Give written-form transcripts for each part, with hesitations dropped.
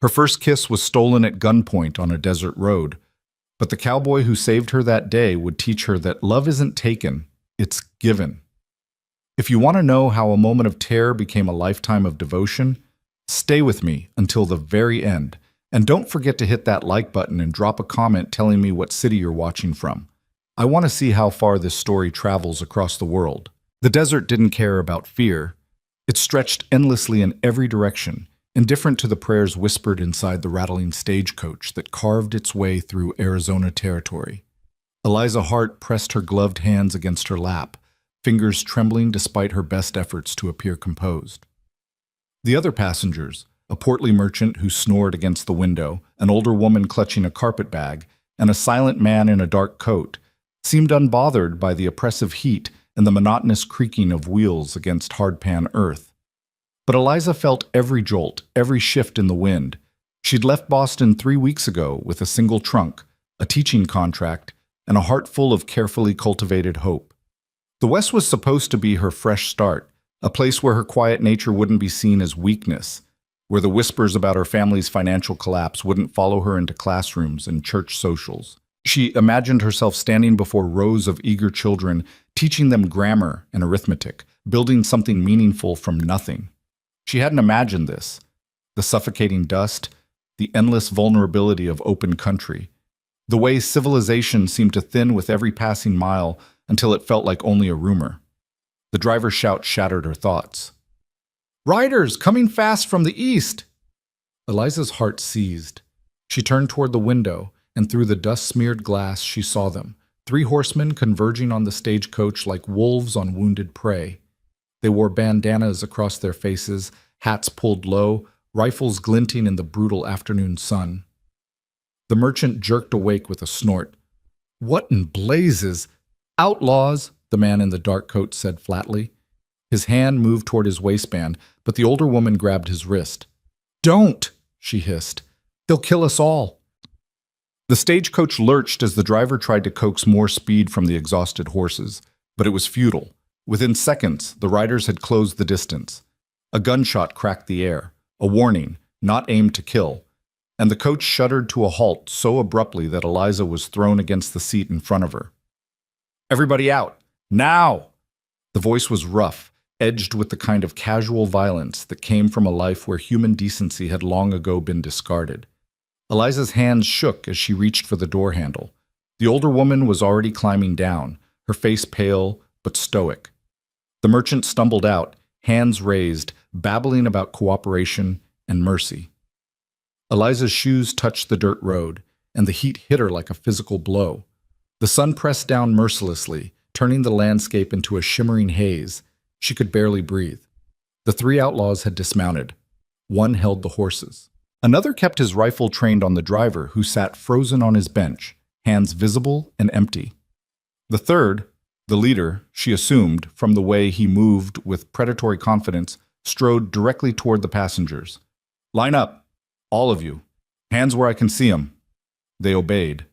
Her first kiss was stolen at gunpoint on a desert road, but the cowboy who saved her that day would teach her that love isn't taken, it's given. If you want to know how a moment of terror became a lifetime of devotion, stay with me until the very end. And don't forget to hit that like button and drop a comment telling me what city you're watching from. I want to see how far this story travels across the world. The desert didn't care about fear. It stretched endlessly in every direction, indifferent to the prayers whispered inside the rattling stagecoach that carved its way through Arizona territory. Eliza Hart pressed her gloved hands against her lap, fingers trembling despite her best efforts to appear composed. The other passengers, a portly merchant who snored against the window, an older woman clutching a carpet bag, and a silent man in a dark coat, seemed unbothered by the oppressive heat and the monotonous creaking of wheels against hardpan earth. But Eliza felt every jolt, every shift in the wind. She'd left Boston 3 weeks ago with a single trunk, a teaching contract, and a heart full of carefully cultivated hope. The West was supposed to be her fresh start, a place where her quiet nature wouldn't be seen as weakness, where the whispers about her family's financial collapse wouldn't follow her into classrooms and church socials. She imagined herself standing before rows of eager children, teaching them grammar and arithmetic, building something meaningful from nothing. She hadn't imagined this: the suffocating dust, the endless vulnerability of open country, the way civilization seemed to thin with every passing mile until it felt like only a rumor. The driver's shout shattered her thoughts. "Riders coming fast from the east!" Eliza's heart seized. She turned toward the window, and through the dust-smeared glass she saw them, 3 horsemen converging on the stagecoach like wolves on wounded prey. They wore bandanas across their faces, hats pulled low, rifles glinting in the brutal afternoon sun. The merchant jerked awake with a snort. "What in blazes? Outlaws!" the man in the dark coat said flatly. His hand moved toward his waistband, but the older woman grabbed his wrist. "Don't!" she hissed. "They'll kill us all." The stagecoach lurched as the driver tried to coax more speed from the exhausted horses, but it was futile. Within seconds, the riders had closed the distance. A gunshot cracked the air, a warning, not aimed to kill, and the coach shuddered to a halt so abruptly that Eliza was thrown against the seat in front of her. "Everybody out! Now!" The voice was rough, edged with the kind of casual violence that came from a life where human decency had long ago been discarded. Eliza's hands shook as she reached for the door handle. The older woman was already climbing down, her face pale but stoic. The merchant stumbled out, hands raised, babbling about cooperation and mercy. Eliza's shoes touched the dirt road, and the heat hit her like a physical blow. The sun pressed down mercilessly, turning the landscape into a shimmering haze. She could barely breathe. The 3 outlaws had dismounted. One held the horses. Another kept his rifle trained on the driver, who sat frozen on his bench, hands visible and empty. The third, the leader, she assumed, from the way he moved with predatory confidence, strode directly toward the passengers. "Line up, all of you. Hands where I can see 'em." They obeyed.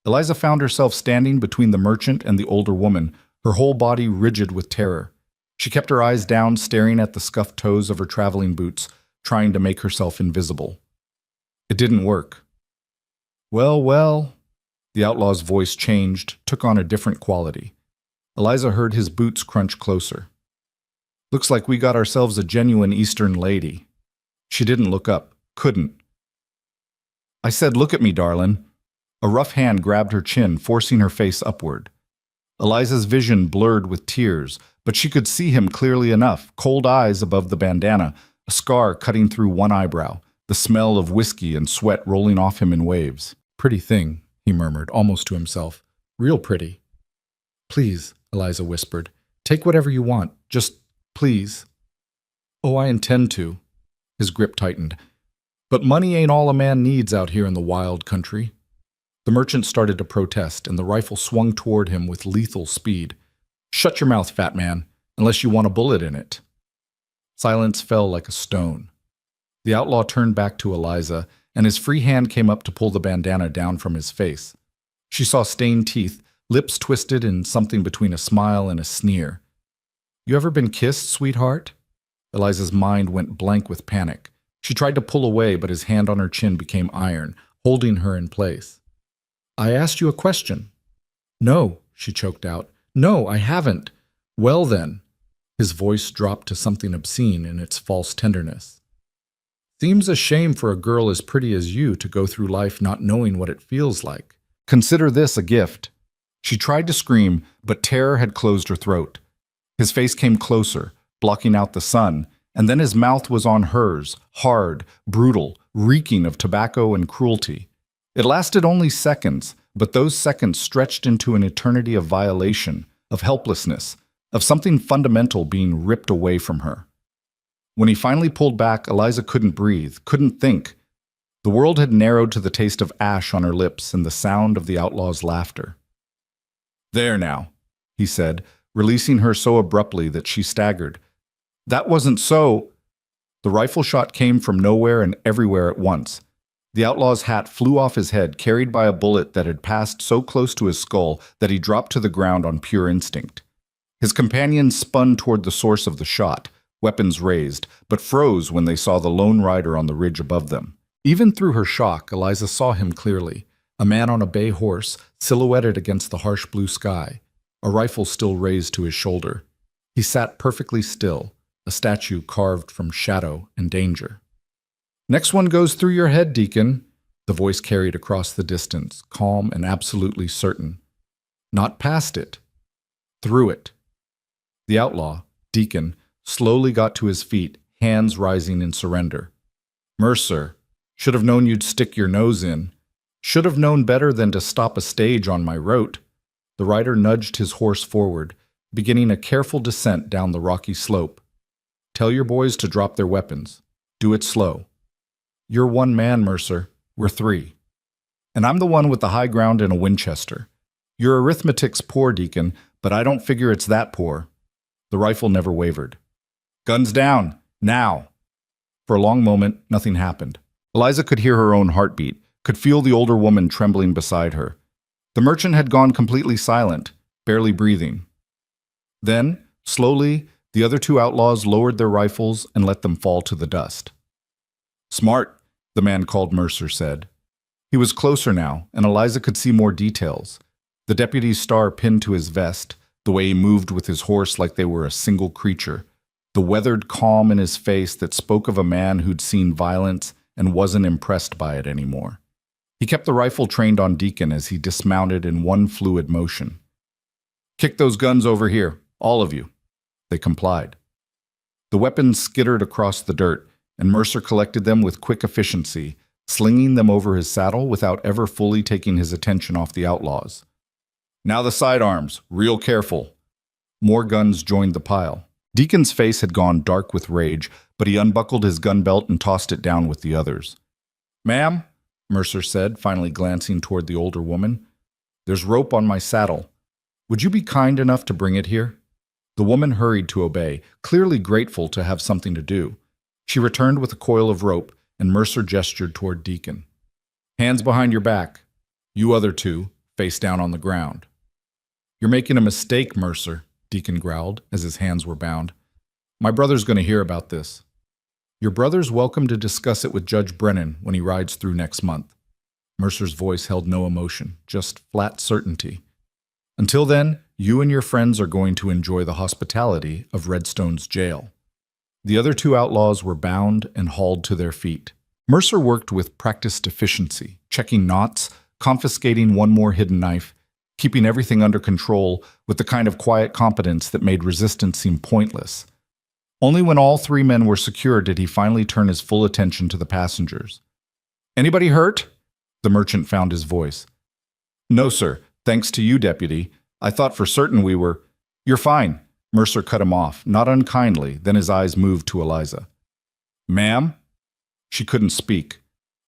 Eliza found herself standing between the merchant and the older woman, her whole body rigid with terror. She kept her eyes down, staring at the scuffed toes of her traveling boots, trying to make herself invisible. It didn't work. "Well, well," the outlaw's voice changed, took on a different quality. Eliza heard his boots crunch closer. "Looks like we got ourselves a genuine Eastern lady." She didn't look up, couldn't. "I said, look at me, darlin'." A rough hand grabbed her chin, forcing her face upward. Eliza's vision blurred with tears, but she could see him clearly enough, cold eyes above the bandana, a scar cutting through one eyebrow, the smell of whiskey and sweat rolling off him in waves. "Pretty thing," he murmured, almost to himself. "Real pretty." "Please," Eliza whispered. "Take whatever you want. Just please." "Oh, I intend to." His grip tightened. "But money ain't all a man needs out here in the wild country." The merchant started to protest, and the rifle swung toward him with lethal speed. "Shut your mouth, fat man, unless you want a bullet in it." Silence fell like a stone. The outlaw turned back to Eliza, and his free hand came up to pull the bandana down from his face. She saw stained teeth, lips twisted in something between a smile and a sneer. "You ever been kissed, sweetheart?" Eliza's mind went blank with panic. She tried to pull away, but his hand on her chin became iron, holding her in place. "I asked you a question." "No," she choked out. "No, I haven't." "Well then." His voice dropped to something obscene in its false tenderness. "Seems a shame for a girl as pretty as you to go through life not knowing what it feels like. Consider this a gift." She tried to scream, but terror had closed her throat. His face came closer, blocking out the sun, and then his mouth was on hers, hard, brutal, reeking of tobacco and cruelty. It lasted only seconds, but those seconds stretched into an eternity of violation, of helplessness, of something fundamental being ripped away from her. When he finally pulled back, Eliza couldn't breathe, couldn't think. The world had narrowed to the taste of ash on her lips and the sound of the outlaw's laughter. "There now," he said, releasing her so abruptly that she staggered. "That wasn't so." The rifle shot came from nowhere and everywhere at once. The outlaw's hat flew off his head, carried by a bullet that had passed so close to his skull that he dropped to the ground on pure instinct. His companions spun toward the source of the shot, weapons raised, but froze when they saw the lone rider on the ridge above them. Even through her shock, Eliza saw him clearly, a man on a bay horse, silhouetted against the harsh blue sky, a rifle still raised to his shoulder. He sat perfectly still, a statue carved from shadow and danger. "Next one goes through your head, Deacon," the voice carried across the distance, calm and absolutely certain. "Not past it. Through it." The outlaw, Deacon, slowly got to his feet, hands rising in surrender. "Mercer, should have known you'd stick your nose in. Should have known better than to stop a stage on my rote." The rider nudged his horse forward, beginning a careful descent down the rocky slope. "Tell your boys to drop their weapons. Do it slow. You're one man, Mercer. We're three. And I'm the one with the high ground and a Winchester. Your arithmetic's poor, Deacon, but I don't figure it's that poor." The rifle never wavered. "Guns down, now!" For a long moment, nothing happened. Eliza could hear her own heartbeat, could feel the older woman trembling beside her. The merchant had gone completely silent, barely breathing. Then, slowly, the other two outlaws lowered their rifles and let them fall to the dust. "Smart," the man called Mercer said. He was closer now, and Eliza could see more details. The deputy's star pinned to his vest, the way he moved with his horse like they were a single creature, the weathered calm in his face that spoke of a man who'd seen violence and wasn't impressed by it anymore. He kept the rifle trained on Deacon as he dismounted in one fluid motion. "Kick those guns over here, all of you." They complied. The weapons skittered across the dirt, and Mercer collected them with quick efficiency, slinging them over his saddle without ever fully taking his attention off the outlaws. "Now the sidearms, real careful." More guns joined the pile. Deacon's face had gone dark with rage, but he unbuckled his gun belt and tossed it down with the others. "Ma'am," Mercer said, finally glancing toward the older woman, "there's rope on my saddle. Would you be kind enough to bring it here?" The woman hurried to obey, clearly grateful to have something to do. She returned with a coil of rope, and Mercer gestured toward Deacon. "Hands behind your back. You other two, face down on the ground." "You're making a mistake, Mercer," Deacon growled as his hands were bound. "My brother's going to hear about this." "Your brother's welcome to discuss it with Judge Brennan when he rides through next month." Mercer's voice held no emotion, just flat certainty. "Until then, you and your friends are going to enjoy the hospitality of Redstone's jail." The other two outlaws were bound and hauled to their feet. Mercer worked with practiced efficiency, checking knots, confiscating one more hidden knife, keeping everything under control with the kind of quiet competence that made resistance seem pointless. Only when all three men were secure did he finally turn his full attention to the passengers. "Anybody hurt?" The merchant found his voice. "No, sir. Thanks to you, Deputy. I thought for certain we were—" "You're fine." Mercer cut him off, not unkindly, then his eyes moved to Eliza. "Ma'am?" She couldn't speak.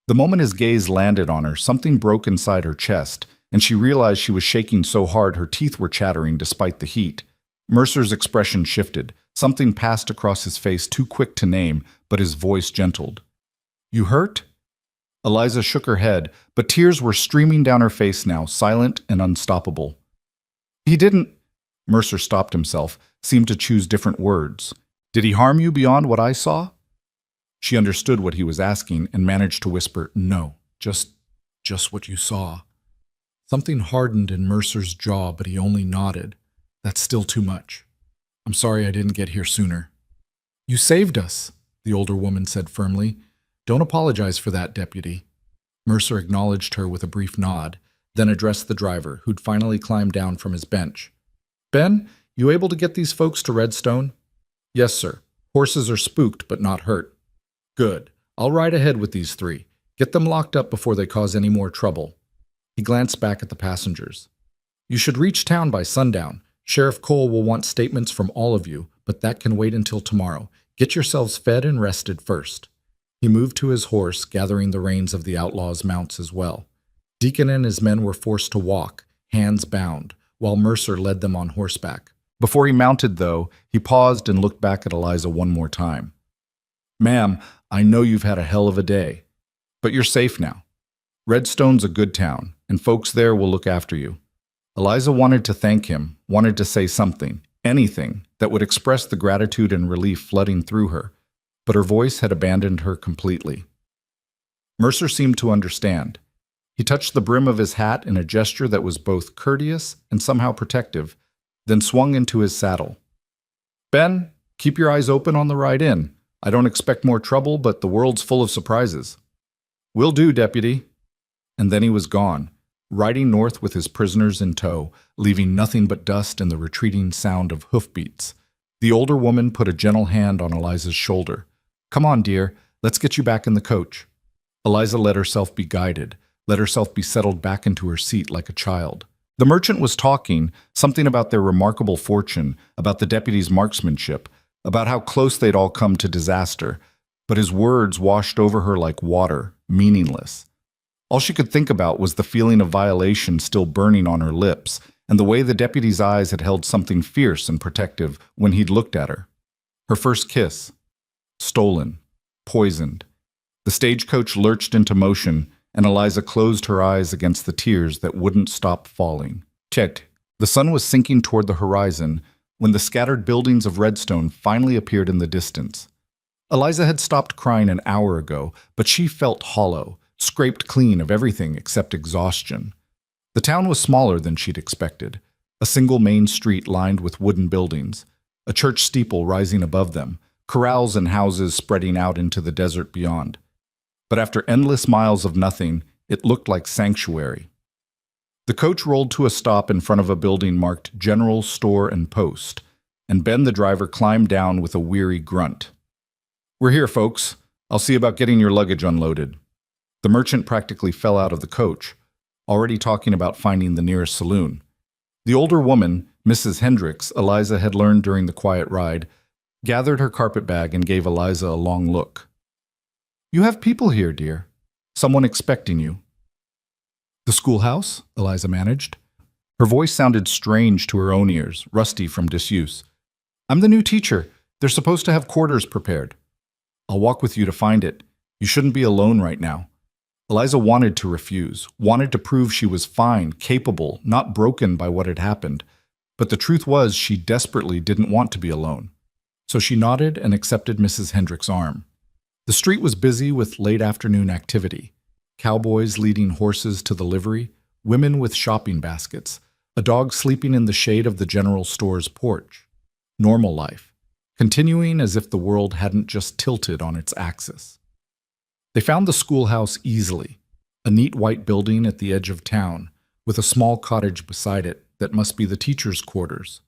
The moment his gaze landed on her, something broke inside her chest, and she realized she was shaking so hard her teeth were chattering despite the heat. Mercer's expression shifted. Something passed across his face too quick to name, but his voice gentled. "You hurt?" Eliza shook her head, but tears were streaming down her face now, silent and unstoppable. "He didn't—" Mercer stopped himself, seemed to choose different words. "Did he harm you beyond what I saw?" She understood what he was asking and managed to whisper, "No, just what you saw." Something hardened in Mercer's jaw, but he only nodded. "That's still too much. I'm sorry I didn't get here sooner." "You saved us," the older woman said firmly. "Don't apologize for that, Deputy." Mercer acknowledged her with a brief nod, then addressed the driver, who'd finally climbed down from his bench. "Ben, you able to get these folks to Redstone?" "Yes, sir. Horses are spooked but not hurt." "Good. I'll ride ahead with these three. Get them locked up before they cause any more trouble." He glanced back at the passengers. "You should reach town by sundown. Sheriff Cole will want statements from all of you, but that can wait until tomorrow. Get yourselves fed and rested first." He moved to his horse, gathering the reins of the outlaws' mounts as well. Deacon and his men were forced to walk, hands bound, while Mercer led them on horseback. Before he mounted, though, he paused and looked back at Eliza one more time. "Ma'am, I know you've had a hell of a day, but you're safe now. Redstone's a good town, and folks there will look after you." Eliza wanted to thank him, wanted to say something, anything, that would express the gratitude and relief flooding through her, but her voice had abandoned her completely. Mercer seemed to understand. He touched the brim of his hat in a gesture that was both courteous and somehow protective, then swung into his saddle. "Ben, keep your eyes open on the ride in. I don't expect more trouble, but the world's full of surprises." "Will do, Deputy." And then he was gone, riding north with his prisoners in tow, leaving nothing but dust and the retreating sound of hoofbeats. The older woman put a gentle hand on Eliza's shoulder. "Come on, dear, let's get you back in the coach." Eliza let herself be guided, let herself be settled back into her seat like a child. The merchant was talking, something about their remarkable fortune, about the deputy's marksmanship, about how close they'd all come to disaster, but his words washed over her like water, meaningless. All she could think about was the feeling of violation still burning on her lips, and the way the deputy's eyes had held something fierce and protective when he'd looked at her. Her first kiss. Stolen. Poisoned. The stagecoach lurched into motion, and Eliza closed her eyes against the tears that wouldn't stop falling. Checked. The sun was sinking toward the horizon when the scattered buildings of Redstone finally appeared in the distance. Eliza had stopped crying an hour ago, but she felt hollow, scraped clean of everything except exhaustion. The town was smaller than she'd expected. A single main street lined with wooden buildings, a church steeple rising above them, corrals and houses spreading out into the desert beyond. But after endless miles of nothing, it looked like sanctuary. The coach rolled to a stop in front of a building marked General Store and Post, and Ben the driver climbed down with a weary grunt. "We're here, folks. I'll see about getting your luggage unloaded." The merchant practically fell out of the coach, already talking about finding the nearest saloon. The older woman, Mrs. Hendricks, Eliza had learned during the quiet ride, gathered her carpetbag and gave Eliza a long look. "You have people here, dear. Someone expecting you." "The schoolhouse?" Eliza managed. Her voice sounded strange to her own ears, rusty from disuse. "I'm the new teacher. They're supposed to have quarters prepared." "I'll walk with you to find it. You shouldn't be alone right now." Eliza wanted to refuse, wanted to prove she was fine, capable, not broken by what had happened. But the truth was she desperately didn't want to be alone. So she nodded and accepted Mrs. Hendricks' arm. The street was busy with late afternoon activity. Cowboys leading horses to the livery, women with shopping baskets, a dog sleeping in the shade of the general store's porch. Normal life, continuing as if the world hadn't just tilted on its axis. They found the schoolhouse easily, a neat white building at the edge of town, with a small cottage beside it that must be the teachers' quarters.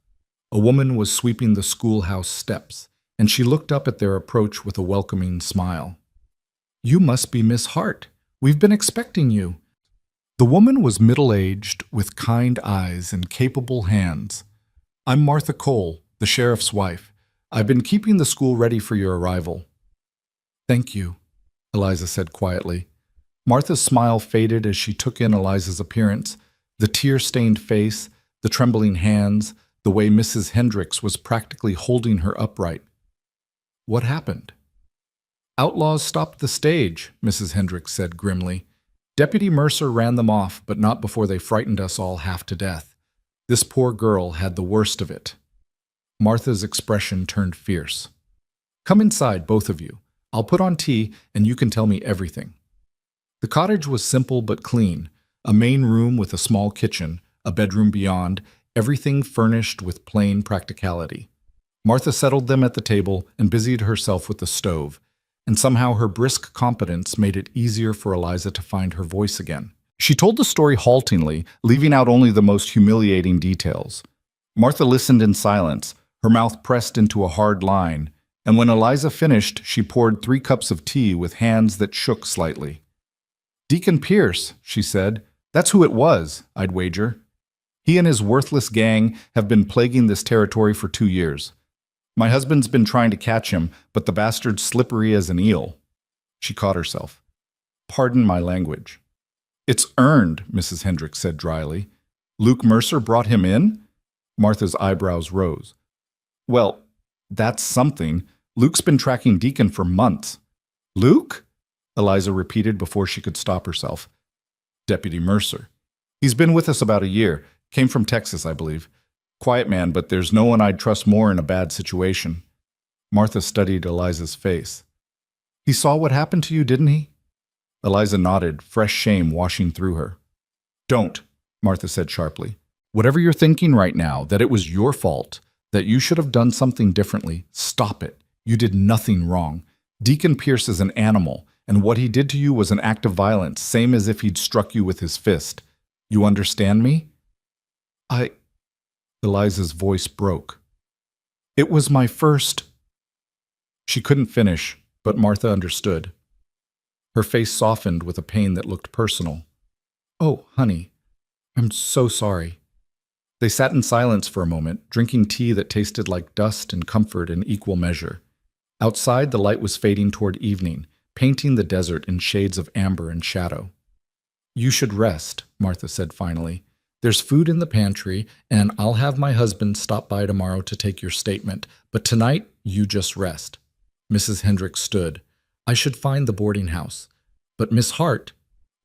A woman was sweeping the schoolhouse steps, and she looked up at their approach with a welcoming smile. "You must be Miss Hart. We've been expecting you." The woman was middle-aged, with kind eyes and capable hands. "I'm Martha Cole, the sheriff's wife. I've been keeping the school ready for your arrival." "Thank you," Eliza said quietly. Martha's smile faded as she took in Eliza's appearance, the tear-stained face, the trembling hands, the way Mrs. Hendricks was practically holding her upright. "What happened?" "Outlaws stopped the stage," Mrs. Hendricks said grimly. "Deputy Mercer ran them off, but not before they frightened us all half to death. This poor girl had the worst of it." Martha's expression turned fierce. "Come inside, both of you. I'll put on tea and you can tell me everything." The cottage was simple but clean, a main room with a small kitchen, a bedroom beyond, everything furnished with plain practicality. Martha settled them at the table and busied herself with the stove, and somehow her brisk competence made it easier for Eliza to find her voice again. She told the story haltingly, leaving out only the most humiliating details. Martha listened in silence, her mouth pressed into a hard line, and when Eliza finished, she poured 3 cups of tea with hands that shook slightly. "Deacon Pierce," she said. "That's who it was, I'd wager. He and his worthless gang have been plaguing this territory for 2 years. My husband's been trying to catch him, but the bastard's slippery as an eel." She caught herself. "Pardon my language." "It's earned," Mrs. Hendricks said dryly. "Luke Mercer brought him in?" Martha's eyebrows rose. "Well, that's something. Luke's been tracking Deacon for months." "Luke?" Eliza repeated before she could stop herself. "Deputy Mercer. He's been with us about a year. Came from Texas, I believe. Quiet man, but there's no one I'd trust more in a bad situation." Martha studied Eliza's face. "He saw what happened to you, didn't he?" Eliza nodded, fresh shame washing through her. "Don't," Martha said sharply. "Whatever you're thinking right now, that it was your fault, that you should have done something differently, stop it. You did nothing wrong. Deacon Pierce is an animal, and what he did to you was an act of violence, same as if he'd struck you with his fist. You understand me?" Eliza's voice broke. "It was my first—" She couldn't finish, but Martha understood. Her face softened with a pain that looked personal. "Oh, honey, I'm so sorry." They sat in silence for a moment, drinking tea that tasted like dust and comfort in equal measure. Outside, the light was fading toward evening, painting the desert in shades of amber and shadow. "You should rest," Martha said finally. "There's food in the pantry, and I'll have my husband stop by tomorrow to take your statement, but tonight you just rest." Mrs. Hendricks stood. "I should find the boarding house. But Miss Hart,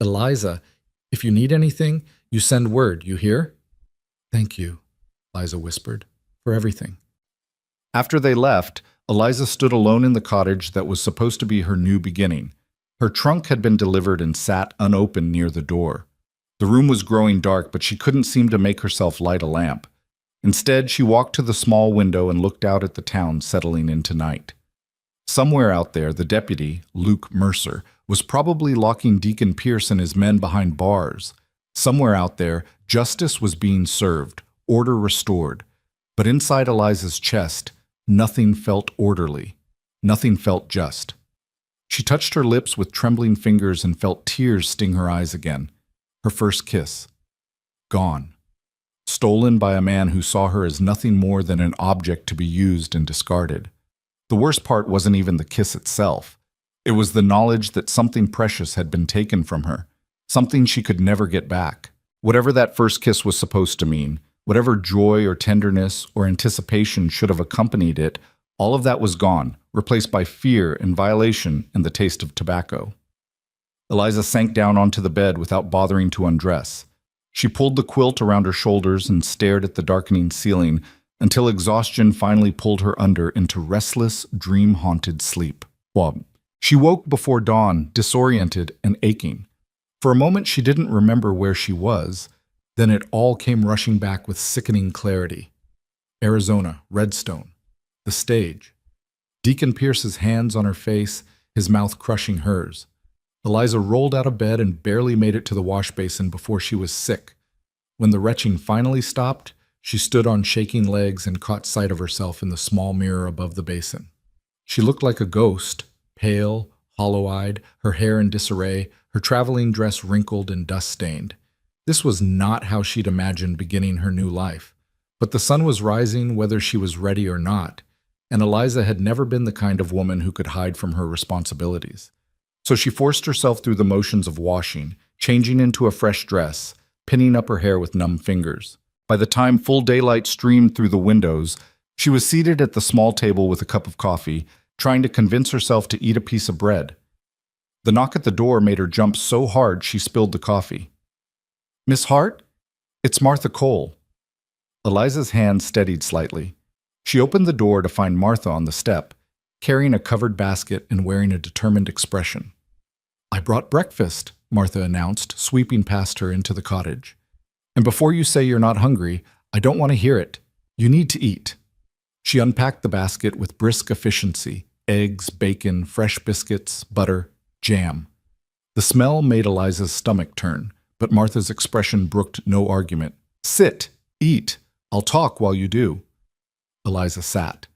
Eliza, if you need anything, you send word, you hear?" "Thank you," Eliza whispered, "for everything." After they left, Eliza stood alone in the cottage that was supposed to be her new beginning. Her trunk had been delivered and sat unopened near the door. The room was growing dark, but she couldn't seem to make herself light a lamp. Instead, she walked to the small window and looked out at the town settling into night. Somewhere out there, the deputy, Luke Mercer, was probably locking Deacon Pierce and his men behind bars. Somewhere out there, justice was being served, order restored. But inside Eliza's chest, nothing felt orderly. Nothing felt just. She touched her lips with trembling fingers and felt tears sting her eyes again. Her first kiss. Gone. Stolen by a man who saw her as nothing more than an object to be used and discarded. The worst part wasn't even the kiss itself. It was the knowledge that something precious had been taken from her, something she could never get back. Whatever that first kiss was supposed to mean, whatever joy or tenderness or anticipation should have accompanied it, all of that was gone, replaced by fear and violation and the taste of tobacco. Eliza sank down onto the bed without bothering to undress. She pulled the quilt around her shoulders and stared at the darkening ceiling until exhaustion finally pulled her under into restless, dream-haunted sleep. She woke before dawn, disoriented and aching. For a moment she didn't remember where she was, then it all came rushing back with sickening clarity. Arizona, Redstone, the stage. Deacon Pierce's hands on her face, his mouth crushing hers. Eliza rolled out of bed and barely made it to the wash basin before she was sick. When the retching finally stopped, she stood on shaking legs and caught sight of herself in the small mirror above the basin. She looked like a ghost, pale, hollow-eyed, her hair in disarray, her traveling dress wrinkled and dust-stained. This was not how she'd imagined beginning her new life. But the sun was rising whether she was ready or not, and Eliza had never been the kind of woman who could hide from her responsibilities. So she forced herself through the motions of washing, changing into a fresh dress, pinning up her hair with numb fingers. By the time full daylight streamed through the windows, she was seated at the small table with a cup of coffee, trying to convince herself to eat a piece of bread. The knock at the door made her jump so hard she spilled the coffee. "Miss Hart? It's Martha Cole." Eliza's hand steadied slightly. She opened the door to find Martha on the step. carrying a covered basket and wearing a determined expression. "I brought breakfast," Martha announced, sweeping past her into the cottage. "And before you say you're not hungry, I don't want to hear it. You need to eat." She unpacked the basket with brisk efficiency: eggs, bacon, fresh biscuits, butter, jam. The smell made Eliza's stomach turn, but Martha's expression brooked no argument. "Sit, eat. I'll talk while you do." Eliza sat.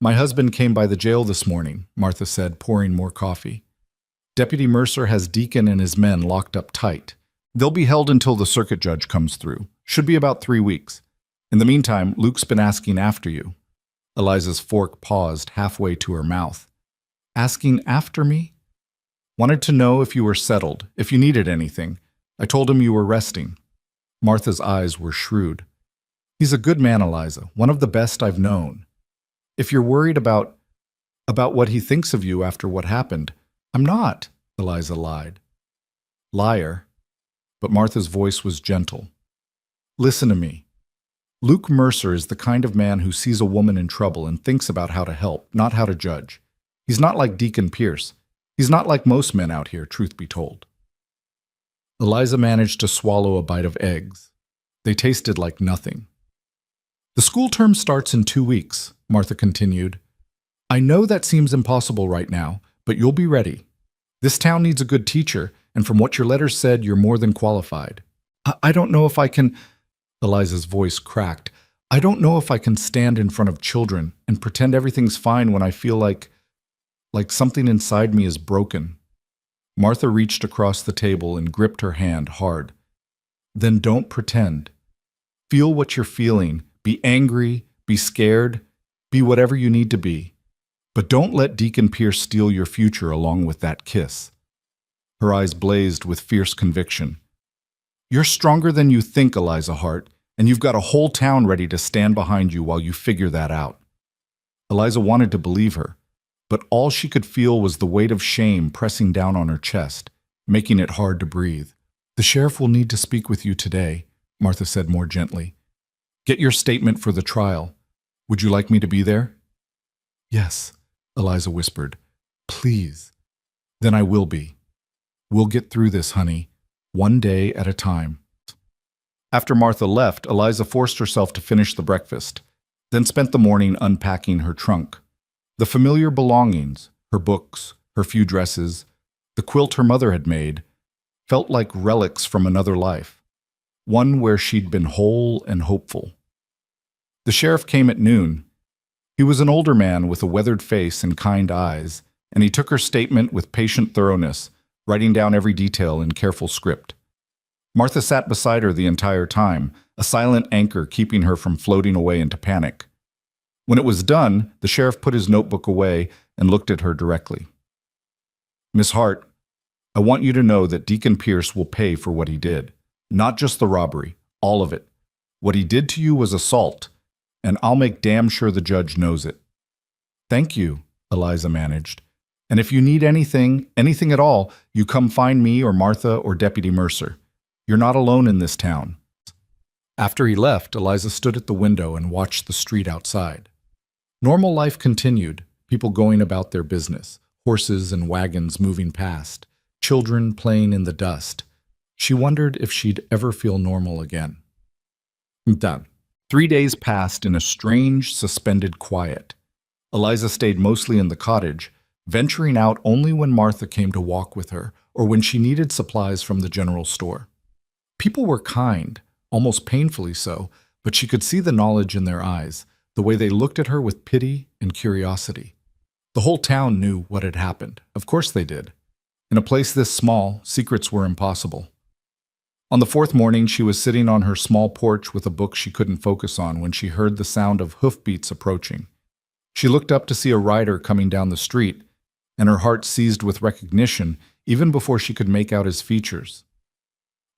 "My husband came by the jail this morning," Martha said, pouring more coffee. "Deputy Mercer has Deacon and his men locked up tight. They'll be held until the circuit judge comes through. Should be about 3 weeks. In the meantime, Luke's been asking after you." Eliza's fork paused halfway to her mouth. "Asking after me?" "Wanted to know if you were settled, if you needed anything. I told him you were resting." Martha's eyes were shrewd. "He's a good man, Eliza, one of the best I've known. If you're worried about what he thinks of you after what happened, I'm not," Eliza lied. "Liar." But Martha's voice was gentle. "Listen to me. Luke Mercer is the kind of man who sees a woman in trouble and thinks about how to help, not how to judge. He's not like Deacon Pierce. He's not like most men out here, truth be told." Eliza managed to swallow a bite of eggs. They tasted like nothing. "The school term starts in 2 weeks," Martha continued. "I know that seems impossible right now, but you'll be ready. This town needs a good teacher, and from what your letters said, you're more than qualified." I don't know if I can," Eliza's voice cracked. "I don't know if I can stand in front of children and pretend everything's fine when I feel like something inside me is broken." Martha reached across the table and gripped her hand hard. "Then don't pretend. Feel what you're feeling. Be angry, be scared, be whatever you need to be. But don't let Deacon Pierce steal your future along with that kiss." Her eyes blazed with fierce conviction. "You're stronger than you think, Eliza Hart, and you've got a whole town ready to stand behind you while you figure that out." Eliza wanted to believe her, but all she could feel was the weight of shame pressing down on her chest, making it hard to breathe. "The sheriff will need to speak with you today," Martha said more gently. "Get your statement for the trial. Would you like me to be there?" "Yes," Eliza whispered. "Please." "Then I will be. We'll get through this, honey, one day at a time." After Martha left, Eliza forced herself to finish the breakfast, then spent the morning unpacking her trunk. The familiar belongings, her books, her few dresses, the quilt her mother had made, felt like relics from another life, one where she'd been whole and hopeful. The sheriff came at noon. He was an older man with a weathered face and kind eyes, and he took her statement with patient thoroughness, writing down every detail in careful script. Martha sat beside her the entire time, a silent anchor keeping her from floating away into panic. When it was done, the sheriff put his notebook away and looked at her directly. "Miss Hart, I want you to know that Deacon Pierce will pay for what he did. Not just the robbery, all of it. What he did to you was assault, and I'll make damn sure the judge knows it." "Thank you," Eliza managed. "And if you need anything at all, you come find me or Martha or Deputy Mercer. You're not alone in this town." After he left, Eliza stood at the window and watched the street outside. Normal life continued, people going about their business, horses and wagons moving past, children playing in the dust. She wondered if she'd ever feel normal again. Done. 3 days passed in a strange, suspended quiet. Eliza stayed mostly in the cottage, venturing out only when Martha came to walk with her or when she needed supplies from the general store. People were kind, almost painfully so, but she could see the knowledge in their eyes, the way they looked at her with pity and curiosity. The whole town knew what had happened. Of course they did. In a place this small, secrets were impossible. On the 4th morning, she was sitting on her small porch with a book she couldn't focus on when she heard the sound of hoofbeats approaching. She looked up to see a rider coming down the street, and her heart seized with recognition even before she could make out his features.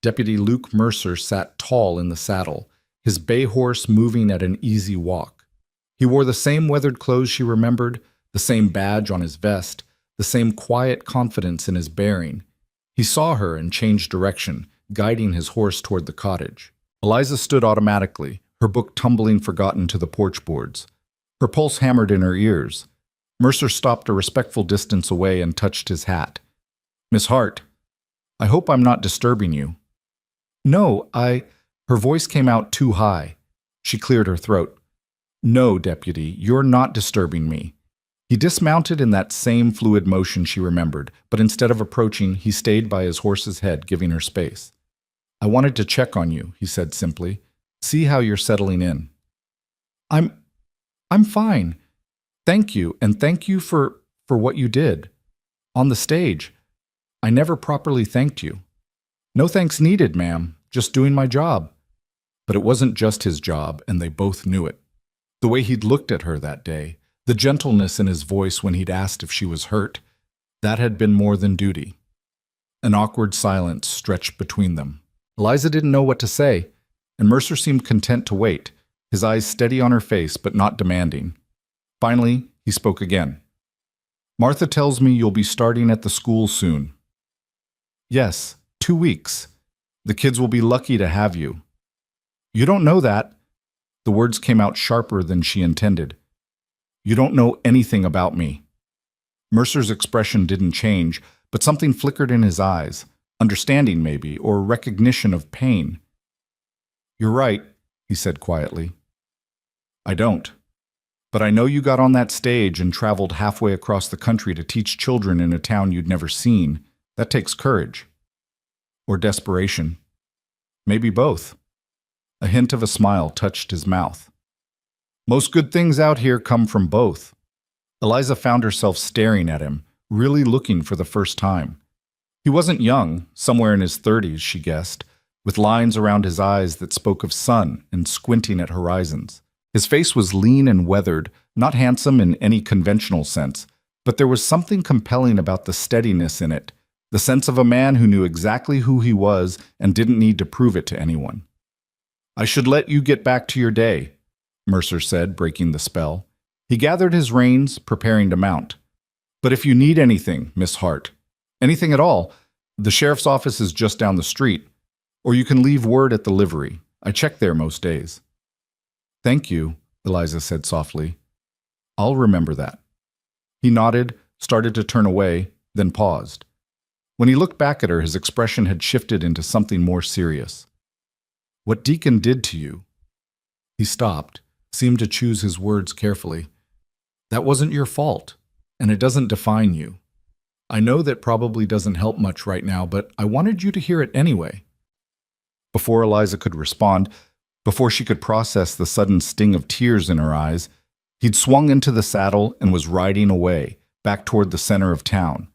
Deputy Luke Mercer sat tall in the saddle, his bay horse moving at an easy walk. He wore the same weathered clothes she remembered, the same badge on his vest, the same quiet confidence in his bearing. He saw her and changed direction, guiding his horse toward the cottage. Eliza stood automatically, her book tumbling forgotten to the porch boards. Her pulse hammered in her ears. Mercer stopped a respectful distance away and touched his hat. "Miss Hart, I hope I'm not disturbing you." "No, Her voice came out too high. She cleared her throat. "No, Deputy, you're not disturbing me." He dismounted in that same fluid motion she remembered, but instead of approaching, he stayed by his horse's head, giving her space. "I wanted to check on you," he said simply. "See how you're settling in." I'm fine. Thank you, and thank you for what you did. On the stage. I never properly thanked you." "No thanks needed, ma'am. Just doing my job." But it wasn't just his job, and they both knew it. The way he'd looked at her that day, the gentleness in his voice when he'd asked if she was hurt, that had been more than duty. An awkward silence stretched between them. Eliza didn't know what to say, and Mercer seemed content to wait, his eyes steady on her face but not demanding. Finally, he spoke again. "Martha tells me you'll be starting at the school soon." "Yes, 2 weeks. The kids will be lucky to have you." "You don't know that." The words came out sharper than she intended. "You don't know anything about me." Mercer's expression didn't change, but something flickered in his eyes, understanding maybe, or recognition of pain. "You're right," he said quietly. "I don't. But I know you got on that stage and traveled halfway across the country to teach children in a town you'd never seen. That takes courage. Or desperation. Maybe both." A hint of a smile touched his mouth. "Most good things out here come from both." Eliza found herself staring at him, really looking for the first time. He wasn't young, somewhere in his 30s, she guessed, with lines around his eyes that spoke of sun and squinting at horizons. His face was lean and weathered, not handsome in any conventional sense, but there was something compelling about the steadiness in it, the sense of a man who knew exactly who he was and didn't need to prove it to anyone. "I should let you get back to your day," Mercer said, breaking the spell. He gathered his reins, preparing to mount. "But if you need anything, Miss Hart, anything at all, the sheriff's office is just down the street, or you can leave word at the livery. I check there most days." "Thank you," Eliza said softly. "I'll remember that." He nodded, started to turn away, then paused. When he looked back at her, his expression had shifted into something more serious. "What Deacon did to you." He stopped, seemed to choose his words carefully. "That wasn't your fault, and it doesn't define you. I know that probably doesn't help much right now, but I wanted you to hear it anyway." Before Eliza could respond, before she could process the sudden sting of tears in her eyes, he'd swung into the saddle and was riding away, back toward the center of town.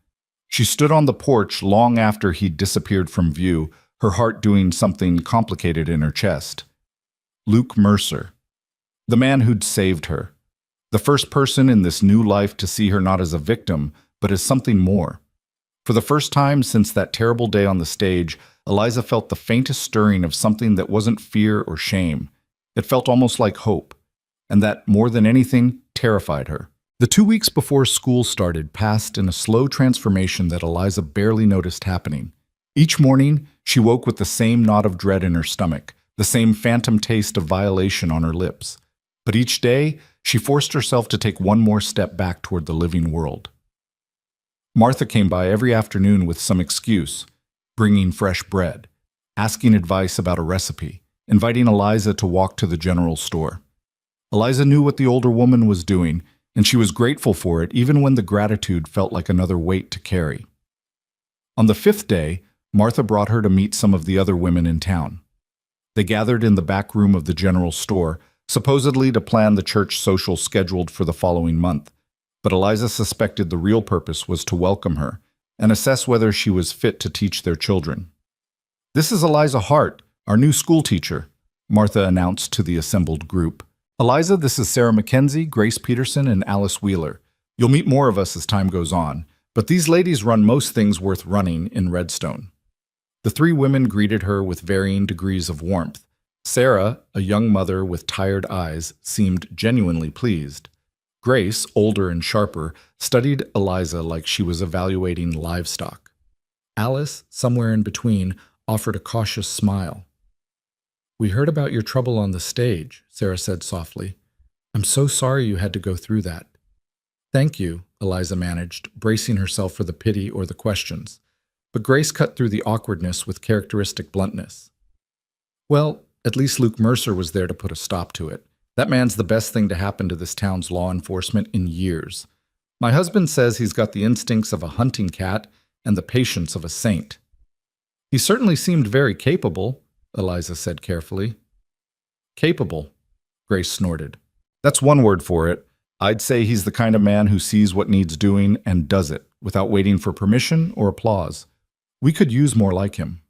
She stood on the porch long after he'd disappeared from view, her heart doing something complicated in her chest. Luke Mercer. The man who'd saved her. The first person in this new life to see her not as a victim, but as something more. For the first time since that terrible day on the stage, Eliza felt the faintest stirring of something that wasn't fear or shame. It felt almost like hope, and that, more than anything, terrified her. The 2 weeks before school started passed in a slow transformation that Eliza barely noticed happening. Each morning, she woke with the same knot of dread in her stomach, the same phantom taste of violation on her lips. But each day, she forced herself to take one more step back toward the living world. Martha came by every afternoon with some excuse, bringing fresh bread, asking advice about a recipe, inviting Eliza to walk to the general store. Eliza knew what the older woman was doing, and she was grateful for it even when the gratitude felt like another weight to carry. On the 5th day, Martha brought her to meet some of the other women in town. They gathered in the back room of the general store, supposedly to plan the church social scheduled for the following month, but Eliza suspected the real purpose was to welcome her and assess whether she was fit to teach their children. "This is Eliza Hart, our new school teacher," Martha announced to the assembled group. "Eliza, this is Sarah Mackenzie, Grace Peterson, and Alice Wheeler. You'll meet more of us as time goes on, but these ladies run most things worth running in Redstone." The 3 women greeted her with varying degrees of warmth. Sarah, a young mother with tired eyes, seemed genuinely pleased. Grace, older and sharper, studied Eliza like she was evaluating livestock. Alice, somewhere in between, offered a cautious smile. "We heard about your trouble on the stage," Sarah said softly. "I'm so sorry you had to go through that." Thank you, Eliza managed, bracing herself for the pity or the questions. But Grace cut through the awkwardness with characteristic bluntness. Well, at least Luke Mercer was there to put a stop to it. That man's the best thing to happen to this town's law enforcement in years. My husband says he's got the instincts of a hunting cat and the patience of a saint. He certainly seemed very capable, Eliza said carefully. Capable, Grace snorted. That's one word for it. I'd say he's the kind of man who sees what needs doing and does it, without waiting for permission or applause. We could use more like him.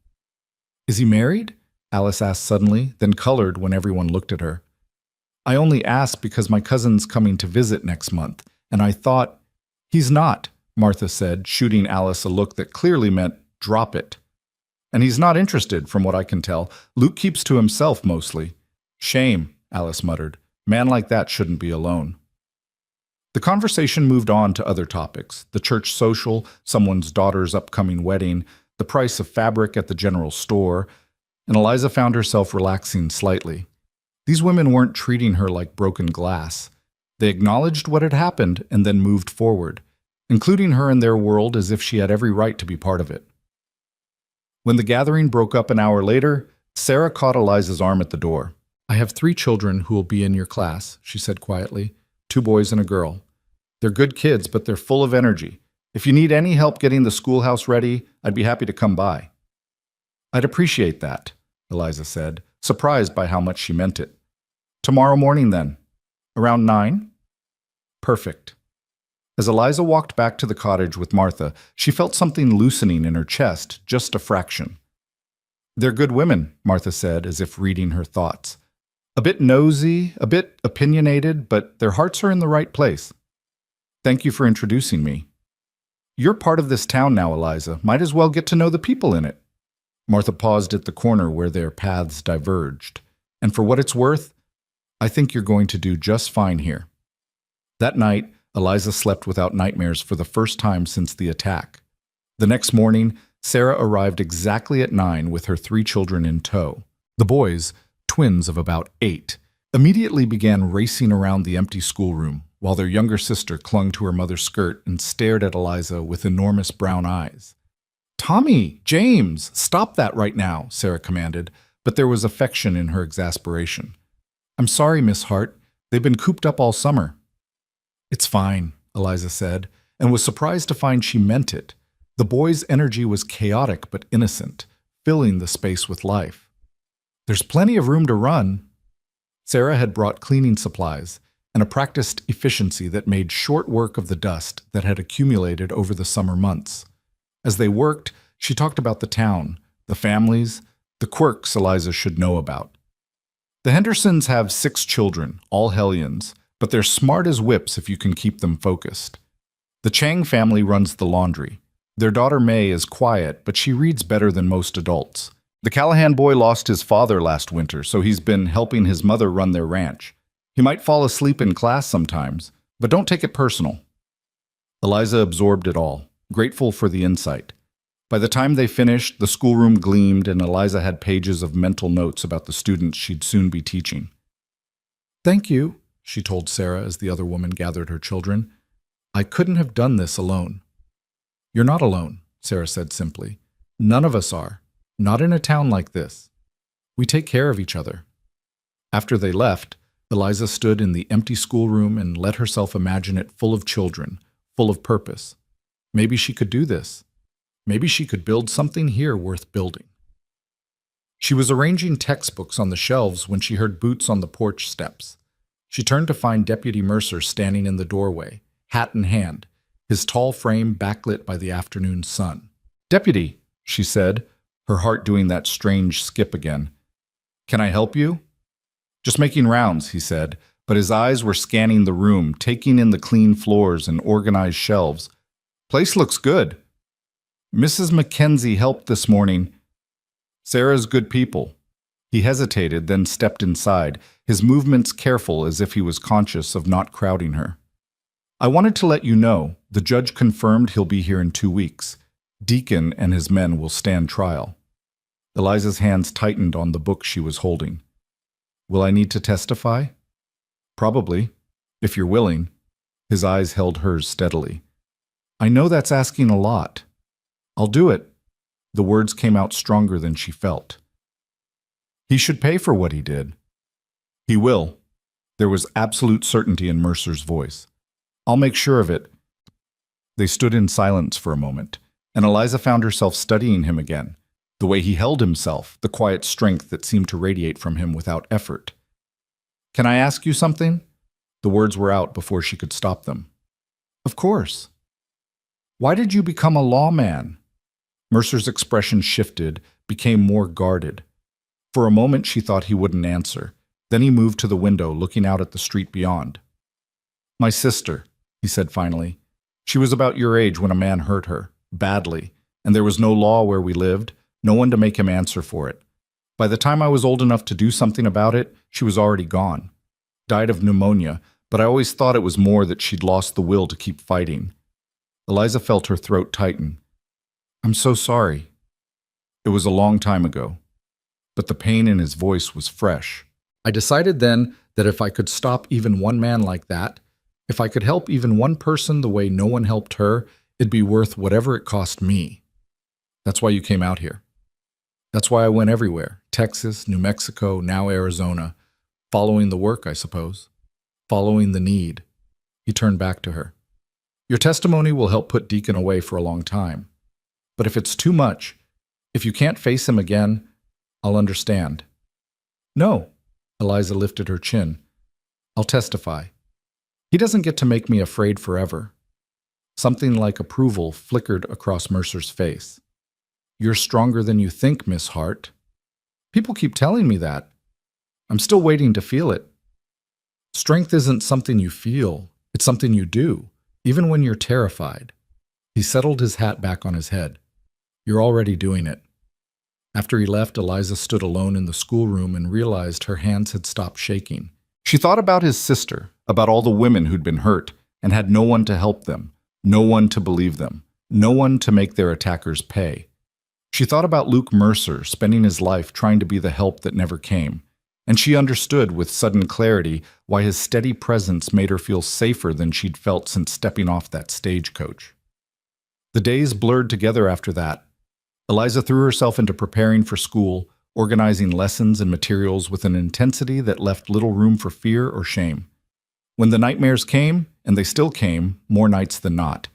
Is he married? Alice asked suddenly, then colored when everyone looked at her. I only asked because my cousin's coming to visit next month, and I thought, he's not, Martha said, shooting Alice a look that clearly meant, drop it. And he's not interested, from what I can tell. Luke keeps to himself mostly. Shame, Alice muttered. Man like that shouldn't be alone. The conversation moved on to other topics, the church social, someone's daughter's upcoming wedding, the price of fabric at the general store, and Eliza found herself relaxing slightly. These women weren't treating her like broken glass. They acknowledged what had happened and then moved forward, including her in their world as if she had every right to be part of it. When the gathering broke up an hour later, Sarah caught Eliza's arm at the door. I have 3 children who will be in your class, she said quietly, 2 boys and a girl. They're good kids, but they're full of energy. If you need any help getting the schoolhouse ready, I'd be happy to come by. I'd appreciate that, Eliza said, surprised by how much she meant it. Tomorrow morning, then. Around 9? Perfect. As Eliza walked back to the cottage with Martha, she felt something loosening in her chest, just a fraction. They're good women, Martha said, as if reading her thoughts. A bit nosy, a bit opinionated, but their hearts are in the right place. Thank you for introducing me. You're part of this town now, Eliza. Might as well get to know the people in it. Martha paused at the corner where their paths diverged. And for what it's worth, I think you're going to do just fine here. That night, Eliza slept without nightmares for the first time since the attack. The next morning, Sarah arrived exactly at 9 with her 3 children in tow. The boys, twins of about 8, immediately began racing around the empty schoolroom, while their younger sister clung to her mother's skirt and stared at Eliza with enormous brown eyes. Tommy, James, stop that right now, Sarah commanded, but there was affection in her exasperation. I'm sorry, Miss Hart. They've been cooped up all summer. It's fine, Eliza said, and was surprised to find she meant it. The boy's energy was chaotic but innocent, filling the space with life. There's plenty of room to run. Sarah had brought cleaning supplies and a practiced efficiency that made short work of the dust that had accumulated over the summer months. As they worked, she talked about the town, the families, the quirks Eliza should know about. The Hendersons have 6 children, all hellions, but they're smart as whips if you can keep them focused. The Chang family runs the laundry. Their daughter May is quiet, but she reads better than most adults. The Callahan boy lost his father last winter, so he's been helping his mother run their ranch. He might fall asleep in class sometimes, but don't take it personal. Eliza absorbed it all, grateful for the insight. By the time they finished, the schoolroom gleamed and Eliza had pages of mental notes about the students she'd soon be teaching. Thank you, she told Sarah as the other woman gathered her children. I couldn't have done this alone. You're not alone, Sarah said simply. None of us are, not in a town like this. We take care of each other. After they left, Eliza stood in the empty schoolroom and let herself imagine it full of children, full of purpose. Maybe she could do this. Maybe she could build something here worth building. She was arranging textbooks on the shelves when she heard boots on the porch steps. She turned to find Deputy Mercer standing in the doorway, hat in hand, his tall frame backlit by the afternoon sun. Deputy, she said, her heart doing that strange skip again. Can I help you? Just making rounds, he said, but his eyes were scanning the room, taking in the clean floors and organized shelves. Place looks good. Mrs. Mackenzie helped this morning. Sarah's good people. He hesitated, then stepped inside, his movements careful as if he was conscious of not crowding her. I wanted to let you know, the judge confirmed he'll be here in 2 weeks. Deacon and his men will stand trial. Eliza's hands tightened on the book she was holding. Will I need to testify? Probably, if you're willing. His eyes held hers steadily. I know that's asking a lot. I'll do it. The words came out stronger than she felt. He should pay for what he did. He will. There was absolute certainty in Mercer's voice. I'll make sure of it. They stood in silence for a moment, and Eliza found herself studying him again, the way he held himself, the quiet strength that seemed to radiate from him without effort. Can I ask you something? The words were out before she could stop them. Of course. Why did you become a lawman? Mercer's expression shifted, became more guarded. For a moment she thought he wouldn't answer. Then he moved to the window, looking out at the street beyond. My sister, he said finally. She was about your age when a man hurt her, badly, and there was no law where we lived, no one to make him answer for it. By the time I was old enough to do something about it, she was already gone. Died of pneumonia, but I always thought it was more that she'd lost the will to keep fighting. Eliza felt her throat tighten. I'm so sorry. It was a long time ago, but the pain in his voice was fresh. I decided then that if I could stop even one man like that, if I could help even one person the way no one helped her, it'd be worth whatever it cost me. That's why you came out here. That's why I went everywhere, Texas, New Mexico, now Arizona, following the work, I suppose, following the need. He turned back to her. Your testimony will help put Deacon away for a long time. But if it's too much, if you can't face him again, I'll understand. No, Eliza lifted her chin. I'll testify. He doesn't get to make me afraid forever. Something like approval flickered across Mercer's face. You're stronger than you think, Miss Hart. People keep telling me that. I'm still waiting to feel it. Strength isn't something you feel, it's something you do, even when you're terrified. He settled his hat back on his head. You're already doing it. After he left, Eliza stood alone in the schoolroom and realized her hands had stopped shaking. She thought about his sister, about all the women who'd been hurt, and had no one to help them, no one to believe them, no one to make their attackers pay. She thought about Luke Mercer spending his life trying to be the help that never came, and she understood with sudden clarity why his steady presence made her feel safer than she'd felt since stepping off that stagecoach. The days blurred together after that. Eliza threw herself into preparing for school, organizing lessons and materials with an intensity that left little room for fear or shame. When the nightmares came, and they still came, more nights than not,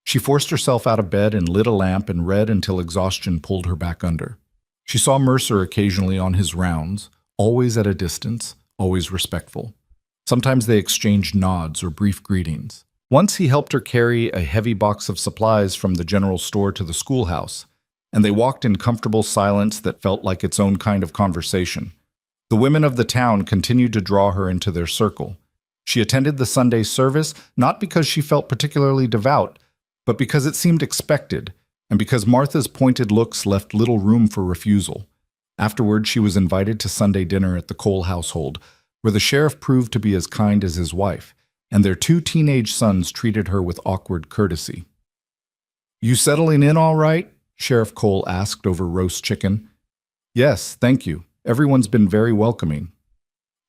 she forced herself out of bed and lit a lamp and read until exhaustion pulled her back under. She saw Mercer occasionally on his rounds, always at a distance, always respectful. Sometimes they exchanged nods or brief greetings. Once he helped her carry a heavy box of supplies from the general store to the schoolhouse, and they walked in comfortable silence that felt like its own kind of conversation. The women of the town continued to draw her into their circle. She attended the Sunday service not because she felt particularly devout, but because it seemed expected, and because Martha's pointed looks left little room for refusal. Afterward, she was invited to Sunday dinner at the Cole household, where the sheriff proved to be as kind as his wife, and their 2 teenage sons treated her with awkward courtesy. You settling in all right? Sheriff Cole asked over roast chicken. Yes, thank you. Everyone's been very welcoming.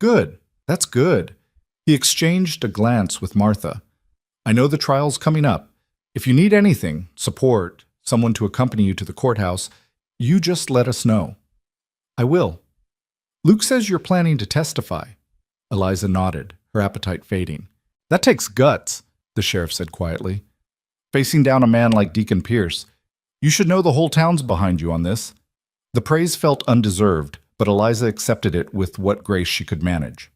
Good. That's good. He exchanged a glance with Martha. I know the trial's coming up. If you need anything, support, someone to accompany you to the courthouse, you just let us know. I will. Luke says you're planning to testify. Eliza nodded, her appetite fading. That takes guts, the sheriff said quietly. Facing down a man like Deacon Pierce, you should know the whole town's behind you on this. The praise felt undeserved, but Eliza accepted it with what grace she could manage.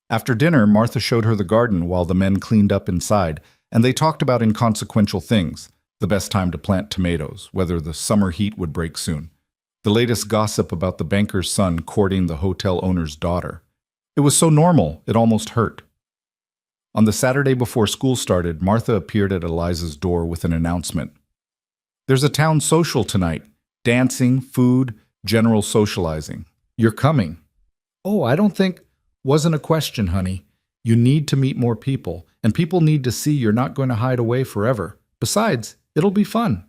After dinner, Martha showed her the garden while the men cleaned up inside, and they talked about inconsequential things, the best time to plant tomatoes, whether the summer heat would break soon, the latest gossip about the banker's son courting the hotel owner's daughter. It was so normal, it almost hurt. On the Saturday before school started, Martha appeared at Eliza's door with an announcement. There's a town social tonight. Dancing, food, general socializing. You're coming. Oh, I don't think... Wasn't a question, honey. You need to meet more people, and people need to see you're not going to hide away forever. Besides, it'll be fun.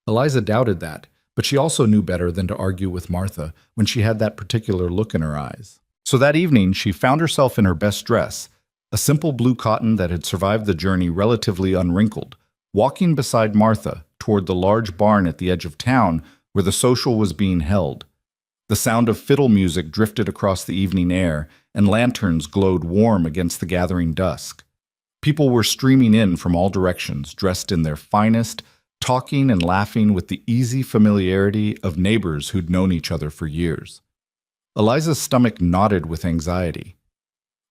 Eliza doubted that, but she also knew better than to argue with Martha when she had that particular look in her eyes. So that evening, she found herself in her best dress, a simple blue cotton that had survived the journey relatively unwrinkled, walking beside Martha toward the large barn at the edge of town where the social was being held. The sound of fiddle music drifted across the evening air, and lanterns glowed warm against the gathering dusk. People were streaming in from all directions, dressed in their finest, talking and laughing with the easy familiarity of neighbors who'd known each other for years. Eliza's stomach knotted with anxiety.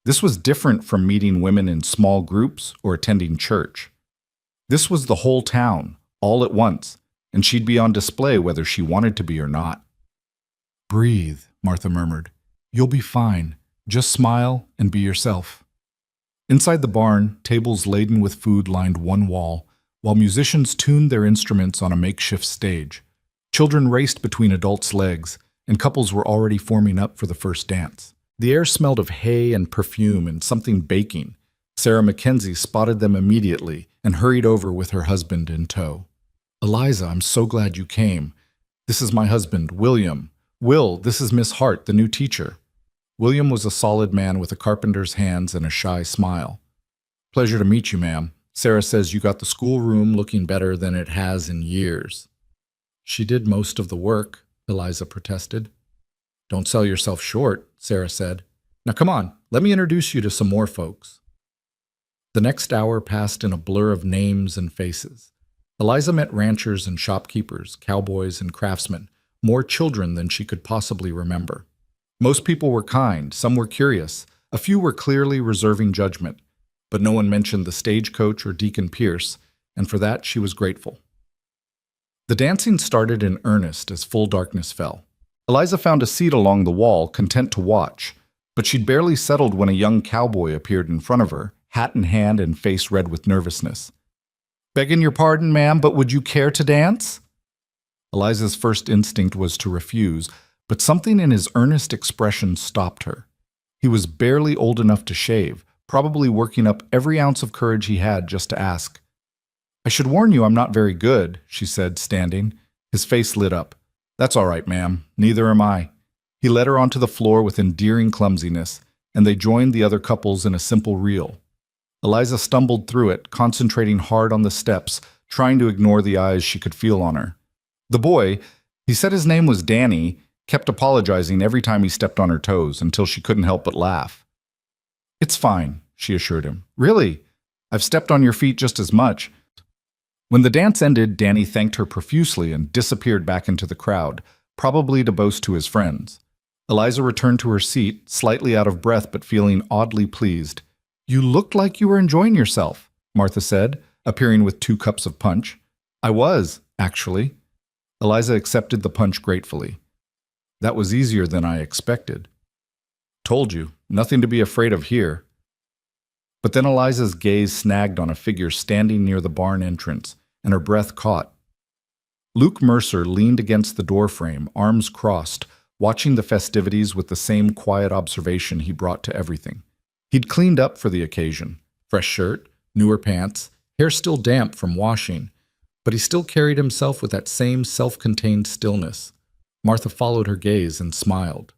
This was different from meeting women in small groups or attending church. This was the whole town, all at once, and she'd be on display whether she wanted to be or not. "Breathe," Martha murmured. "You'll be fine. Just smile and be yourself." Inside the barn, tables laden with food lined one wall, while musicians tuned their instruments on a makeshift stage. Children raced between adults' legs, and couples were already forming up for the first dance. The air smelled of hay and perfume and something baking. Sarah Mackenzie spotted them immediately and hurried over with her husband in tow. "Eliza, I'm so glad you came. This is my husband, William. Will, this is Miss Hart, the new teacher." William was a solid man with a carpenter's hands and a shy smile. "Pleasure to meet you, ma'am. Sarah says you got the schoolroom looking better than it has in years." "She did most of the work," Eliza protested. "Don't sell yourself short," Sarah said. "Now come on, let me introduce you to some more folks." The next hour passed in a blur of names and faces. Eliza met ranchers and shopkeepers, cowboys and craftsmen, more children than she could possibly remember. Most people were kind, some were curious, a few were clearly reserving judgment, but no one mentioned the stagecoach or Deacon Pierce, and for that she was grateful. The dancing started in earnest as full darkness fell. Eliza found a seat along the wall, content to watch, but she'd barely settled when a young cowboy appeared in front of her, hat in hand and face red with nervousness. "Begging your pardon, ma'am, but would you care to dance?" Eliza's first instinct was to refuse, but something in his earnest expression stopped her. He was barely old enough to shave, probably working up every ounce of courage he had just to ask. "I should warn you I'm not very good," she said, standing. His face lit up. "That's all right, ma'am. Neither am I." He led her onto the floor with endearing clumsiness, and they joined the other couples in a simple reel. Eliza stumbled through it, concentrating hard on the steps, trying to ignore the eyes she could feel on her. The boy, he said his name was Danny, kept apologizing every time he stepped on her toes until she couldn't help but laugh. "It's fine," she assured him. "Really, I've stepped on your feet just as much." When the dance ended, Danny thanked her profusely and disappeared back into the crowd, probably to boast to his friends. Eliza returned to her seat, slightly out of breath but feeling oddly pleased. "You looked like you were enjoying yourself," Martha said, appearing with 2 cups of punch. "I was, actually." Eliza accepted the punch gratefully. "That was easier than I expected." "Told you, nothing to be afraid of here." But then Eliza's gaze snagged on a figure standing near the barn entrance, and her breath caught. Luke Mercer leaned against the doorframe, arms crossed, watching the festivities with the same quiet observation he brought to everything. He'd cleaned up for the occasion. Fresh shirt, newer pants, hair still damp from washing, but he still carried himself with that same self-contained stillness. Martha followed her gaze and smiled.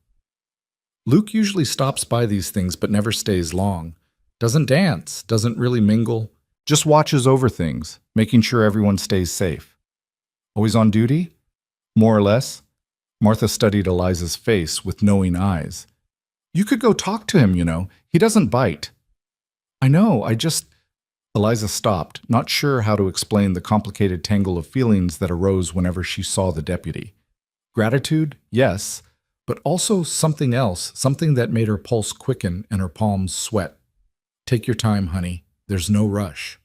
"Luke usually stops by these things but never stays long. Doesn't dance, doesn't really mingle, just watches over things, making sure everyone stays safe." "Always on duty?" "More or less." Martha studied Eliza's face with knowing eyes. "You could go talk to him, you know. He doesn't bite." "I know, I just—" Eliza stopped, not sure how to explain the complicated tangle of feelings that arose whenever she saw the deputy. Gratitude, yes, but also something else, something that made her pulse quicken and her palms sweat. "Take your time, honey. There's no rush."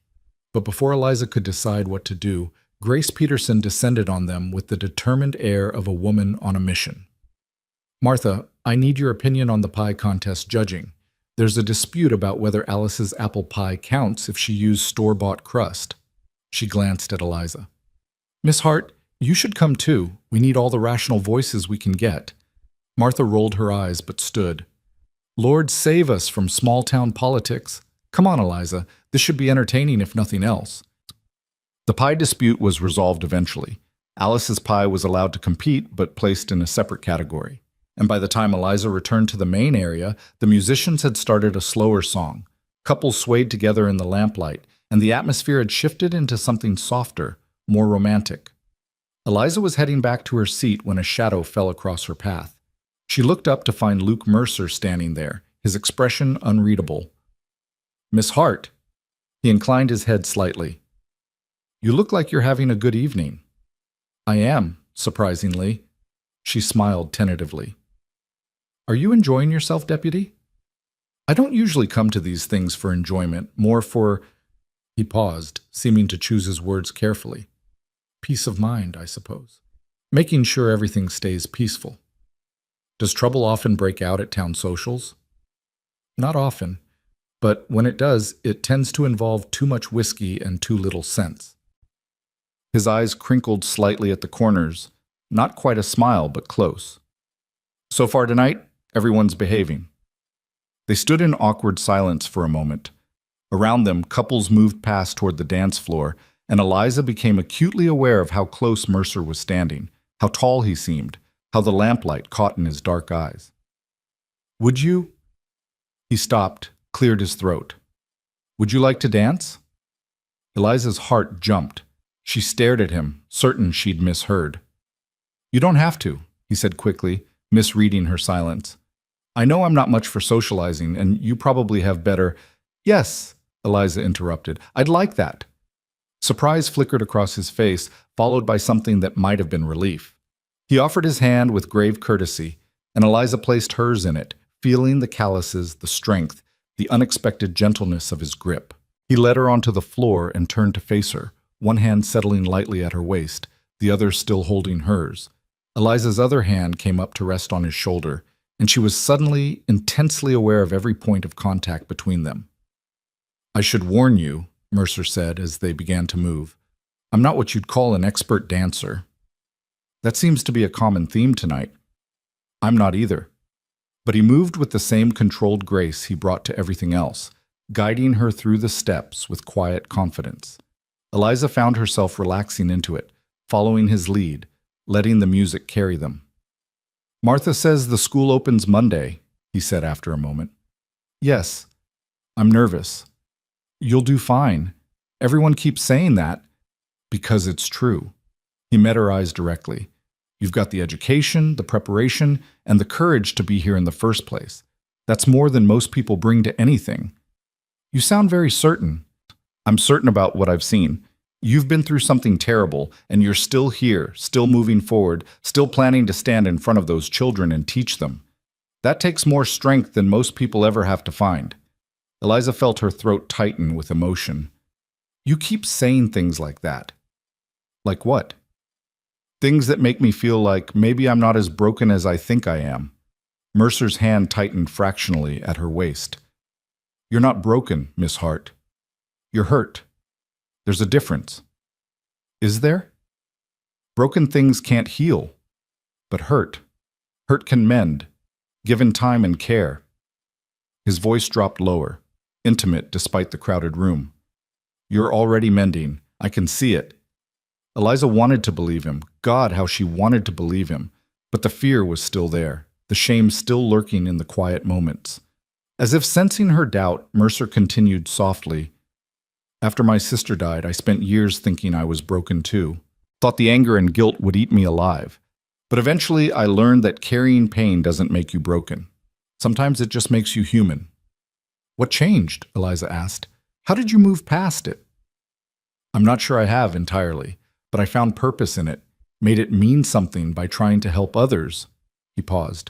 But before Eliza could decide what to do, Grace Peterson descended on them with the determined air of a woman on a mission. "Martha, I need your opinion on the pie contest judging. There's a dispute about whether Alice's apple pie counts if she used store-bought crust." She glanced at Eliza. "Miss Hart, you should come too. We need all the rational voices we can get." Martha rolled her eyes but stood. "Lord save us from small-town politics. Come on, Eliza. This should be entertaining if nothing else." The pie dispute was resolved eventually. Alice's pie was allowed to compete but placed in a separate category. And by the time Eliza returned to the main area, the musicians had started a slower song. Couples swayed together in the lamplight, and the atmosphere had shifted into something softer, more romantic. Eliza was heading back to her seat when a shadow fell across her path. She looked up to find Luke Mercer standing there, his expression unreadable. "Miss Hart." He inclined his head slightly. "You look like you're having a good evening." "I am, surprisingly." She smiled tentatively. "Are you enjoying yourself, Deputy?" "I don't usually come to these things for enjoyment, more for—" He paused, seeming to choose his words carefully. "Peace of mind, I suppose. Making sure everything stays peaceful." "Does trouble often break out at town socials?" "Not often, but when it does, it tends to involve too much whiskey and too little sense." His eyes crinkled slightly at the corners, not quite a smile, but close. "So far tonight, everyone's behaving." They stood in awkward silence for a moment. Around them, couples moved past toward the dance floor, and Eliza became acutely aware of how close Mercer was standing, how tall he seemed, how the lamplight caught in his dark eyes. "Would you—" He stopped, cleared his throat. "Would you like to dance?" Eliza's heart jumped. She stared at him, certain she'd misheard. "You don't have to," he said quickly, misreading her silence. "I know I'm not much for socializing, and you probably have better—" "Yes," Eliza interrupted. "I'd like that." Surprise flickered across his face, followed by something that might have been relief. He offered his hand with grave courtesy, and Eliza placed hers in it, feeling the calluses, the strength, the unexpected gentleness of his grip. He led her onto the floor and turned to face her, one hand settling lightly at her waist, the other still holding hers. Eliza's other hand came up to rest on his shoulder, and she was suddenly intensely aware of every point of contact between them. "I should warn you," Mercer said as they began to move. "I'm not what you'd call an expert dancer." "That seems to be a common theme tonight." "I'm not either." But he moved with the same controlled grace he brought to everything else, guiding her through the steps with quiet confidence. Eliza found herself relaxing into it, following his lead, letting the music carry them. "Martha says the school opens Monday," he said after a moment. "Yes. I'm nervous." "You'll do fine. Everyone keeps saying that." "Because it's true." He met her eyes directly. "You've got the education, the preparation, and the courage to be here in the first place. That's more than most people bring to anything." "You sound very certain." "I'm certain about what I've seen. You've been through something terrible, and you're still here, still moving forward, still planning to stand in front of those children and teach them. That takes more strength than most people ever have to find." Eliza felt her throat tighten with emotion. "You keep saying things like that." "Like what?" "Things that make me feel like maybe I'm not as broken as I think I am." Mercer's hand tightened fractionally at her waist. "You're not broken, Miss Hart. You're hurt. There's a difference." "Is there?" "Broken things can't heal. But hurt can mend, given time and care." His voice dropped lower, intimate despite the crowded room. "You're already mending. I can see it." Eliza wanted to believe him. God, how she wanted to believe him. But the fear was still there, the shame still lurking in the quiet moments. As if sensing her doubt, Mercer continued softly, "After my sister died, I spent years thinking I was broken too. Thought the anger and guilt would eat me alive. But eventually I learned that carrying pain doesn't make you broken. Sometimes it just makes you human." "What changed?" Eliza asked. "How did you move past it?" "I'm not sure I have entirely, but I found purpose in it, made it mean something by trying to help others." He paused.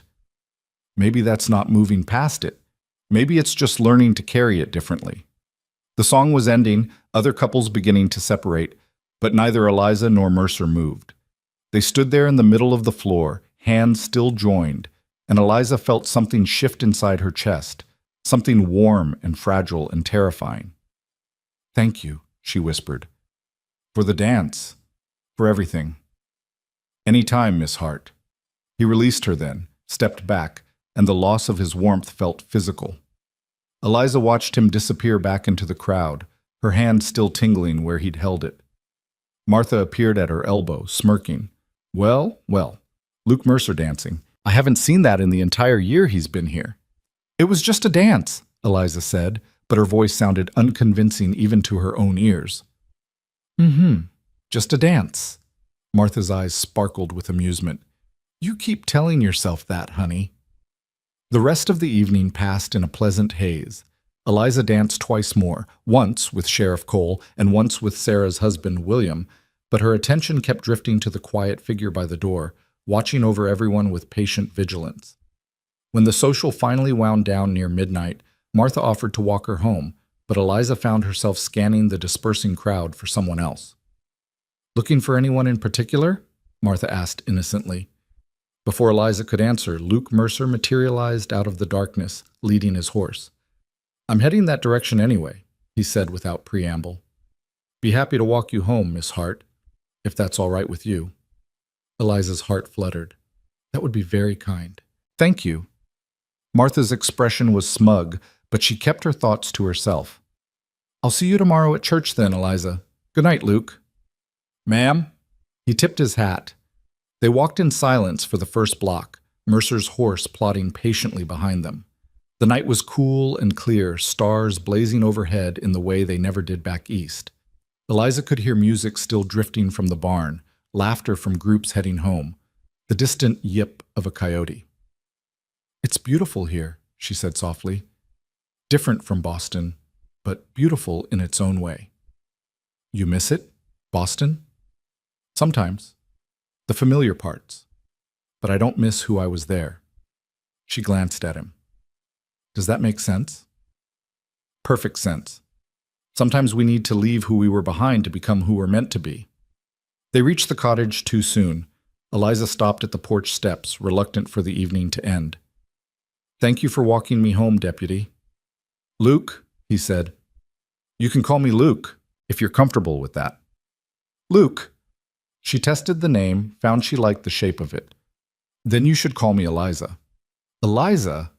"Maybe that's not moving past it. Maybe it's just learning to carry it differently." The song was ending, other couples beginning to separate, but neither Eliza nor Mercer moved. They stood there in the middle of the floor, hands still joined, and Eliza felt something shift inside her chest, something warm and fragile and terrifying. "Thank you," she whispered. "For the dance. For everything." "Any time, Miss Hart." He released her then, stepped back, and the loss of his warmth felt physical. Eliza watched him disappear back into the crowd, her hand still tingling where he'd held it. Martha appeared at her elbow, smirking. Well, Luke Mercer dancing. I haven't seen that in the entire year he's been here." "It was just a dance," Eliza said, but her voice sounded unconvincing even to her own ears. Just a dance. Martha's eyes sparkled with amusement. You keep telling yourself that, honey. The rest of the evening passed in a pleasant haze. Eliza danced twice more, once with Sheriff Cole and once with Sarah's husband, William, but her attention kept drifting to the quiet figure by the door, watching over everyone with patient vigilance. When the social finally wound down near midnight, Martha offered to walk her home, but Eliza found herself scanning the dispersing crowd for someone else. Looking for anyone in particular? Martha asked innocently. Before Eliza could answer, Luke Mercer materialized out of the darkness, leading his horse. I'm heading that direction anyway, he said without preamble. Be happy to walk you home, Miss Hart, if that's all right with you. Eliza's heart fluttered. That would be very kind. Thank you. Martha's expression was smug, but she kept her thoughts to herself. I'll see you tomorrow at church then, Eliza. Good night, Luke. Ma'am? He tipped his hat. They walked in silence for the first block, Mercer's horse plodding patiently behind them. The night was cool and clear, stars blazing overhead in the way they never did back east. Eliza could hear music still drifting from the barn, laughter from groups heading home, the distant yip of a coyote. It's beautiful here, she said softly. Different from Boston, but beautiful in its own way. You miss it? Boston? Sometimes. The familiar parts. But I don't miss who I was there. She glanced at him. Does that make sense? Perfect sense. Sometimes we need to leave who we were behind to become who we're meant to be. They reached the cottage too soon. Eliza stopped at the porch steps, reluctant for the evening to end. Thank you for walking me home, Deputy. Luke, he said. You can call me Luke, if you're comfortable with that. Luke. She tested the name, found she liked the shape of it. Then you should call me Eliza. Eliza?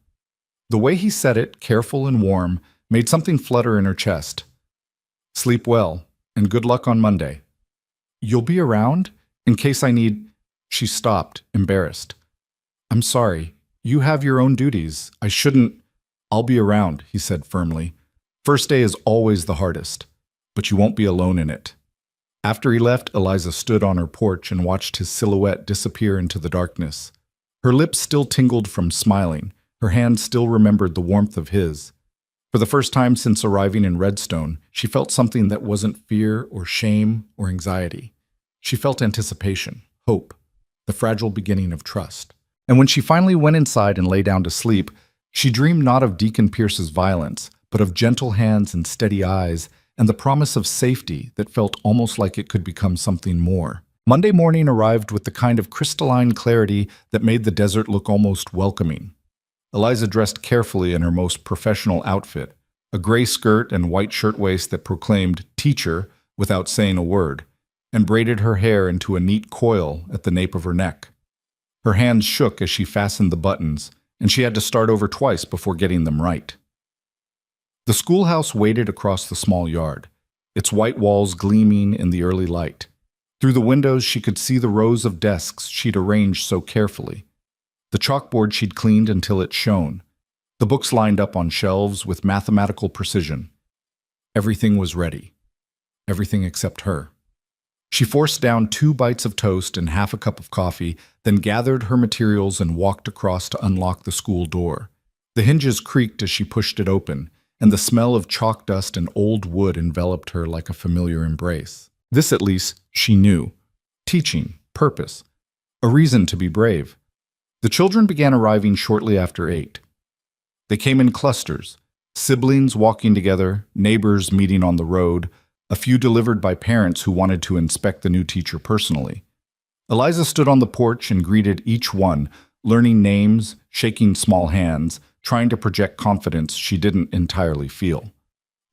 The way he said it, careful and warm, made something flutter in her chest. Sleep well, and good luck on Monday. You'll be around? In case I need... She stopped, embarrassed. I'm sorry. You have your own duties. I shouldn't... I'll be around, he said firmly. First day is always the hardest, but you won't be alone in it. After he left, Eliza stood on her porch and watched his silhouette disappear into the darkness. Her lips still tingled from smiling. Her hand still remembered the warmth of his. For the first time since arriving in Redstone, she felt something that wasn't fear or shame or anxiety. She felt anticipation, hope, the fragile beginning of trust. And when she finally went inside and lay down to sleep, she dreamed not of Deacon Pierce's violence, but of gentle hands and steady eyes, and the promise of safety that felt almost like it could become something more. Monday morning arrived with the kind of crystalline clarity that made the desert look almost welcoming. Eliza dressed carefully in her most professional outfit, a gray skirt and white shirtwaist that proclaimed "teacher" without saying a word, and braided her hair into a neat coil at the nape of her neck. Her hands shook as she fastened the buttons, and she had to start over twice before getting them right. The schoolhouse waited across the small yard, its white walls gleaming in the early light. Through the windows she could see the rows of desks she'd arranged so carefully, the chalkboard she'd cleaned until it shone, the books lined up on shelves with mathematical precision. Everything was ready. Everything except her. She forced down 2 bites of toast and half a cup of coffee, then gathered her materials and walked across to unlock the school door. The hinges creaked as she pushed it open, and the smell of chalk dust and old wood enveloped her like a familiar embrace. This, at least, she knew. Teaching, purpose, a reason to be brave. The children began arriving shortly after 8. They came in clusters, siblings walking together, neighbors meeting on the road, a few delivered by parents who wanted to inspect the new teacher personally. Eliza stood on the porch and greeted each one, learning names, shaking small hands, trying to project confidence she didn't entirely feel.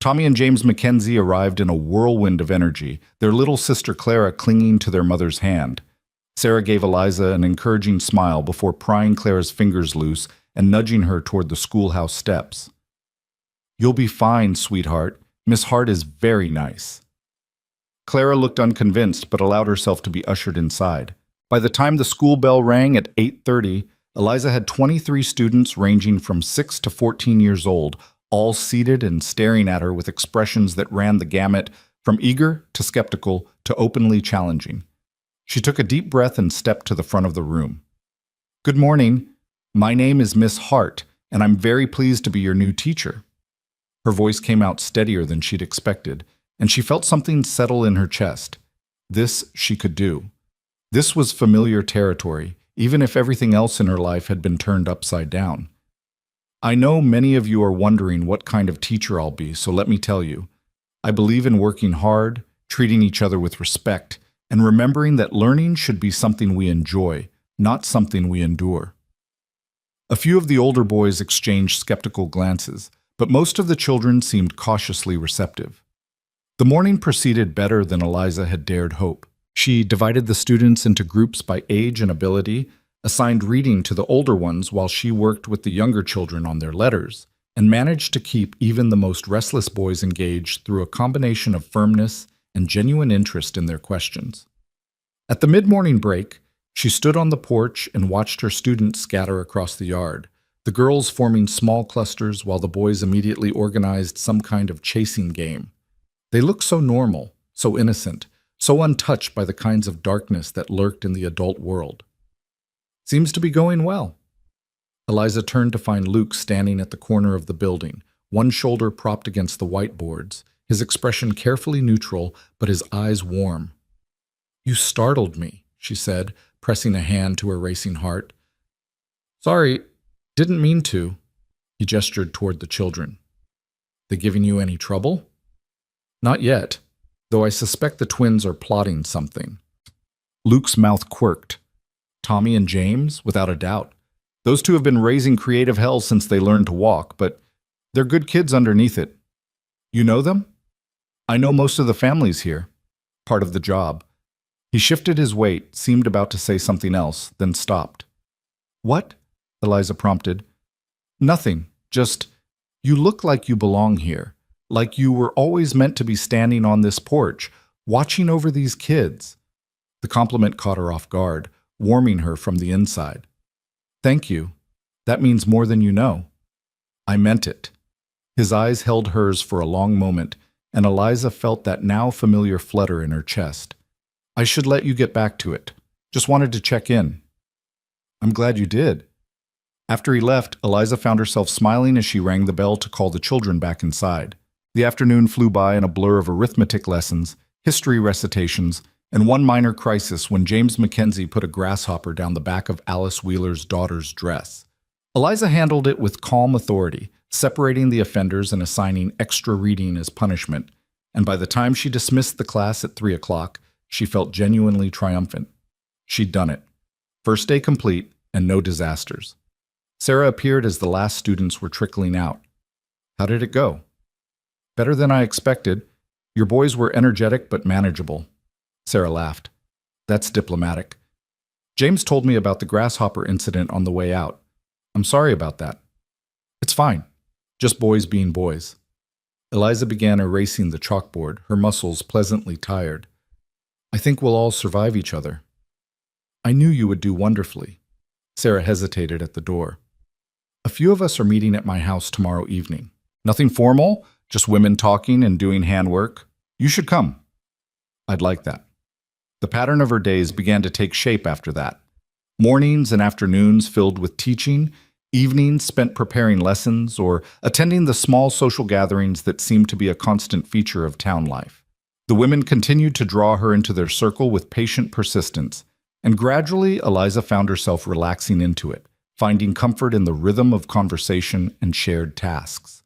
Tommy and James Mackenzie arrived in a whirlwind of energy, their little sister Clara clinging to their mother's hand. Sarah gave Eliza an encouraging smile before prying Clara's fingers loose and nudging her toward the schoolhouse steps. You'll be fine, sweetheart. Miss Hart is very nice. Clara looked unconvinced but allowed herself to be ushered inside. By the time the school bell rang at 8:30, Eliza had 23 students ranging from 6 to 14 years old, all seated and staring at her with expressions that ran the gamut from eager to skeptical to openly challenging. She took a deep breath and stepped to the front of the room. "Good morning. My name is Miss Hart, and I'm very pleased to be your new teacher." Her voice came out steadier than she'd expected, and she felt something settle in her chest. This she could do. This was familiar territory, even if everything else in her life had been turned upside down. "I know many of you are wondering what kind of teacher I'll be, so let me tell you. I believe in working hard, treating each other with respect, and remembering that learning should be something we enjoy, not something we endure." A few of the older boys exchanged skeptical glances, but most of the children seemed cautiously receptive. The morning proceeded better than Eliza had dared hope. She divided the students into groups by age and ability, assigned reading to the older ones while she worked with the younger children on their letters, and managed to keep even the most restless boys engaged through a combination of firmness and genuine interest in their questions. At the mid-morning break, she stood on the porch and watched her students scatter across the yard, the girls forming small clusters while the boys immediately organized some kind of chasing game. They looked so normal, so innocent, so untouched by the kinds of darkness that lurked in the adult world. "Seems to be going well." Eliza turned to find Luke standing at the corner of the building, one shoulder propped against the whiteboards, his expression carefully neutral, but his eyes warm. "You startled me," she said, pressing a hand to her racing heart. "Sorry, didn't mean to." He gestured toward the children. "They giving you any trouble?" "Not yet, though I suspect the twins are plotting something." Luke's mouth quirked. "Tommy and James, without a doubt. Those two have been raising creative hell since they learned to walk, but they're good kids underneath it. You know them?" "I know most of the families here. Part of the job." He shifted his weight, seemed about to say something else, then stopped. "What?" Eliza prompted. "Nothing. Just, you look like you belong here. Like you were always meant to be standing on this porch, watching over these kids." The compliment caught her off guard, warming her from the inside. "Thank you. That means more than you know." "I meant it." His eyes held hers for a long moment, and Eliza felt that now familiar flutter in her chest. "I should let you get back to it. Just wanted to check in." "I'm glad you did." After he left, Eliza found herself smiling as she rang the bell to call the children back inside. The afternoon flew by in a blur of arithmetic lessons, history recitations, and one minor crisis when James Mackenzie put a grasshopper down the back of Alice Wheeler's daughter's dress. Eliza handled it with calm authority, separating the offenders and assigning extra reading as punishment, and by the time she dismissed the class at 3 o'clock, she felt genuinely triumphant. She'd done it. First day complete, and no disasters. Sarah appeared as the last students were trickling out. "How did it go?" "Better than I expected. Your boys were energetic but manageable." Sarah laughed. "That's diplomatic. James told me about the grasshopper incident on the way out. I'm sorry about that." "It's fine. Just boys being boys." Eliza began erasing the chalkboard, her muscles pleasantly tired. "I think we'll all survive each other." "I knew you would do wonderfully." Sarah hesitated at the door. "A few of us are meeting at my house tomorrow evening. Nothing formal, just women talking and doing handwork. You should come." "I'd like that." The pattern of her days began to take shape after that. Mornings and afternoons filled with teaching, evenings spent preparing lessons or attending the small social gatherings that seemed to be a constant feature of town life. The women continued to draw her into their circle with patient persistence, and gradually Eliza found herself relaxing into it, finding comfort in the rhythm of conversation and shared tasks.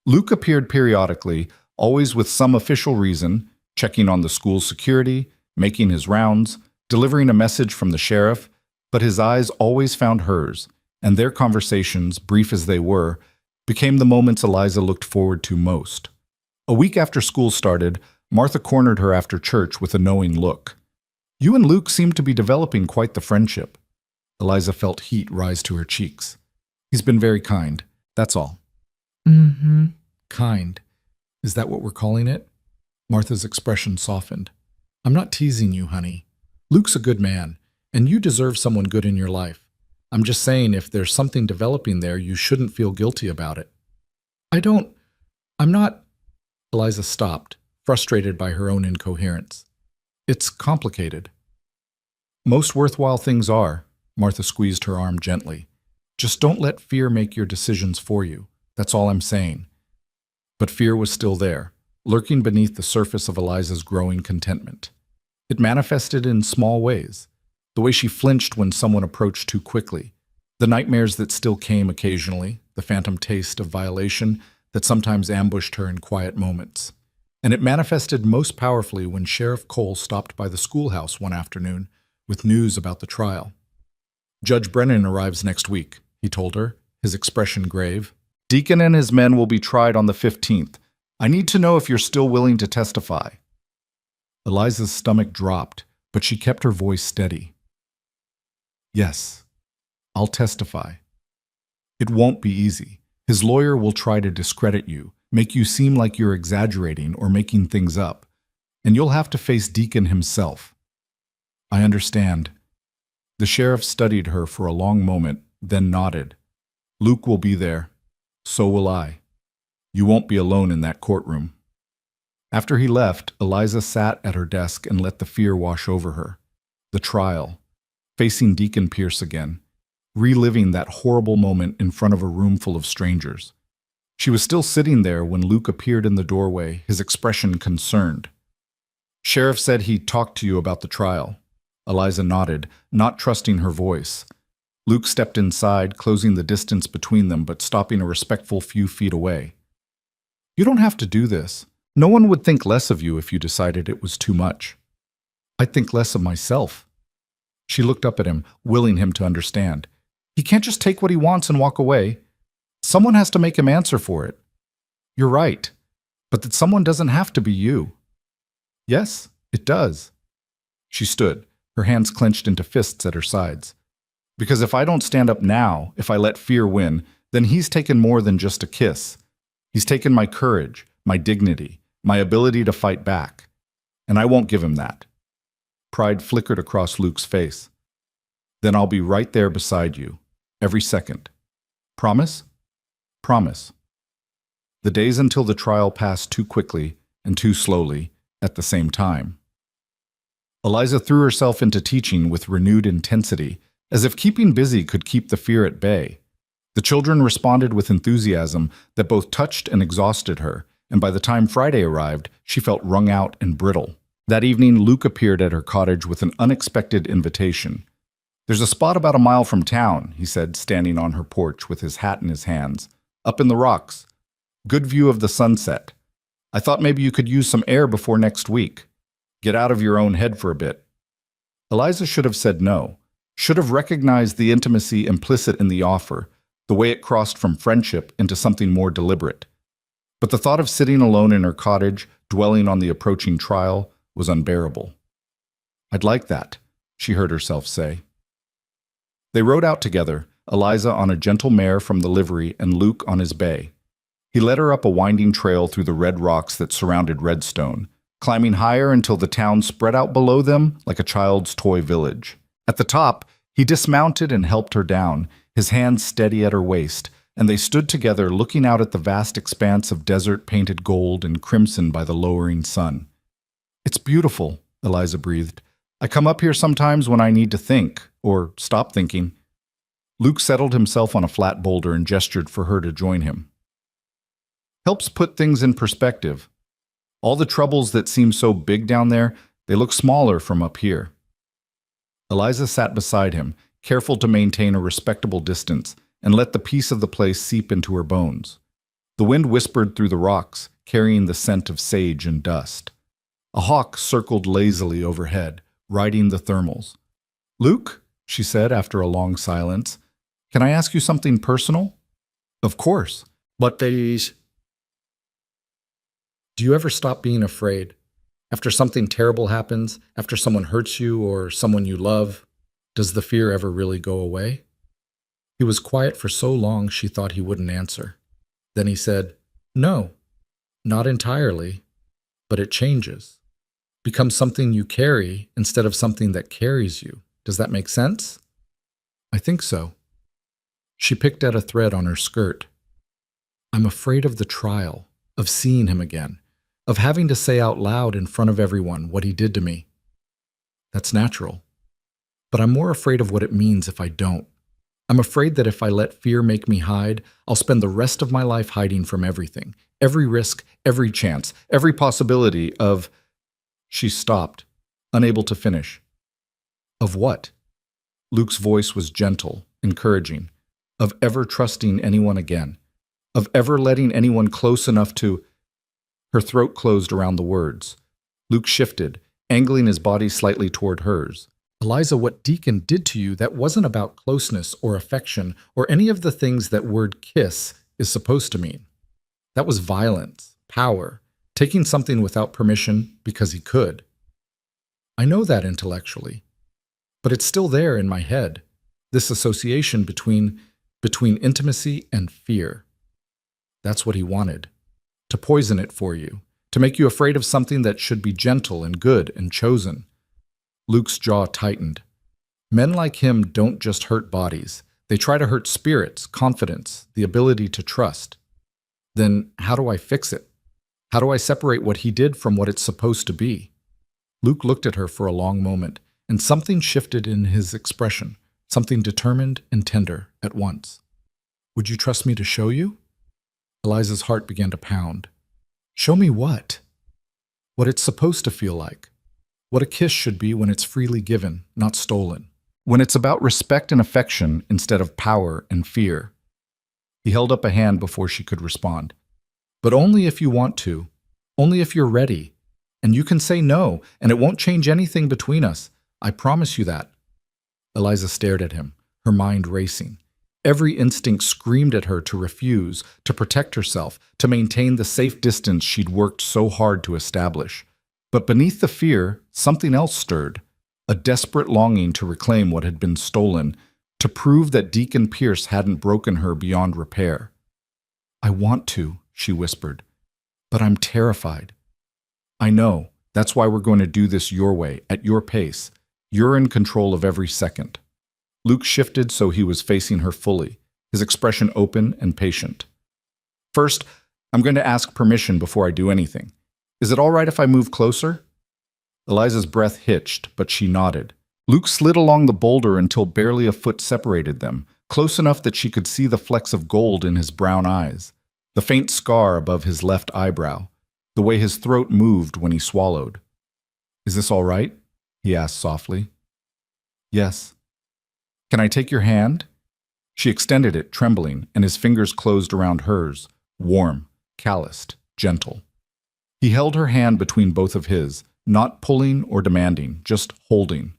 Luke appeared periodically, always with some official reason, checking on the school's security, making his rounds, delivering a message from the sheriff, but his eyes always found hers, and their conversations, brief as they were, became the moments Eliza looked forward to most. A week after school started, Martha cornered her after church with a knowing look. "You and Luke seem to be developing quite the friendship." Eliza felt heat rise to her cheeks. "He's been very kind, that's all." "Mm-hmm. Kind. Is that what we're calling it?" Martha's expression softened. "I'm not teasing you, honey. Luke's a good man, and you deserve someone good in your life. I'm just saying if there's something developing there, you shouldn't feel guilty about it." I'm not. Eliza stopped, frustrated by her own incoherence. It's complicated. Most worthwhile things are. Martha squeezed her arm gently. Just don't let fear make your decisions for you. That's all I'm saying. But fear was still there, lurking beneath the surface of Eliza's growing contentment. It manifested in small ways. The way she flinched when someone approached too quickly, the nightmares that still came occasionally, the phantom taste of violation that sometimes ambushed her in quiet moments. And it manifested most powerfully when Sheriff Cole stopped by the schoolhouse one afternoon with news about the trial. Judge Brennan arrives next week, he told her, his expression grave. Deacon and his men will be tried on the 15th. I need to know if you're still willing to testify. Eliza's stomach dropped, but she kept her voice steady. Yes, I'll testify. It won't be easy. His lawyer will try to discredit you, make you seem like you're exaggerating or making things up, and you'll have to face Deacon himself. I understand. The sheriff studied her for a long moment, then nodded. Luke will be there. So will I. You won't be alone in that courtroom. After he left, Eliza sat at her desk and let the fear wash over her. The trial. Facing Deacon Pierce again. Reliving that horrible moment in front of a room full of strangers. She was still sitting there when Luke appeared in the doorway, his expression concerned. Sheriff said he talked to you about the trial. Eliza nodded, not trusting her voice. Luke stepped inside, closing the distance between them but stopping a respectful few feet away. You don't have to do this. No one would think less of you if you decided it was too much. I'd think less of myself. She looked up at him, willing him to understand. He can't just take what he wants and walk away. Someone has to make him answer for it. You're right, but that someone doesn't have to be you. Yes, it does. She stood, her hands clenched into fists at her sides. Because if I don't stand up now, if I let fear win, then he's taken more than just a kiss. He's taken my courage, my dignity, my ability to fight back. And I won't give him that. Pride flickered across Luke's face. Then I'll be right there beside you, every second. Promise? Promise. The days until the trial passed too quickly and too slowly at the same time. Eliza threw herself into teaching with renewed intensity, as if keeping busy could keep the fear at bay. The children responded with enthusiasm that both touched and exhausted her, and by the time Friday arrived, she felt wrung out and brittle. That evening, Luke appeared at her cottage with an unexpected invitation. There's a spot about a mile from town, he said, standing on her porch with his hat in his hands. Up in the rocks. Good view of the sunset. I thought maybe you could use some air before next week. Get out of your own head for a bit. Eliza should have said no, should have recognized the intimacy implicit in the offer, the way it crossed from friendship into something more deliberate. But the thought of sitting alone in her cottage, dwelling on the approaching trial, was unbearable. I'd like that, she heard herself say. They rode out together, Eliza on a gentle mare from the livery and Luke on his bay. He led her up a winding trail through the red rocks that surrounded Redstone, climbing higher until the town spread out below them like a child's toy village. At the top, he dismounted and helped her down, his hands steady at her waist, and they stood together looking out at the vast expanse of desert painted gold and crimson by the lowering sun. It's beautiful, Eliza breathed. I come up here sometimes when I need to think, or stop thinking. Luke settled himself on a flat boulder and gestured for her to join him. Helps put things in perspective. All the troubles that seem so big down there, they look smaller from up here. Eliza sat beside him, careful to maintain a respectable distance, and let the peace of the place seep into her bones. The wind whispered through the rocks, carrying the scent of sage and dust. A hawk circled lazily overhead, riding the thermals. Luke, she said after a long silence, can I ask you something personal? Of course. But please. Do you ever stop being afraid? After something terrible happens, after someone hurts you or someone you love, does the fear ever really go away? He was quiet for so long she thought he wouldn't answer. Then he said, No, not entirely, but it changes. Becomes something you carry instead of something that carries you. Does that make sense? I think so. She picked at a thread on her skirt. I'm afraid of the trial, of seeing him again, of having to say out loud in front of everyone what he did to me. That's natural. But I'm more afraid of what it means if I don't. I'm afraid that if I let fear make me hide, I'll spend the rest of my life hiding from everything, every risk, every chance, every possibility of... She stopped, unable to finish. Of what? Luke's voice was gentle, encouraging. Of ever trusting anyone again. Of ever letting anyone close enough to... Her throat closed around the words. Luke shifted, angling his body slightly toward hers. Eliza, what Deacon did to you, that wasn't about closeness or affection or any of the things that word kiss is supposed to mean. That was violence, power, taking something without permission because he could. I know that intellectually, but it's still there in my head, this association between intimacy and fear. That's what he wanted, to poison it for you, to make you afraid of something that should be gentle and good and chosen. Luke's jaw tightened. Men like him don't just hurt bodies. They try to hurt spirits, confidence, the ability to trust. Then how do I fix it? How do I separate what he did from what it's supposed to be? Luke looked at her for a long moment, and something shifted in his expression, something determined and tender at once. Would you trust me to show you? Eliza's heart began to pound. Show me what? What it's supposed to feel like. What a kiss should be when it's freely given, not stolen. When it's about respect and affection instead of power and fear. He held up a hand before she could respond. But only if you want to. Only if you're ready. And you can say no, and it won't change anything between us. I promise you that. Eliza stared at him, her mind racing. Every instinct screamed at her to refuse, to protect herself, to maintain the safe distance she'd worked so hard to establish. But beneath the fear, something else stirred, a desperate longing to reclaim what had been stolen, to prove that Deacon Pierce hadn't broken her beyond repair. I want to, she whispered, but I'm terrified. I know, that's why we're going to do this your way, at your pace. You're in control of every second. Luke shifted so he was facing her fully, his expression open and patient. First, I'm going to ask permission before I do anything. Is it all right if I move closer? Eliza's breath hitched, but she nodded. Luke slid along the boulder until barely a foot separated them, close enough that she could see the flecks of gold in his brown eyes, the faint scar above his left eyebrow, the way his throat moved when he swallowed. Is this all right? He asked softly. Yes. Can I take your hand? She extended it, trembling, and his fingers closed around hers, warm, calloused, gentle. He held her hand between both of his, not pulling or demanding, just holding.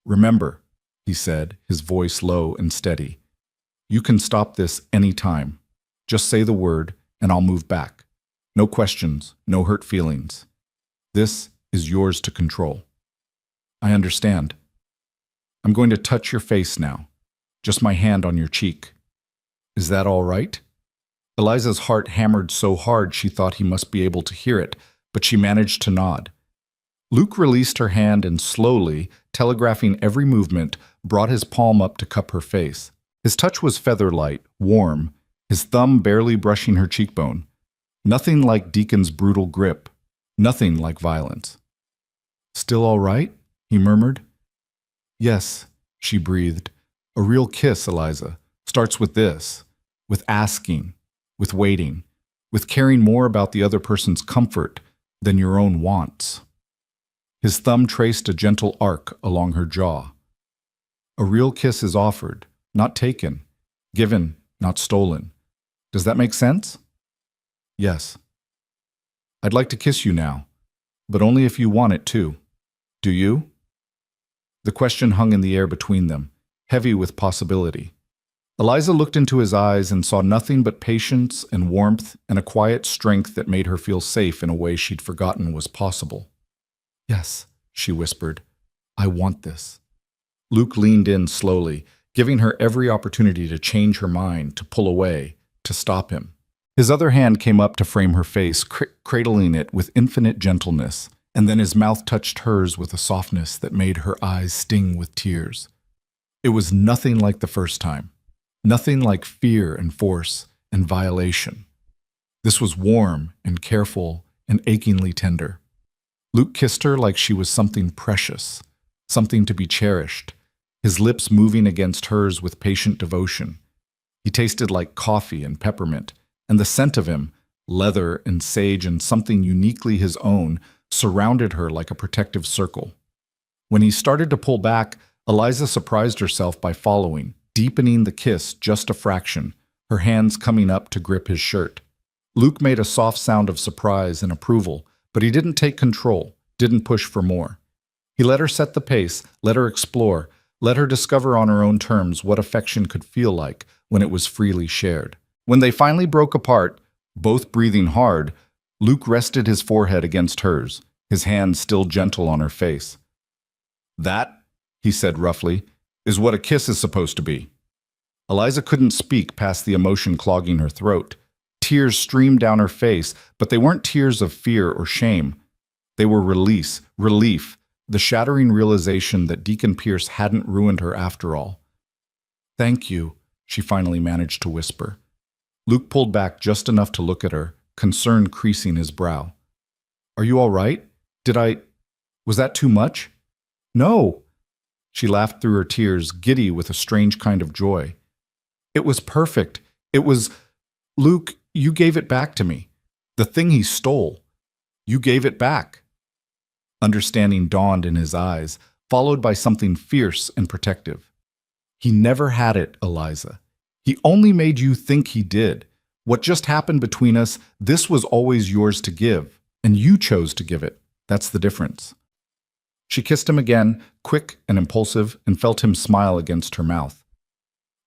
Remember, he said, his voice low and steady, you can stop this any time. Just say the word, and I'll move back. No questions, no hurt feelings. This is yours to control. I understand. I'm going to touch your face now, just my hand on your cheek. Is that all right? Eliza's heart hammered so hard she thought he must be able to hear it, but she managed to nod. Luke released her hand and slowly, telegraphing every movement, brought his palm up to cup her face. His touch was feather-light, warm, his thumb barely brushing her cheekbone. Nothing like Deacon's brutal grip, nothing like violence. Still all right? He murmured. Yes, she breathed. A real kiss, Eliza, starts with this, with asking, with waiting, with caring more about the other person's comfort than your own wants. His thumb traced a gentle arc along her jaw. A real kiss is offered, not taken, given, not stolen. Does that make sense? Yes. I'd like to kiss you now, but only if you want it to. Do you? The question hung in the air between them, heavy with possibility. Eliza looked into his eyes and saw nothing but patience and warmth and a quiet strength that made her feel safe in a way she'd forgotten was possible. Yes, she whispered. I want this. Luke leaned in slowly, giving her every opportunity to change her mind, to pull away, to stop him. His other hand came up to frame her face, cradling it with infinite gentleness, and then his mouth touched hers with a softness that made her eyes sting with tears. It was nothing like the first time. Nothing like fear and force. and violation. This was warm and careful and achingly tender. Luke kissed her like she was something precious, something to be cherished, his lips moving against hers with patient devotion. He tasted like coffee and peppermint, and the scent of him, leather and sage and something uniquely his own, surrounded her like a protective circle. When he started to pull back, Eliza surprised herself by following, deepening the kiss just a fraction, her hands coming up to grip his shirt. Luke made a soft sound of surprise and approval, but he didn't take control, didn't push for more. He let her set the pace, let her explore, let her discover on her own terms what affection could feel like when it was freely shared. When they finally broke apart, both breathing hard, Luke rested his forehead against hers, his hand still gentle on her face. "That," he said roughly, "is what a kiss is supposed to be." Eliza couldn't speak past the emotion clogging her throat. Tears streamed down her face, but they weren't tears of fear or shame. They were release, relief, the shattering realization that Deacon Pierce hadn't ruined her after all. "Thank you," she finally managed to whisper. Luke pulled back just enough to look at her, concern creasing his brow. "Are you all right? Was that too much?" "No." She laughed through her tears, giddy with a strange kind of joy. "It was perfect. It was... Luke, you gave it back to me. The thing he stole. You gave it back." Understanding dawned in his eyes, followed by something fierce and protective. "He never had it, Eliza. He only made you think he did. What just happened between us, this was always yours to give, and you chose to give it. That's the difference." She kissed him again, quick and impulsive, and felt him smile against her mouth.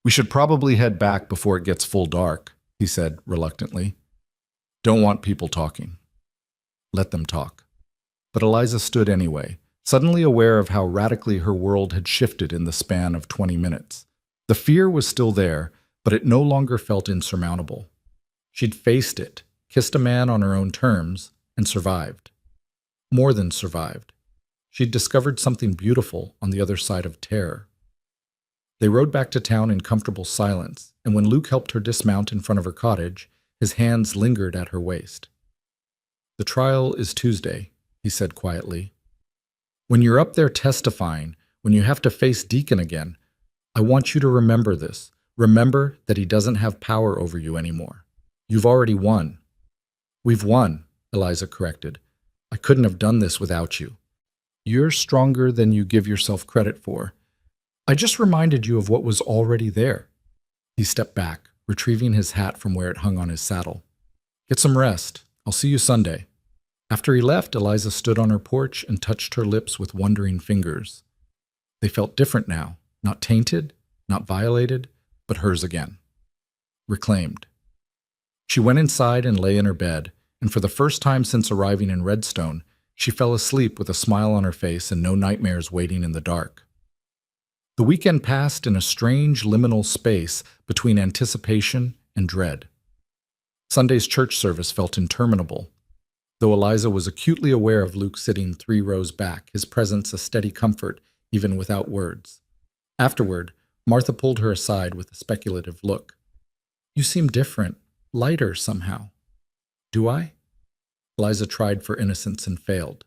"We should probably head back before it gets full dark," he said reluctantly. "Don't want people talking." "Let them talk." But Eliza stood anyway, suddenly aware of how radically her world had shifted in the span of 20 minutes. The fear was still there, but it no longer felt insurmountable. She'd faced it, kissed a man on her own terms, and survived. More than survived. She'd discovered something beautiful on the other side of terror. They rode back to town in comfortable silence, and when Luke helped her dismount in front of her cottage, his hands lingered at her waist. "The trial is Tuesday," he said quietly. "When you're up there testifying, when you have to face Deacon again, I want you to remember this. Remember that he doesn't have power over you anymore. You've already won." "We've won," Eliza corrected. "I couldn't have done this without you. You're stronger than you give yourself credit for. I just reminded you of what was already there." He stepped back, retrieving his hat from where it hung on his saddle. "Get some rest. I'll see you Sunday." After he left, Eliza stood on her porch and touched her lips with wondering fingers. They felt different now, not tainted, not violated, but hers again. Reclaimed. She went inside and lay in her bed, and for the first time since arriving in Redstone, she fell asleep with a smile on her face and no nightmares waiting in the dark. The weekend passed in a strange liminal space between anticipation and dread. Sunday's church service felt interminable. Though Eliza was acutely aware of Luke sitting 3 rows back, his presence a steady comfort even without words. Afterward, Martha pulled her aside with a speculative look. "You seem different, lighter somehow." "Do I?" Eliza tried for innocence and failed.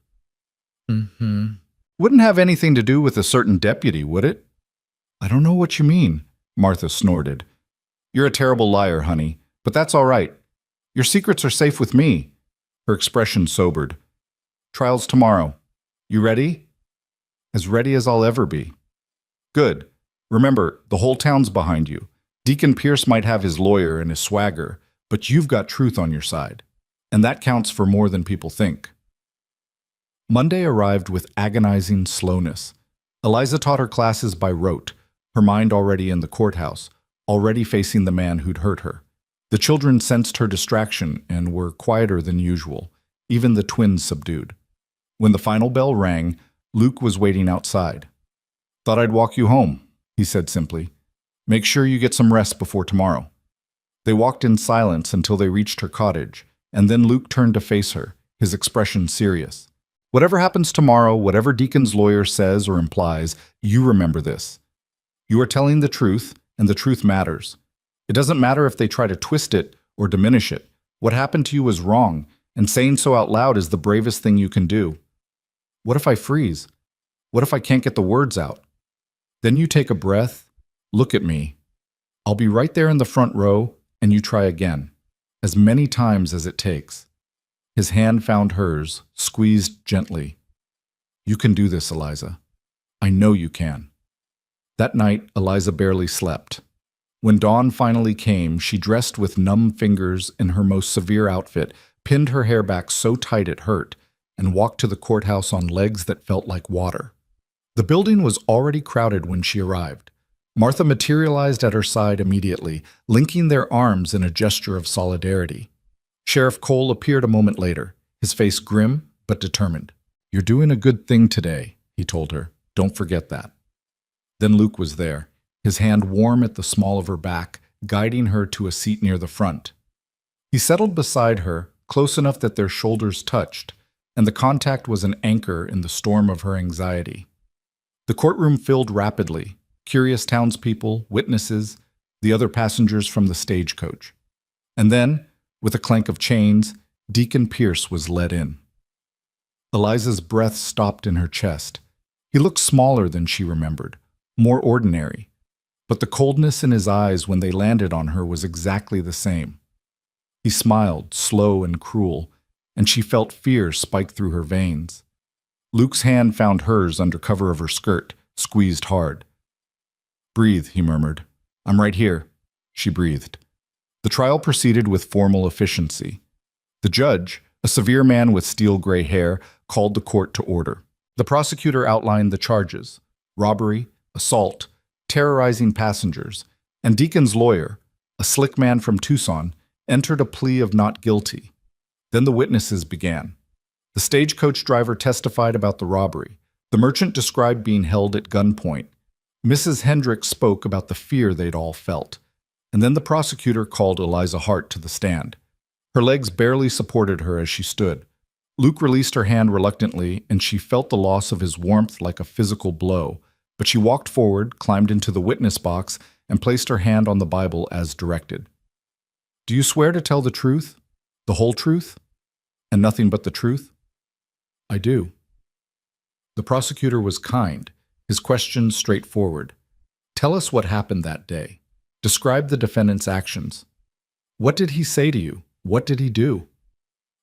Wouldn't have anything to do with a certain deputy, would it?" "I don't know what you mean," Martha snorted. "You're a terrible liar, honey, but that's all right. Your secrets are safe with me." Her expression sobered. "Trial's tomorrow. You ready?" "As ready as I'll ever be." "Good. Remember, the whole town's behind you. Deacon Pierce might have his lawyer and his swagger, but you've got truth on your side. And that counts for more than people think." Monday arrived with agonizing slowness. Eliza taught her classes by rote, her mind already in the courthouse, already facing the man who'd hurt her. The children sensed her distraction and were quieter than usual, even the twins subdued. When the final bell rang, Luke was waiting outside. "Thought I'd walk you home," he said simply. "Make sure you get some rest before tomorrow." They walked in silence until they reached her cottage, and then Luke turned to face her, his expression serious. "Whatever happens tomorrow, whatever Deacon's lawyer says or implies, you remember this. You are telling the truth, and the truth matters. It doesn't matter if they try to twist it or diminish it. What happened to you was wrong, and saying so out loud is the bravest thing you can do. What if I freeze? What if I can't get the words out? Then you take a breath, look at me. I'll be right there in the front row, and you try again, as many times as it takes. His hand found hers, squeezed gently. You can do this, Eliza. I know you can. That night, Eliza barely slept. When dawn finally came, she dressed with numb fingers in her most severe outfit, pinned her hair back so tight it hurt, and walked to the courthouse on legs that felt like water. The building was already crowded when she arrived. Martha materialized at her side immediately, linking their arms in a gesture of solidarity. Sheriff Cole appeared a moment later, his face grim but determined. "You're doing a good thing today," he told her. "Don't forget that." Then Luke was there, his hand warm at the small of her back, guiding her to a seat near the front. He settled beside her, close enough that their shoulders touched, and the contact was an anchor in the storm of her anxiety. The courtroom filled rapidly, curious townspeople, witnesses, the other passengers from the stagecoach. And then, with a clank of chains, Deacon Pierce was led in. Eliza's breath stopped in her chest. He looked smaller than she remembered, more ordinary, but the coldness in his eyes when they landed on her was exactly the same. He smiled, slow and cruel, and she felt fear spike through her veins. Luke's hand found hers under cover of her skirt, squeezed hard. "Breathe," he murmured. "I'm right here," she breathed. The trial proceeded with formal efficiency. The judge, a severe man with steel-gray hair, called the court to order. The prosecutor outlined the charges: robbery, assault, terrorizing passengers, and Deacon's lawyer, a slick man from Tucson, entered a plea of not guilty. Then the witnesses began. The stagecoach driver testified about the robbery. The merchant described being held at gunpoint. Mrs. Hendricks spoke about the fear they'd all felt. And then the prosecutor called Eliza Hart to the stand. Her legs barely supported her as she stood. Luke released her hand reluctantly, and she felt the loss of his warmth like a physical blow. But she walked forward, climbed into the witness box, and placed her hand on the Bible as directed. "Do you swear to tell the truth, the whole truth, and nothing but the truth?" "I do." The prosecutor was kind, his questions straightforward. "Tell us what happened that day. Describe the defendant's actions. What did he say to you? What did he do?"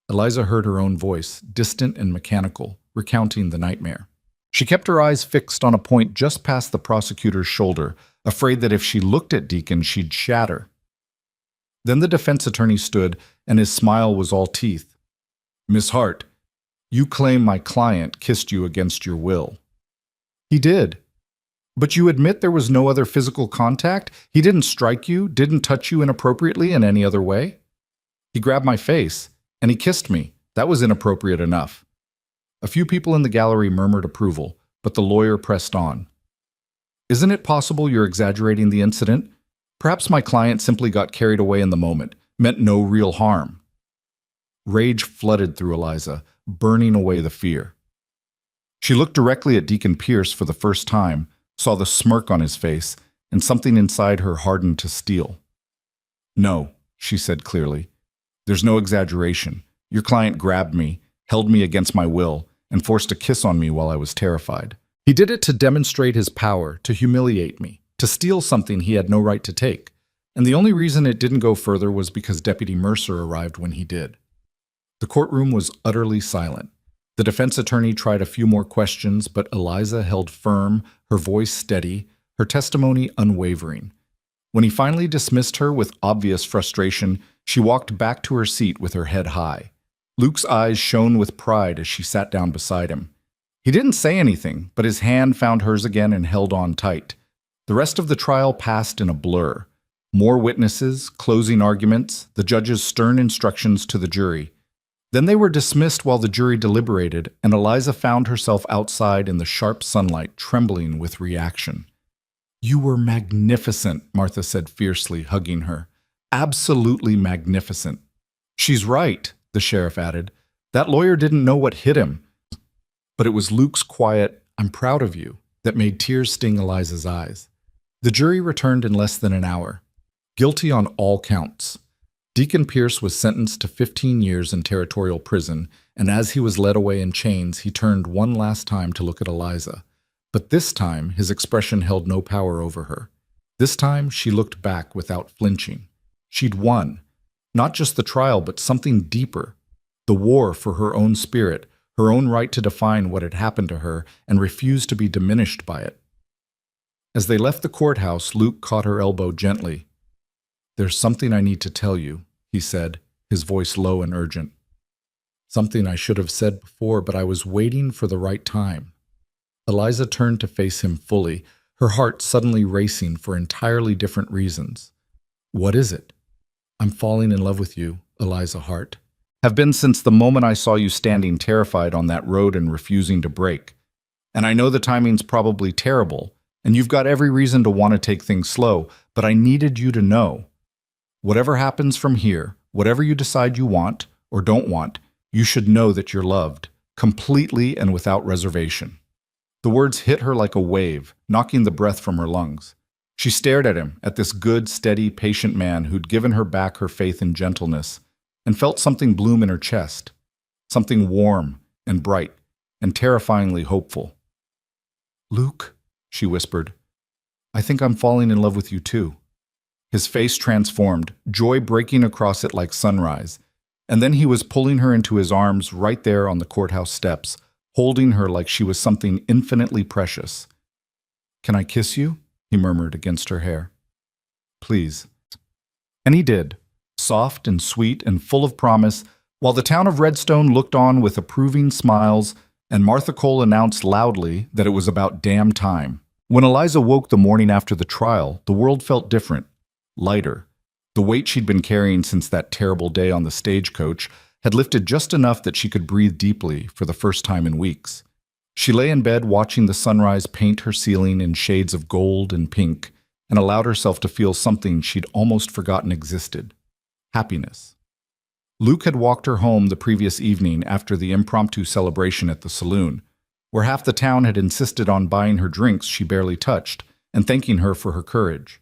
Eliza heard her own voice, distant and mechanical, recounting the nightmare. She kept her eyes fixed on a point just past the prosecutor's shoulder, afraid that if she looked at Deacon, she'd shatter. Then the defense attorney stood, and his smile was all teeth. "Miss Hart, you claim my client kissed you against your will." "He did." "But you admit there was no other physical contact? He didn't strike you, didn't touch you inappropriately in any other way?" "He grabbed my face, and he kissed me. That was inappropriate enough." A few people in the gallery murmured approval, but the lawyer pressed on. "Isn't it possible you're exaggerating the incident? Perhaps my client simply got carried away in the moment, meant no real harm." Rage flooded through Eliza, burning away the fear. She looked directly at Deacon Pierce for the first time, saw the smirk on his face, and something inside her hardened to steel. "No," she said clearly. "There's no exaggeration. Your client grabbed me, held me against my will, and forced a kiss on me while I was terrified. He did it to demonstrate his power, to humiliate me, to steal something he had no right to take. And the only reason it didn't go further was because Deputy Mercer arrived when he did." The courtroom was utterly silent. The defense attorney tried a few more questions, but Eliza held firm, her voice steady, her testimony unwavering. When he finally dismissed her with obvious frustration, she walked back to her seat with her head high. Luke's eyes shone with pride as she sat down beside him. He didn't say anything, but his hand found hers again and held on tight. The rest of the trial passed in a blur. More witnesses, closing arguments, the judge's stern instructions to the jury. Then they were dismissed while the jury deliberated, and Eliza found herself outside in the sharp sunlight, trembling with reaction. "You were magnificent," Martha said fiercely, hugging her. "Absolutely magnificent." "She's right," the sheriff added. "That lawyer didn't know what hit him." But it was Luke's quiet, "I'm proud of you," that made tears sting Eliza's eyes. The jury returned in less than an hour. Guilty on all counts. Deacon Pierce was sentenced to 15 years in territorial prison, and as he was led away in chains, he turned one last time to look at Eliza. But this time, his expression held no power over her. This time, she looked back without flinching. She'd won. Not just the trial, but something deeper. The war for her own spirit, her own right to define what had happened to her, and refuse to be diminished by it. As they left the courthouse, Luke caught her elbow gently. "There's something I need to tell you," he said, his voice low and urgent. "Something I should have said before, but I was waiting for the right time." Eliza turned to face him fully, her heart suddenly racing for entirely different reasons. "What is it?" "I'm falling in love with you, Eliza Hart. Have been since the moment I saw you standing terrified on that road and refusing to break. And I know the timing's probably terrible, and you've got every reason to want to take things slow, but I needed you to know. Whatever happens from here, whatever you decide you want or don't want, you should know that you're loved, completely and without reservation." The words hit her like a wave, knocking the breath from her lungs. She stared at him, at this good, steady, patient man who'd given her back her faith and gentleness, and felt something bloom in her chest, something warm and bright and terrifyingly hopeful. "Luke," she whispered, "I think I'm falling in love with you too." His face transformed, joy breaking across it like sunrise, and then he was pulling her into his arms right there on the courthouse steps, holding her like she was something infinitely precious. "Can I kiss you?" he murmured against her hair. "Please." And he did, soft and sweet and full of promise, while the town of Redstone looked on with approving smiles, and Martha Cole announced loudly that it was about damn time. When Eliza woke the morning after the trial, the world felt different, lighter. The weight she'd been carrying since that terrible day on the stagecoach had lifted just enough that she could breathe deeply for the first time in weeks. She lay in bed watching the sunrise paint her ceiling in shades of gold and pink, and allowed herself to feel something she'd almost forgotten existed: happiness. Luke had walked her home the previous evening after the impromptu celebration at the saloon, where half the town had insisted on buying her drinks she barely touched and thanking her for her courage.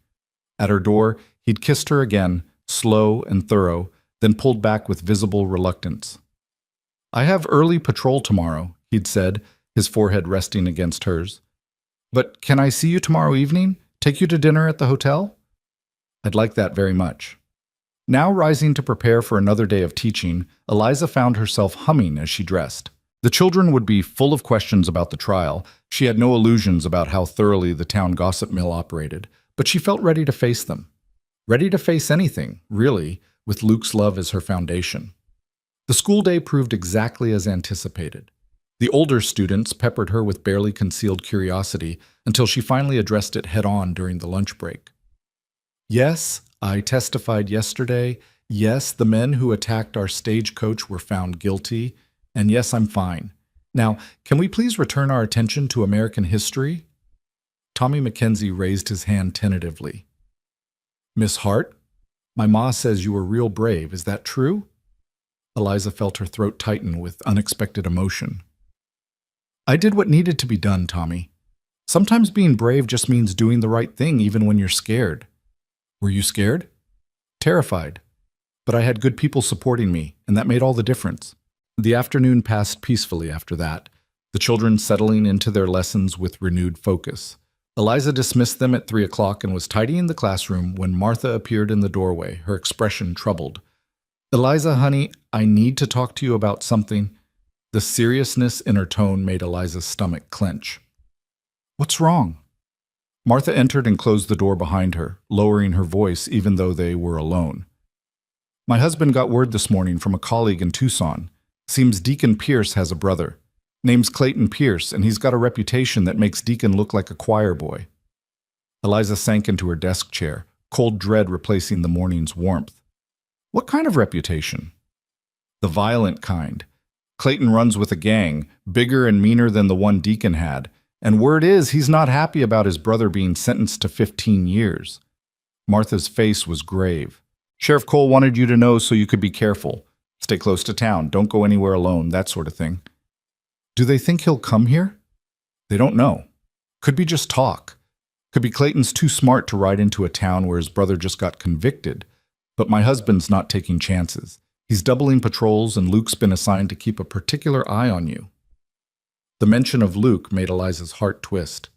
At her door, he'd kissed her again, slow and thorough, then pulled back with visible reluctance. "I have early patrol tomorrow," he'd said, his forehead resting against hers. "But can I see you tomorrow evening? Take you to dinner at the hotel?" "I'd like that very much." Now rising to prepare for another day of teaching, Eliza found herself humming as she dressed. The children would be full of questions about the trial. She had no illusions about how thoroughly the town gossip mill operated, but she felt ready to face them. Ready to face anything, really, with Luke's love as her foundation. The school day proved exactly as anticipated. The older students peppered her with barely concealed curiosity until she finally addressed it head-on during the lunch break. "Yes, I testified yesterday. Yes, the men who attacked our stagecoach were found guilty. And yes, I'm fine. Now, can we please return our attention to American history?" Tommy Mackenzie raised his hand tentatively. "Miss Hart, my ma says you were real brave. Is that true?" Eliza felt her throat tighten with unexpected emotion. "I did what needed to be done, Tommy. Sometimes being brave just means doing the right thing even when you're scared." "Were you scared?" "Terrified. But I had good people supporting me, and that made all the difference." The afternoon passed peacefully after that, the children settling into their lessons with renewed focus. Eliza dismissed them at 3 o'clock and was tidying the classroom when Martha appeared in the doorway, her expression troubled. "Eliza, honey, I need to talk to you about something." The seriousness in her tone made Eliza's stomach clench. "What's wrong?" Martha entered and closed the door behind her, lowering her voice even though they were alone. "My husband got word this morning from a colleague in Tucson. Seems Deacon Pierce has a brother. Name's Clayton Pierce, and he's got a reputation that makes Deacon look like a choir boy." Eliza sank into her desk chair, cold dread replacing the morning's warmth. "What kind of reputation?" "The violent kind. Clayton runs with a gang, bigger and meaner than the one Deacon had, and word is he's not happy about his brother being sentenced to 15 years. Martha's face was grave. "Sheriff Cole wanted you to know so you could be careful. Stay close to town, don't go anywhere alone, that sort of thing." "Do they think he'll come here?" "They don't know. Could be just talk. Could be Clayton's too smart to ride into a town where his brother just got convicted, but my husband's not taking chances. He's doubling patrols, and Luke's been assigned to keep a particular eye on you. The mention of Luke made Eliza's heart twist.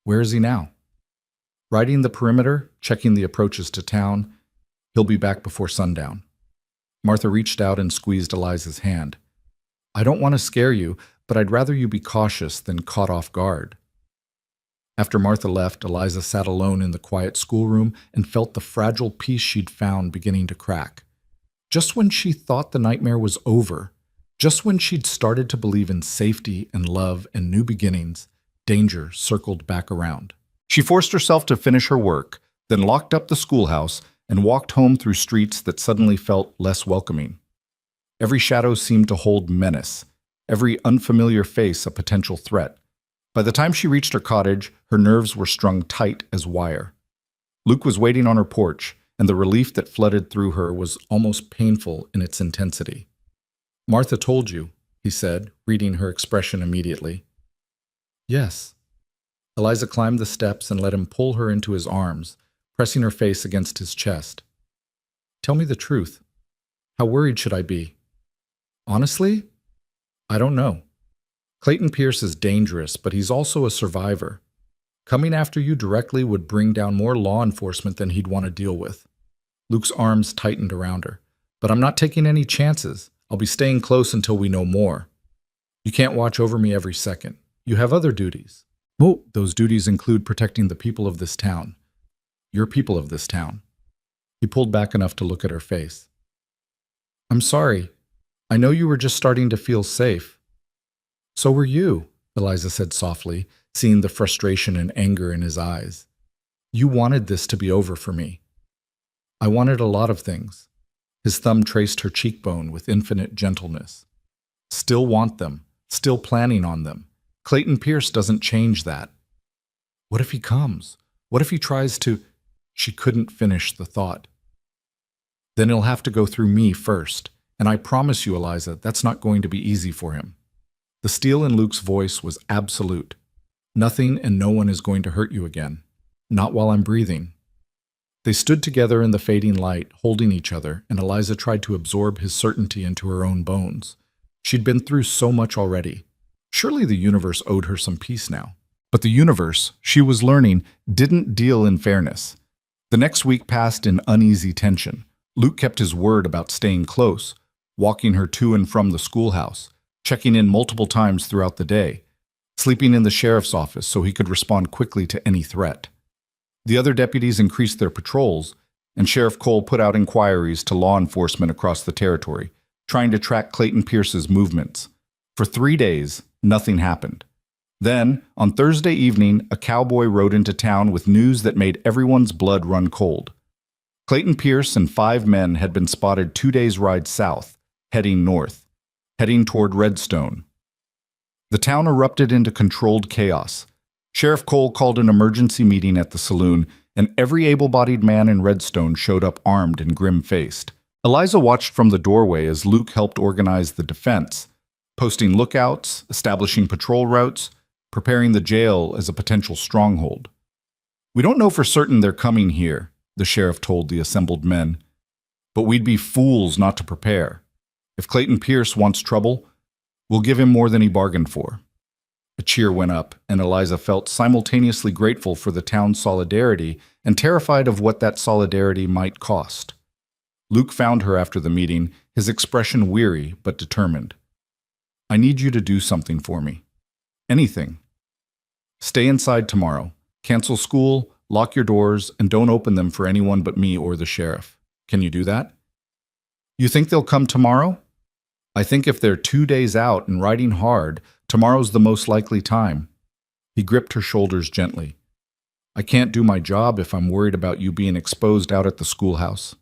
Where is he now? Riding the perimeter, checking the approaches to town. He'll be back before sundown. Martha reached out and squeezed Eliza's hand. I don't want to scare you, but I'd rather you be cautious than caught off guard. After Martha left, Eliza sat alone in the quiet schoolroom and felt the fragile peace she'd found beginning to crack. Just when she thought the nightmare was over, just when she'd started to believe in safety and love and new beginnings, danger circled back around. She forced herself to finish her work, then locked up the schoolhouse and walked home through streets that suddenly felt less welcoming. Every shadow seemed to hold menace, every unfamiliar face a potential threat. By the time she reached her cottage, her nerves were strung tight as wire. Luke was waiting on her porch, and the relief that flooded through her was almost painful in its intensity. Martha told you, he said, reading her expression immediately. Yes. Eliza climbed the steps and let him pull her into his arms, pressing her face against his chest. Tell me the truth. How worried should I be? Honestly, I don't know. Clayton Pierce is dangerous, but he's also a survivor. Coming after you directly would bring down more law enforcement than he'd want to deal with. Luke's arms tightened around her. But I'm not taking any chances. I'll be staying close until we know more. You can't watch over me every second. You have other duties. Oh, those duties include protecting the people of this town. Your people of this town. He pulled back enough to look at her face. I'm sorry. I know you were just starting to feel safe. So were you, Eliza said softly, seeing the frustration and anger in his eyes. You wanted this to be over for me. I wanted a lot of things. His thumb traced her cheekbone with infinite gentleness. Still want them, still planning on them. Clayton Pierce doesn't change that. What if he comes? What if he tries to... She couldn't finish the thought. Then he'll have to go through me first, and I promise you, Eliza, that's not going to be easy for him. The steel in Luke's voice was absolute. Nothing and no one is going to hurt you again. Not while I'm breathing. They stood together in the fading light, holding each other, and Eliza tried to absorb his certainty into her own bones. She'd been through so much already. Surely the universe owed her some peace now. But the universe, she was learning, didn't deal in fairness. The next week passed in uneasy tension. Luke kept his word about staying close, walking her to and from the schoolhouse, checking in multiple times throughout the day, sleeping in the sheriff's office so he could respond quickly to any threat. The other deputies increased their patrols, and Sheriff Cole put out inquiries to law enforcement across the territory, trying to track Clayton Pierce's movements. For 3 days, nothing happened. Then, on Thursday evening, a cowboy rode into town with news that made everyone's blood run cold. Clayton Pierce and 5 men had been spotted 2 days' ride south, heading north, heading toward Redstone. The town erupted into controlled chaos. Sheriff Cole called an emergency meeting at the saloon, and every able-bodied man in Redstone showed up armed and grim-faced. Eliza watched from the doorway as Luke helped organize the defense, posting lookouts, establishing patrol routes, preparing the jail as a potential stronghold. We don't know for certain they're coming here, the sheriff told the assembled men, but we'd be fools not to prepare. If Clayton Pierce wants trouble, we'll give him more than he bargained for. A cheer went up, and Eliza felt simultaneously grateful for the town's solidarity and terrified of what that solidarity might cost. Luke found her after the meeting, his expression weary but determined. I need you to do something for me. Anything. Stay inside tomorrow. Cancel school, lock your doors, and don't open them for anyone but me or the sheriff. Can you do that? You think they'll come tomorrow? I think if they're 2 days out and riding hard, tomorrow's the most likely time. He gripped her shoulders gently. I can't do my job if I'm worried about you being exposed out at the schoolhouse.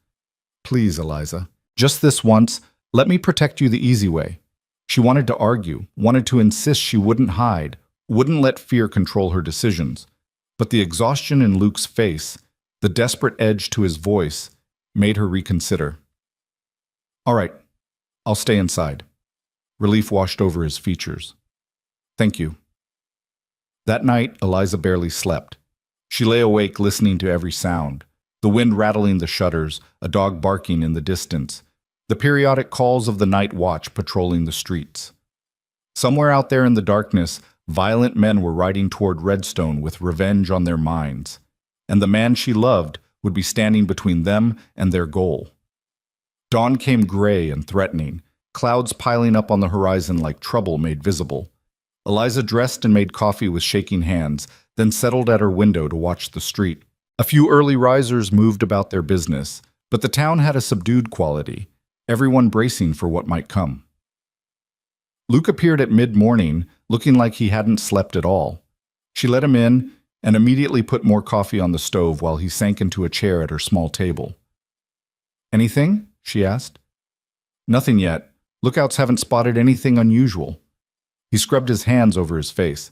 Please, Eliza, just this once, let me protect you the easy way. She wanted to argue, wanted to insist she wouldn't hide, wouldn't let fear control her decisions. But the exhaustion in Luke's face, the desperate edge to his voice, made her reconsider. All right, I'll stay inside. Relief washed over his features. Thank you. That night, Eliza barely slept. She lay awake listening to every sound, the wind rattling the shutters, a dog barking in the distance, the periodic calls of the night watch patrolling the streets. Somewhere out there in the darkness, violent men were riding toward Redstone with revenge on their minds, and the man she loved would be standing between them and their goal. Dawn came gray and threatening, clouds piling up on the horizon like trouble made visible. Eliza dressed and made coffee with shaking hands, then settled at her window to watch the street. A few early risers moved about their business, but the town had a subdued quality, everyone bracing for what might come. Luke appeared at mid-morning, looking like he hadn't slept at all. She let him in and immediately put more coffee on the stove while he sank into a chair at her small table. "Anything?" she asked. "Nothing yet. Lookouts haven't spotted anything unusual." He scrubbed his hands over his face.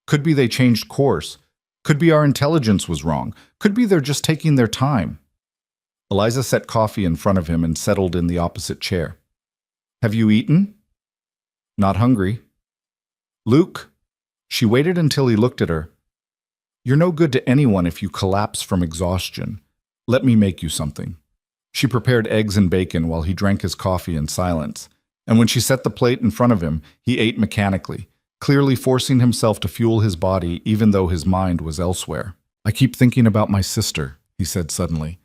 "Could be they changed course. Could be our intelligence was wrong. Could be they're just taking their time." Eliza set coffee in front of him and settled in the opposite chair. "Have you eaten?" "Not hungry." "Luke?" She waited until he looked at her. "You're no good to anyone if you collapse from exhaustion. Let me make you something." She prepared eggs and bacon while he drank his coffee in silence, and when she set the plate in front of him, he ate mechanically, clearly forcing himself to fuel his body even though his mind was elsewhere. "I keep thinking about my sister," he said suddenly,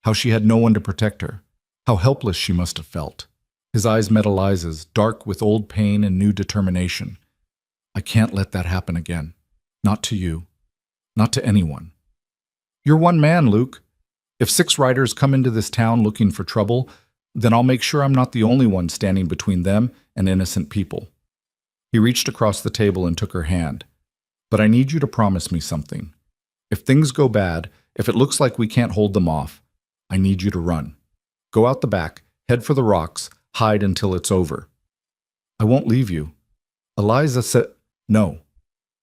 "how she had no one to protect her, how helpless she must have felt." His eyes met Eliza's, dark with old pain and new determination. "I can't let that happen again. Not to you. Not to anyone." "You're one man, Luke. If 6 riders come into this town looking for trouble, then I'll make sure I'm not the only one standing between them and innocent people." He reached across the table and took her hand. "But I need you to promise me something. If things go bad, if it looks like we can't hold them off, I need you to run. Go out the back, head for the rocks, hide until it's over." "I won't leave you." Eliza said, "No."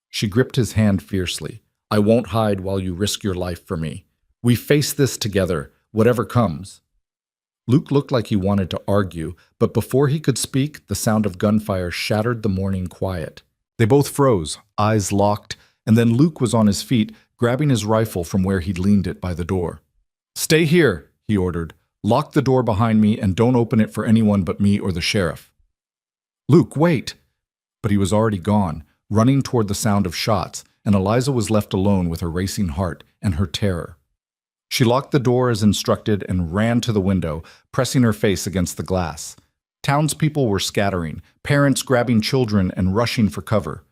She gripped his hand fiercely. "I won't hide while you risk your life for me. We face this together, whatever comes." Luke looked like he wanted to argue, but before he could speak, the sound of gunfire shattered the morning quiet. They both froze, eyes locked, and then Luke was on his feet, grabbing his rifle from where he'd leaned it by the door. "Stay here," he ordered. "Lock the door behind me and don't open it for anyone but me or the sheriff." "Luke, wait!" But he was already gone, running toward the sound of shots, and Eliza was left alone with her racing heart and her terror. She locked the door as instructed and ran to the window, pressing her face against the glass. Townspeople were scattering, parents grabbing children and rushing for cover.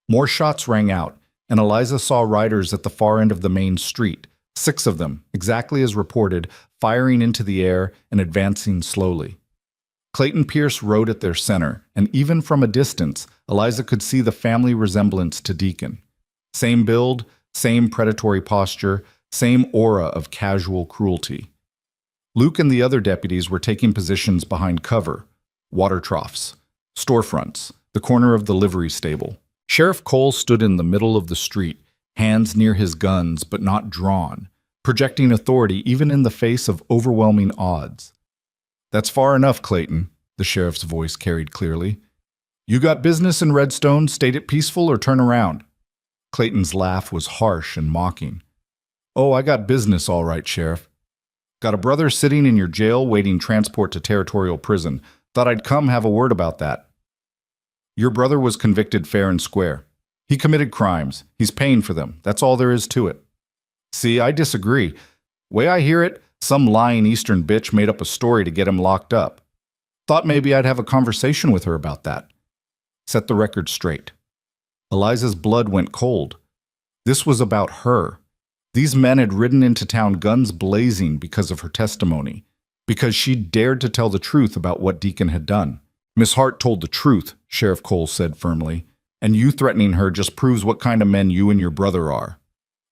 More shots rang out, and Eliza saw riders at the far end of the main street, 6 of them, exactly as reported, firing into the air and advancing slowly. Clayton Pierce rode at their center, and even from a distance, Eliza could see the family resemblance to Deacon. Same build, same predatory posture, same aura of casual cruelty. Luke and the other deputies were taking positions behind cover, water troughs, storefronts, the corner of the livery stable. Sheriff Cole stood in the middle of the street, hands near his guns but not drawn, projecting authority even in the face of overwhelming odds. "That's far enough, Clayton," the sheriff's voice carried clearly. "You got business in Redstone, state it peaceful or turn around." Clayton's laugh was harsh and mocking. "Oh, I got business all right, Sheriff. Got a brother sitting in your jail waiting transport to territorial prison. Thought I'd come have a word about that." "Your brother was convicted fair and square. He committed crimes. He's paying for them. That's all there is to it." "See, I disagree. Way I hear it, some lying Eastern bitch made up a story to get him locked up. Thought maybe I'd have a conversation with her about that. Set the record straight." Eliza's blood went cold. This was about her. These men had ridden into town guns blazing because of her testimony, because she dared to tell the truth about what Deacon had done. "Miss Hart told the truth," Sheriff Cole said firmly, "and you threatening her just proves what kind of men you and your brother are.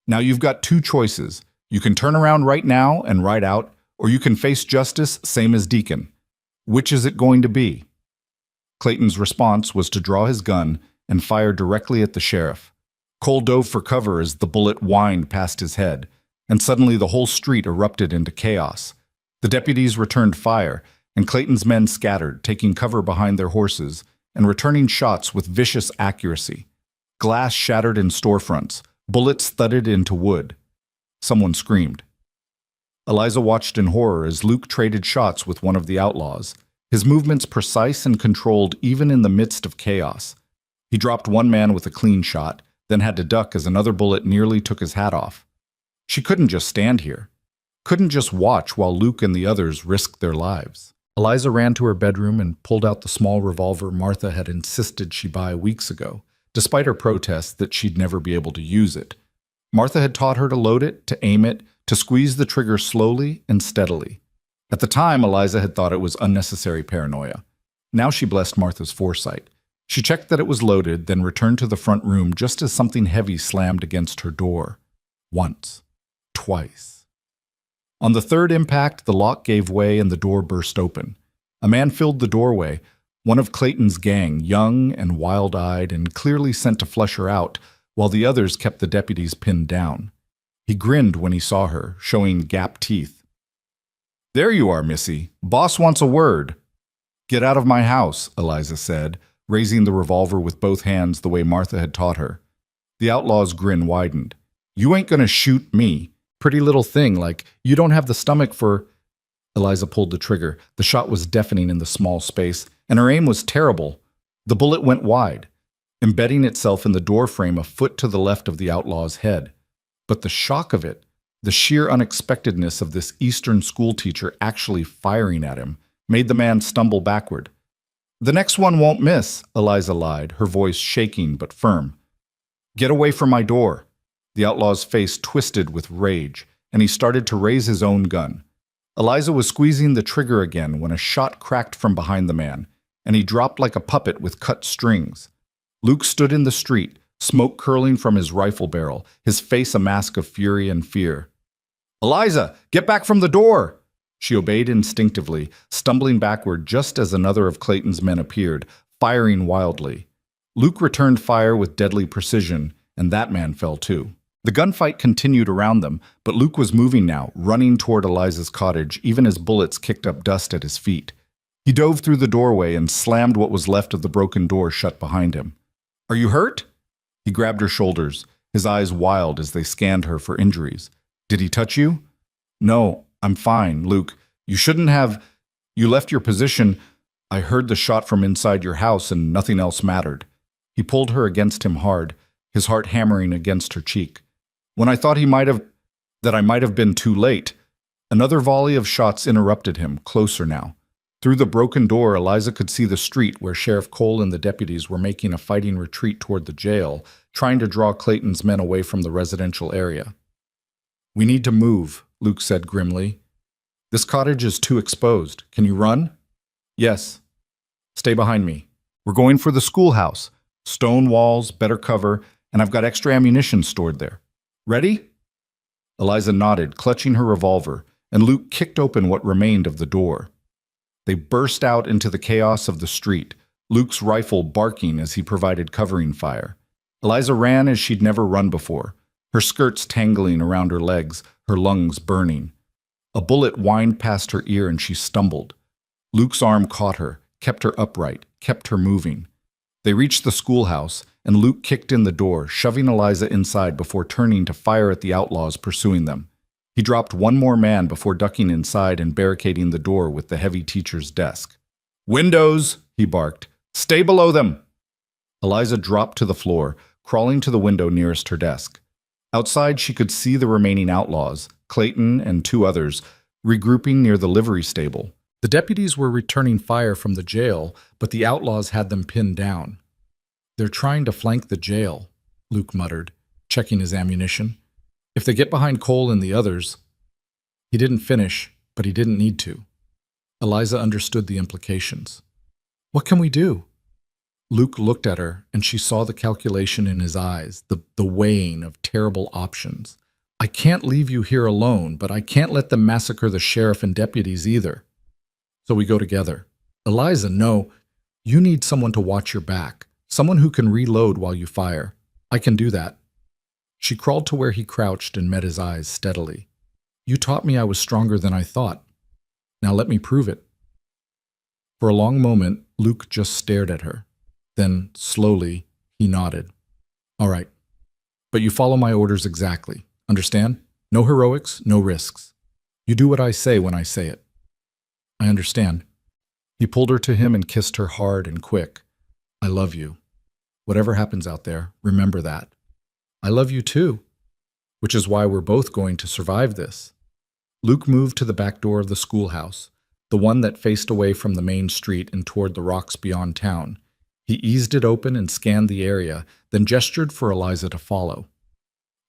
Now you've got 2 choices. You can turn around right now and ride out, or you can face justice same as Deacon. Which is it going to be?" Clayton's response was to draw his gun and fire directly at the sheriff. Cole dove for cover as the bullet whined past his head, and suddenly the whole street erupted into chaos. The deputies returned fire, and Clayton's men scattered, taking cover behind their horses and returning shots with vicious accuracy. Glass shattered in storefronts, Bullets thudded into wood. Someone screamed. Eliza watched in horror as Luke traded shots with one of the outlaws, his movements precise and controlled even in the midst of chaos. He dropped one man with a clean shot, then had to duck as another bullet nearly took his hat off. She couldn't just stand here. Couldn't just watch while Luke and the others risked their lives. Eliza ran to her bedroom and pulled out the small revolver Martha had insisted she buy weeks ago, despite her protests that she'd never be able to use it. Martha had taught her to load it, to aim it, to squeeze the trigger slowly and steadily. At the time, Eliza had thought it was unnecessary paranoia. Now she blessed Martha's foresight. She checked that it was loaded, then returned to the front room just as something heavy slammed against her door. Once. Twice. On the third impact, the lock gave way and the door burst open. A man filled the doorway, one of Clayton's gang, young and wild-eyed and clearly sent to flush her out, while the others kept the deputies pinned down. He grinned when he saw her, showing gap teeth. "There you are, Missy. Boss wants a word." "Get out of my house," Eliza said, raising the revolver with both hands the way Martha had taught her. The outlaw's grin widened. "You ain't gonna shoot me. Pretty little thing, like you don't have the stomach for—" Eliza pulled the trigger. The shot was deafening in the small space, and her aim was terrible. The bullet went wide, embedding itself in the doorframe a foot to the left of the outlaw's head. But the shock of it, the sheer unexpectedness of this Eastern schoolteacher actually firing at him, made the man stumble backward. "The next one won't miss," Eliza lied, her voice shaking but firm. "Get away from my door." The outlaw's face twisted with rage, and he started to raise his own gun. Eliza was squeezing the trigger again when a shot cracked from behind the man, and he dropped like a puppet with cut strings. Luke stood in the street, smoke curling from his rifle barrel, his face a mask of fury and fear. "Eliza, get back from the door!" She obeyed instinctively, stumbling backward just as another of Clayton's men appeared, firing wildly. Luke returned fire with deadly precision, and that man fell too. The gunfight continued around them, but Luke was moving now, running toward Eliza's cottage, even as bullets kicked up dust at his feet. He dove through the doorway and slammed what was left of the broken door shut behind him. "Are you hurt?" He grabbed her shoulders, his eyes wild as they scanned her for injuries. "Did he touch you?" "No, I'm fine, Luke. You shouldn't have. You left your position. I heard the shot from inside your house and nothing else mattered." He pulled her against him hard, his heart hammering against her cheek. "When I thought I might have been too late." Another volley of shots interrupted him, closer now. Through the broken door, Eliza could see the street where Sheriff Cole and the deputies were making a fighting retreat toward the jail, trying to draw Clayton's men away from the residential area. "We need to move," Luke said grimly. "This cottage is too exposed. Can you run?" "Yes." "Stay behind me. We're going for the schoolhouse. Stone walls, better cover, and I've got extra ammunition stored there. Ready?" Eliza nodded, clutching her revolver, and Luke kicked open what remained of the door. They burst out into the chaos of the street, Luke's rifle barking as he provided covering fire. Eliza ran as she'd never run before, her skirts tangling around her legs, her lungs burning. A bullet whined past her ear and she stumbled. Luke's arm caught her, kept her upright, kept her moving. They reached the schoolhouse, and Luke kicked in the door, shoving Eliza inside before turning to fire at the outlaws pursuing them. He dropped one more man before ducking inside and barricading the door with the heavy teacher's desk. "Windows!" he barked. "Stay below them!" Eliza dropped to the floor, crawling to the window nearest her desk. Outside, she could see the remaining outlaws, Clayton and two others, regrouping near the livery stable. The deputies were returning fire from the jail, but the outlaws had them pinned down. "They're trying to flank the jail," Luke muttered, checking his ammunition. "If they get behind Cole and the others—" He didn't finish, but he didn't need to. Eliza understood the implications. "What can we do?" Luke looked at her, and she saw the calculation in his eyes, the weighing of terrible options. "I can't leave you here alone, but I can't let them massacre the sheriff and deputies either. So we go together." "Eliza, no. You need someone to watch your back, someone who can reload while you fire. I can do that." She crawled to where he crouched and met his eyes steadily. "You taught me I was stronger than I thought. Now let me prove it." For a long moment, Luke just stared at her. Then, slowly, he nodded. "All right, But you follow my orders exactly. Understand? No heroics, no risks. You do what I say when I say it. I understand. He pulled her to him and kissed her hard and quick. I love you. Whatever happens out there, remember that. I love you too, which is why we're both going to survive this. Luke moved to the back door of the schoolhouse, the one that faced away from the main street and toward the rocks beyond town. He eased it open and scanned the area, then gestured for Eliza to follow.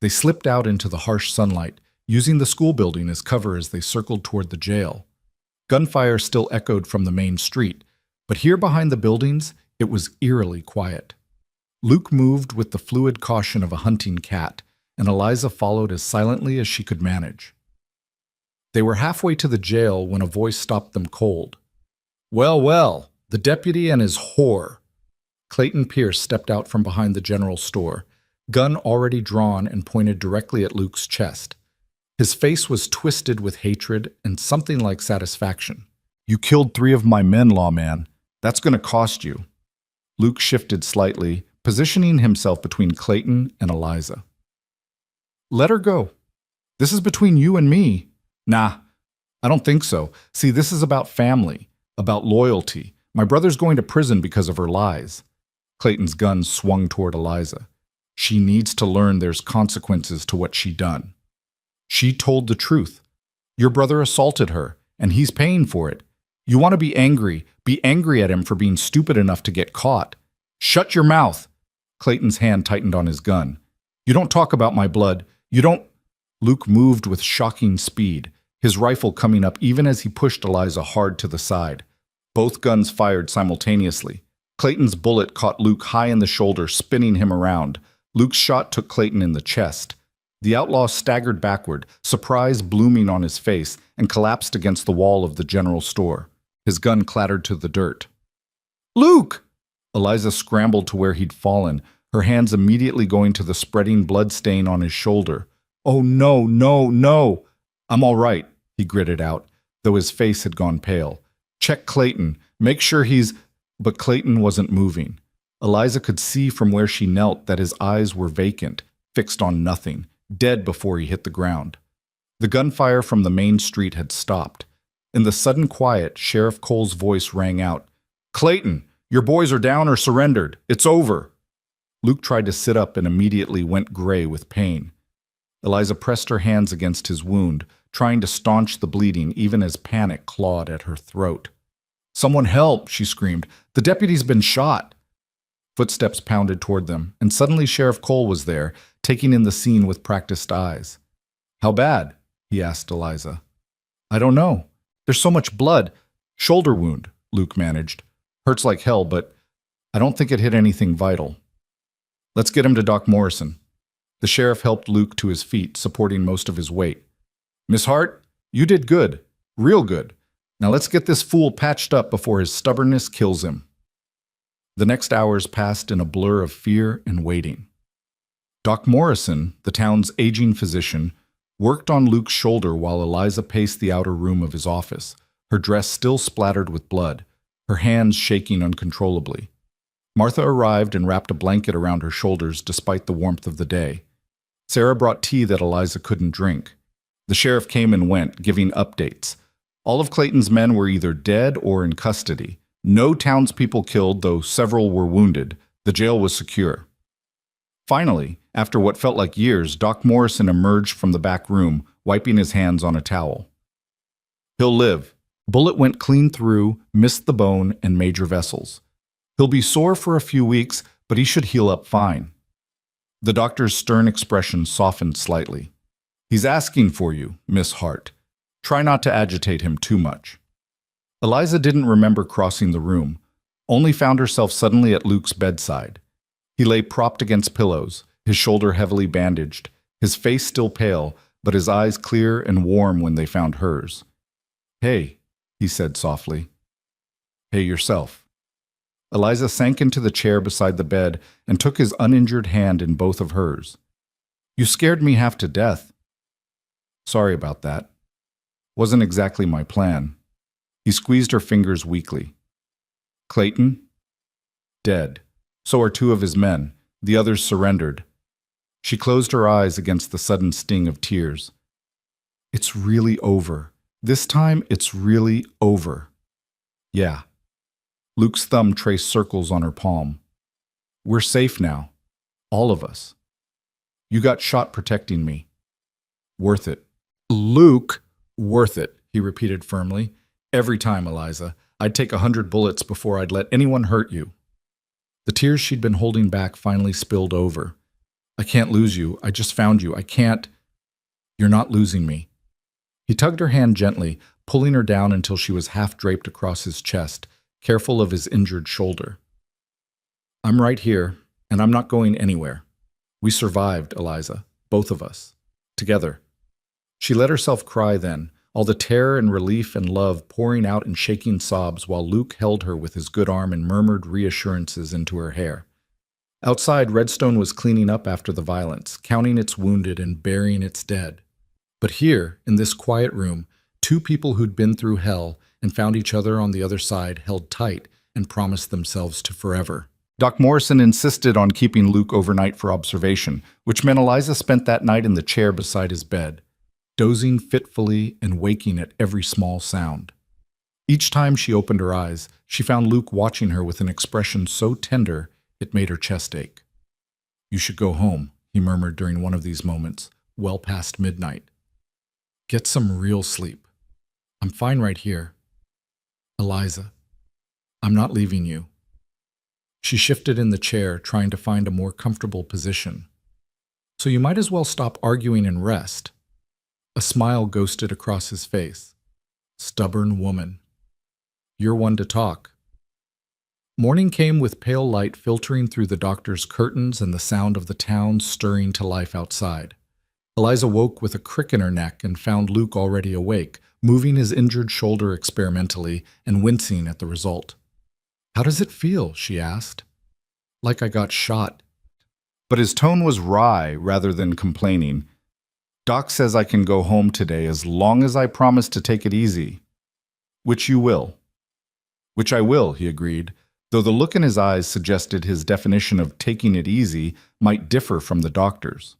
They slipped out into the harsh sunlight, using the school building as cover as they circled toward the jail. Gunfire still echoed from the main street, but here behind the buildings, it was eerily quiet. Luke moved with the fluid caution of a hunting cat, and Eliza followed as silently as she could manage. They were halfway to the jail when a voice stopped them cold. Well, well, the deputy and his whore. Clayton Pierce stepped out from behind the general store, gun already drawn and pointed directly at Luke's chest. His face was twisted with hatred and something like satisfaction. You killed 3 of my men, lawman. That's going to cost you. Luke shifted slightly, positioning himself between Clayton and Eliza. Let her go. This is between you and me. Nah, I don't think so. See, this is about family, about loyalty. My brother's going to prison because of her lies. Clayton's gun swung toward Eliza. She needs to learn there's consequences to what she done. She told the truth. Your brother assaulted her, and he's paying for it. You want to be angry at him for being stupid enough to get caught. Shut your mouth. Clayton's hand tightened on his gun. You don't talk about my blood. You don't... Luke moved with shocking speed, his rifle coming up even as he pushed Eliza hard to the side. Both guns fired simultaneously. Clayton's bullet caught Luke high in the shoulder, spinning him around. Luke's shot took Clayton in the chest. The outlaw staggered backward, surprise blooming on his face, and collapsed against the wall of the general store. His gun clattered to the dirt. Luke! Eliza scrambled to where he'd fallen, her hands immediately going to the spreading blood stain on his shoulder. Oh, no, no, no! I'm all right, he gritted out, though his face had gone pale. Check Clayton. Make sure he's... But Clayton wasn't moving. Eliza could see from where she knelt that his eyes were vacant, fixed on nothing, dead before he hit the ground. The gunfire from the main street had stopped. In the sudden quiet, Sheriff Cole's voice rang out. Clayton, your boys are down or surrendered. It's over. Luke tried to sit up and immediately went gray with pain. Eliza pressed her hands against his wound, trying to staunch the bleeding even as panic clawed at her throat. Someone help, she screamed. The deputy's been shot. Footsteps pounded toward them, and suddenly Sheriff Cole was there, taking in the scene with practiced eyes. How bad? He asked Eliza. I don't know. There's so much blood. Shoulder wound, Luke managed. Hurts like hell, but I don't think it hit anything vital. Let's get him to Doc Morrison. The sheriff helped Luke to his feet, supporting most of his weight. Miss Hart, you did good. Real good. Now let's get this fool patched up before his stubbornness kills him. The next hours passed in a blur of fear and waiting. Doc Morrison, the town's aging physician, worked on Luke's shoulder while Eliza paced the outer room of his office, her dress still splattered with blood, her hands shaking uncontrollably. Martha arrived and wrapped a blanket around her shoulders despite the warmth of the day. Sarah brought tea that Eliza couldn't drink. The sheriff came and went, giving updates. All of Clayton's men were either dead or in custody. No townspeople killed, though several were wounded. The jail was secure. Finally, after what felt like years, Doc Morrison emerged from the back room, wiping his hands on a towel. He'll live. Bullet went clean through, missed the bone, and major vessels. He'll be sore for a few weeks, but he should heal up fine. The doctor's stern expression softened slightly. He's asking for you, Miss Hart. Try not to agitate him too much. Eliza didn't remember crossing the room, only found herself suddenly at Luke's bedside. He lay propped against pillows, his shoulder heavily bandaged, his face still pale, but his eyes clear and warm when they found hers. Hey, he said softly. Hey yourself. Eliza sank into the chair beside the bed and took his uninjured hand in both of hers. You scared me half to death. Sorry about that. Wasn't exactly my plan. He squeezed her fingers weakly. Clayton? Dead. So are 2 of his men. The others surrendered. She closed her eyes against the sudden sting of tears. It's really over. This time, it's really over. Yeah. Luke's thumb traced circles on her palm. We're safe now. All of us. You got shot protecting me. Worth it. Luke, worth it, he repeated firmly. Every time, Eliza. I'd take 100 bullets before I'd let anyone hurt you. The tears she'd been holding back finally spilled over. I can't lose you. I just found you. I can't. You're not losing me. He tugged her hand gently, pulling her down until she was half draped across his chest, careful of his injured shoulder. I'm right here, and I'm not going anywhere. We survived, Eliza, both of us, together. She let herself cry then, all the terror and relief and love pouring out in shaking sobs while Luke held her with his good arm and murmured reassurances into her hair. Outside, Redstone was cleaning up after the violence, counting its wounded and burying its dead. But here, in this quiet room, two people who'd been through hell and found each other on the other side held tight and promised themselves to forever. Doc Morrison insisted on keeping Luke overnight for observation, which meant Eliza spent that night in the chair beside his bed, dozing fitfully and waking at every small sound. Each time she opened her eyes, she found Luke watching her with an expression so tender it made her chest ache. You should go home, he murmured during one of these moments, well past midnight. Get some real sleep. I'm fine right here. Eliza, I'm not leaving you. She shifted in the chair, trying to find a more comfortable position. So you might as well stop arguing and rest. A smile ghosted across his face. Stubborn woman. You're one to talk. Morning came with pale light filtering through the doctor's curtains and the sound of the town stirring to life outside. Eliza woke with a crick in her neck and found Luke already awake, moving his injured shoulder experimentally and wincing at the result. How does it feel? She asked. Like I got shot. But his tone was wry rather than complaining. Doc says I can go home today as long as I promise to take it easy. Which you will. Which I will, he agreed, though the look in his eyes suggested his definition of taking it easy might differ from the doctor's.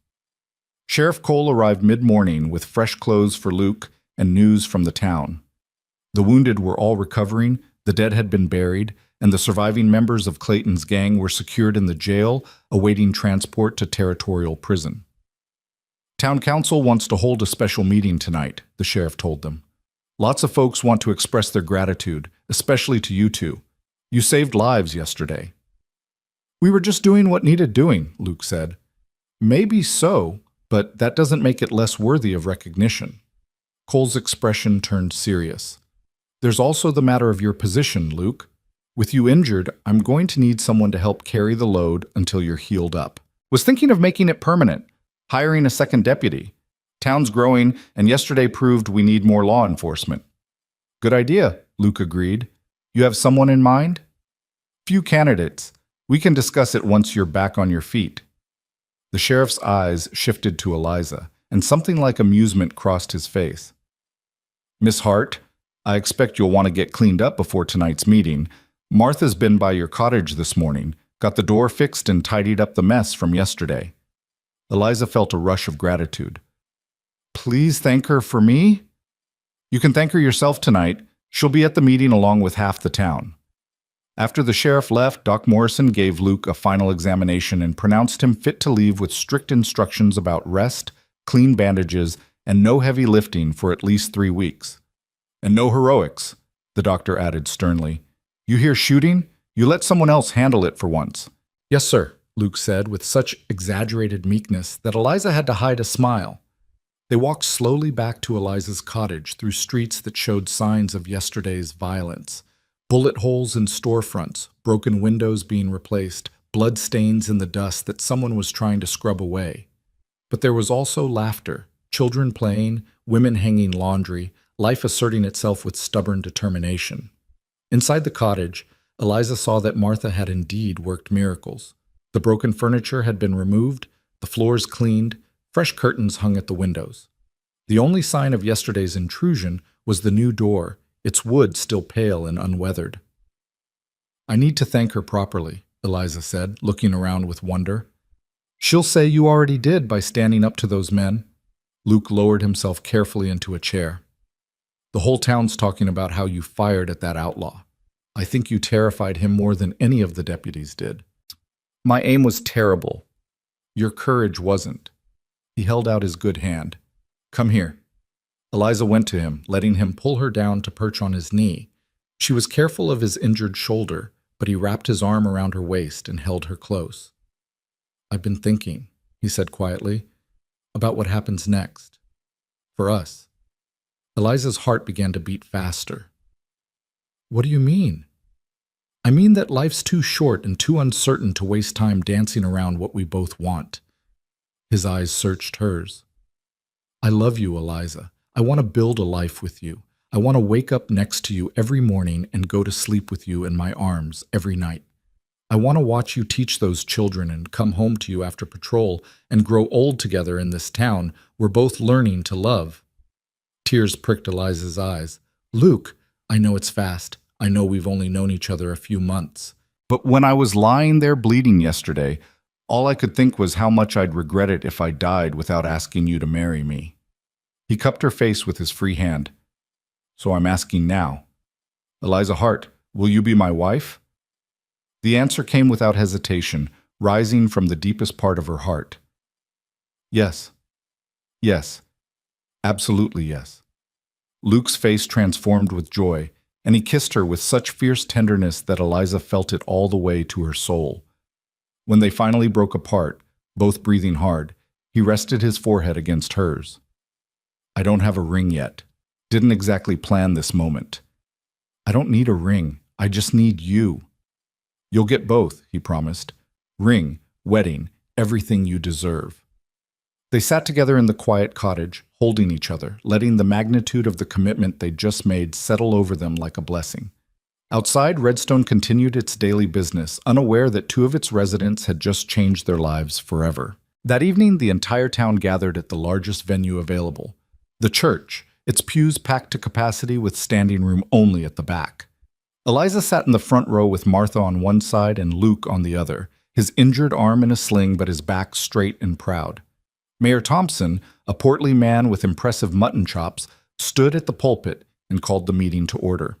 Sheriff Cole arrived mid-morning with fresh clothes for Luke and news from the town. The wounded were all recovering, the dead had been buried, and the surviving members of Clayton's gang were secured in the jail, awaiting transport to Territorial Prison. Town Council wants to hold a special meeting tonight, the sheriff told them. Lots of folks want to express their gratitude, especially to you two. You saved lives yesterday. We were just doing what needed doing, Luke said. Maybe so, but that doesn't make it less worthy of recognition. Cole's expression turned serious. There's also the matter of your position, Luke. With you injured, I'm going to need someone to help carry the load until you're healed up. Was thinking of making it permanent, hiring a second deputy. Town's growing, and yesterday proved we need more law enforcement. Good idea, Luke agreed. You have someone in mind? Few candidates. We can discuss it once you're back on your feet. The sheriff's eyes shifted to Eliza, and something like amusement crossed his face. Miss Hart, I expect you'll want to get cleaned up before tonight's meeting. Martha's been by your cottage this morning, got the door fixed and tidied up the mess from yesterday. Eliza felt a rush of gratitude. Please thank her for me? You can thank her yourself tonight. She'll be at the meeting along with half the town. After the sheriff left, Doc Morrison gave Luke a final examination and pronounced him fit to leave with strict instructions about rest, clean bandages, and no heavy lifting for at least 3 weeks. And no heroics, the doctor added sternly. You hear shooting? You let someone else handle it for once. Yes, sir, Luke said with such exaggerated meekness that Eliza had to hide a smile. They walked slowly back to Eliza's cottage through streets that showed signs of yesterday's violence. Bullet holes in storefronts, broken windows being replaced, blood stains in the dust that someone was trying to scrub away. But there was also laughter, children playing, women hanging laundry, life asserting itself with stubborn determination. Inside the cottage, Eliza saw that Martha had indeed worked miracles. The broken furniture had been removed, the floors cleaned, fresh curtains hung at the windows. The only sign of yesterday's intrusion was the new door, its wood still pale and unweathered. I need to thank her properly, Eliza said, looking around with wonder. She'll say you already did by standing up to those men. Luke lowered himself carefully into a chair. The whole town's talking about how you fired at that outlaw. I think you terrified him more than any of the deputies did. My aim was terrible. Your courage wasn't. He held out his good hand. Come here. Eliza went to him, letting him pull her down to perch on his knee. She was careful of his injured shoulder, but he wrapped his arm around her waist and held her close. I've been thinking, he said quietly, about what happens next. For us. Eliza's heart began to beat faster. What do you mean? I mean that life's too short and too uncertain to waste time dancing around what we both want. His eyes searched hers. I love you, Eliza. I want to build a life with you. I want to wake up next to you every morning and go to sleep with you in my arms every night. I want to watch you teach those children and come home to you after patrol and grow old together in this town. We're both learning to love. Tears pricked Eliza's eyes. Luke, I know it's fast. I know we've only known each other a few months. But when I was lying there bleeding yesterday, all I could think was how much I'd regret it if I died without asking you to marry me. He cupped her face with his free hand. So I'm asking now. Eliza Hart, will you be my wife? The answer came without hesitation, rising from the deepest part of her heart. Yes. Yes. Absolutely yes. Luke's face transformed with joy, and he kissed her with such fierce tenderness that Eliza felt it all the way to her soul. When they finally broke apart, both breathing hard, he rested his forehead against hers. I don't have a ring yet. Didn't exactly plan this moment. I don't need a ring. I just need you. You'll get both, he promised. Ring, wedding, everything you deserve. They sat together in the quiet cottage, holding each other, letting the magnitude of the commitment they'd just made settle over them like a blessing. Outside, Redstone continued its daily business, unaware that two of its residents had just changed their lives forever. That evening, the entire town gathered at the largest venue available, the church, its pews packed to capacity with standing room only at the back. Eliza sat in the front row with Martha on one side and Luke on the other, his injured arm in a sling but his back straight and proud. Mayor Thompson, a portly man with impressive mutton chops, stood at the pulpit and called the meeting to order.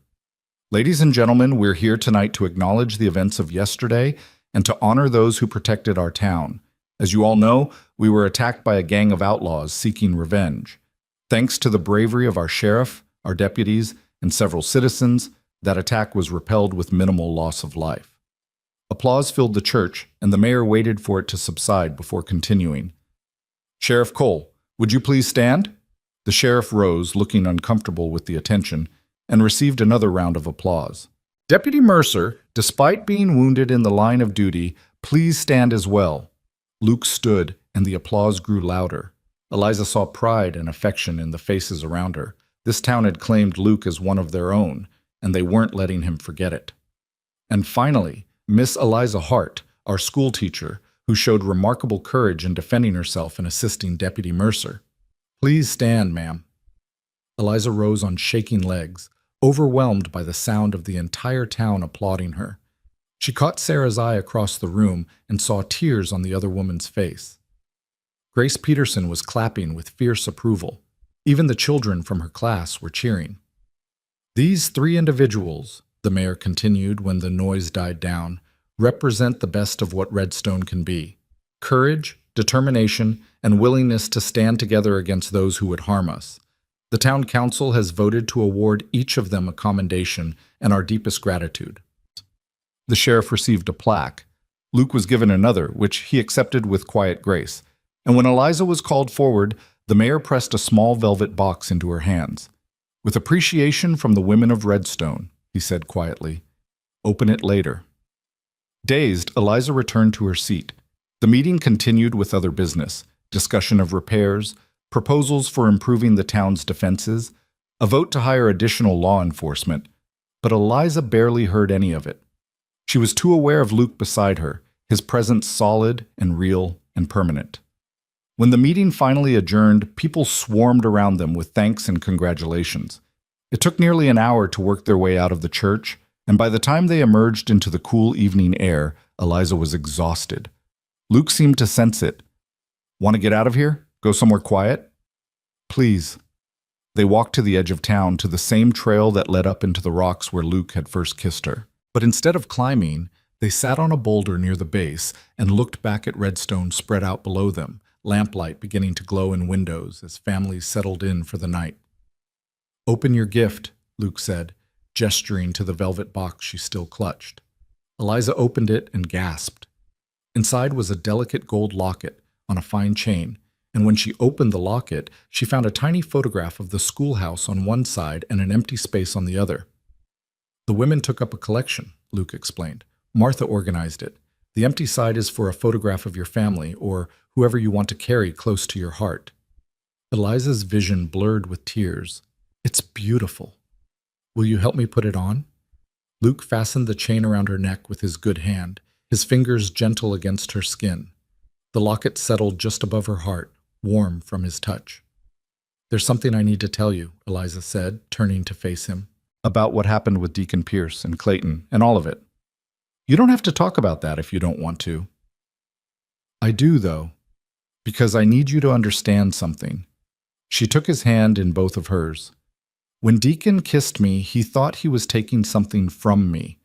Ladies and gentlemen, we're here tonight to acknowledge the events of yesterday and to honor those who protected our town. As you all know, we were attacked by a gang of outlaws seeking revenge. Thanks to the bravery of our sheriff, our deputies, and several citizens, that attack was repelled with minimal loss of life. Applause filled the church, and the mayor waited for it to subside before continuing. Sheriff Cole, would you please stand? The sheriff rose, looking uncomfortable with the attention, and received another round of applause. Deputy Mercer, despite being wounded in the line of duty, please stand as well. Luke stood, and the applause grew louder. Eliza saw pride and affection in the faces around her. This town had claimed Luke as one of their own, and they weren't letting him forget it. And finally, Miss Eliza Hart, our school teacher, who showed remarkable courage in defending herself and assisting Deputy Mercer. Please stand, ma'am. Eliza rose on shaking legs, overwhelmed by the sound of the entire town applauding her. She caught Sarah's eye across the room and saw tears on the other woman's face. Grace Peterson was clapping with fierce approval. Even the children from her class were cheering. These three individuals, the mayor continued when the noise died down, represent the best of what Redstone can be: courage, determination, and willingness to stand together against those who would harm us. The town council has voted to award each of them a commendation and our deepest gratitude. The sheriff received a plaque. Luke was given another, which he accepted with quiet grace. And when Eliza was called forward, the mayor pressed a small velvet box into her hands. With appreciation from the women of Redstone, he said quietly, open it later. Dazed, Eliza returned to her seat. The meeting continued with other business, discussion of repairs, proposals for improving the town's defenses, a vote to hire additional law enforcement, but Eliza barely heard any of it. She was too aware of Luke beside her, his presence solid and real and permanent. When the meeting finally adjourned, people swarmed around them with thanks and congratulations. It took nearly an hour to work their way out of the church, and by the time they emerged into the cool evening air, Eliza was exhausted. Luke seemed to sense it. Want to get out of here? Go somewhere quiet? Please. They walked to the edge of town, to the same trail that led up into the rocks where Luke had first kissed her. But instead of climbing, they sat on a boulder near the base and looked back at Redstone spread out below them, lamplight beginning to glow in windows as families settled in for the night. Open your gift, Luke said, gesturing to the velvet box she still clutched. Eliza opened it and gasped. Inside was a delicate gold locket on a fine chain, and when she opened the locket, she found a tiny photograph of the schoolhouse on one side and an empty space on the other. The women took up a collection, Luke explained. Martha organized it. The empty side is for a photograph of your family or whoever you want to carry close to your heart. Eliza's vision blurred with tears. It's beautiful. Will you help me put it on? Luke fastened the chain around her neck with his good hand, his fingers gentle against her skin. The locket settled just above her heart, warm from his touch. There's something I need to tell you, Eliza said, turning to face him. About what happened with Deacon Pierce and Clayton and all of it. You don't have to talk about that if you don't want to. I do, though, because I need you to understand something. She took his hand in both of hers. When Deacon kissed me, he thought he was taking something from me.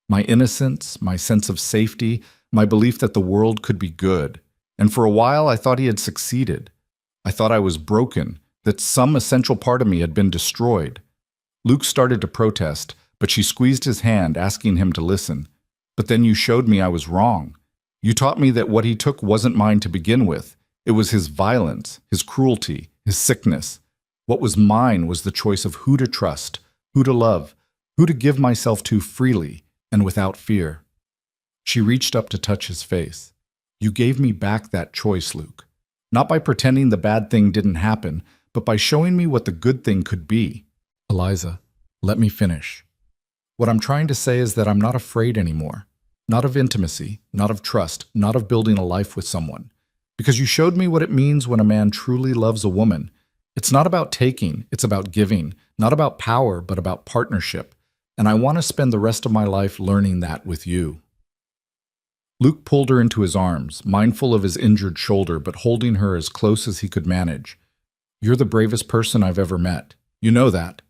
My innocence, my sense of safety, my belief that the world could be good. And for a while, I thought he had succeeded. I thought I was broken, that some essential part of me had been destroyed. Luke started to protest, but she squeezed his hand, asking him to listen. But then you showed me I was wrong. You taught me that what he took wasn't mine to begin with. It was his violence, his cruelty, his sickness. What was mine was the choice of who to trust, who to love, who to give myself to freely and without fear. She reached up to touch his face. You gave me back that choice, Luke. Not by pretending the bad thing didn't happen, but by showing me what the good thing could be. Eliza, let me finish. What I'm trying to say is that I'm not afraid anymore. Not of intimacy, not of trust, not of building a life with someone. Because you showed me what it means when a man truly loves a woman. It's not about taking, it's about giving. Not about power, but about partnership. And I want to spend the rest of my life learning that with you. Luke pulled her into his arms, mindful of his injured shoulder, but holding her as close as he could manage. You're the bravest person I've ever met. You know that.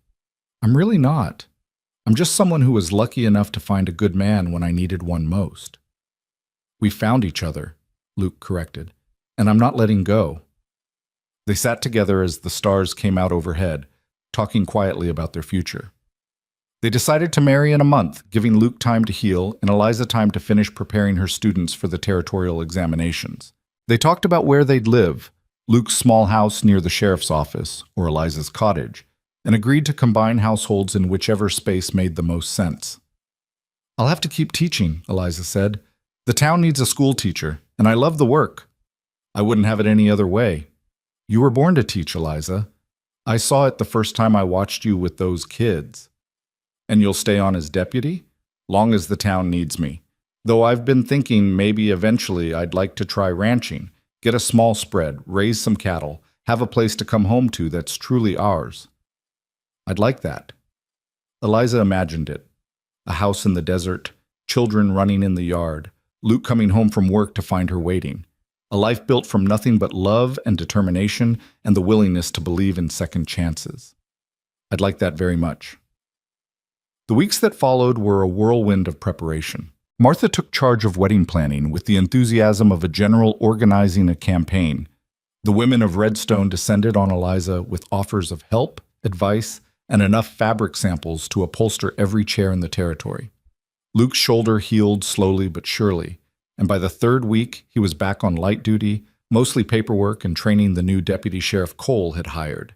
I'm really not. I'm just someone who was lucky enough to find a good man when I needed one most. We found each other, Luke corrected, and I'm not letting go. They sat together as the stars came out overhead, talking quietly about their future. They decided to marry in a month, giving Luke time to heal and Eliza time to finish preparing her students for the territorial examinations. They talked about where they'd live, Luke's small house near the sheriff's office, or Eliza's cottage, and agreed to combine households in whichever space made the most sense. I'll have to keep teaching, Eliza said. The town needs a school teacher, and I love the work. I wouldn't have it any other way. You were born to teach, Eliza. I saw it the first time I watched you with those kids. And you'll stay on as deputy? Long as the town needs me. Though I've been thinking maybe eventually I'd like to try ranching, get a small spread, raise some cattle, have a place to come home to that's truly ours. I'd like that. Eliza imagined it. A house in the desert, children running in the yard, Luke coming home from work to find her waiting. A life built from nothing but love and determination and the willingness to believe in second chances. I'd like that very much. The weeks that followed were a whirlwind of preparation. Martha took charge of wedding planning with the enthusiasm of a general organizing a campaign. The women of Redstone descended on Eliza with offers of help, advice, and enough fabric samples to upholster every chair in the territory. Luke's shoulder healed slowly but surely, and by the third week he was back on light duty, mostly paperwork and training the new Deputy Sheriff Cole had hired.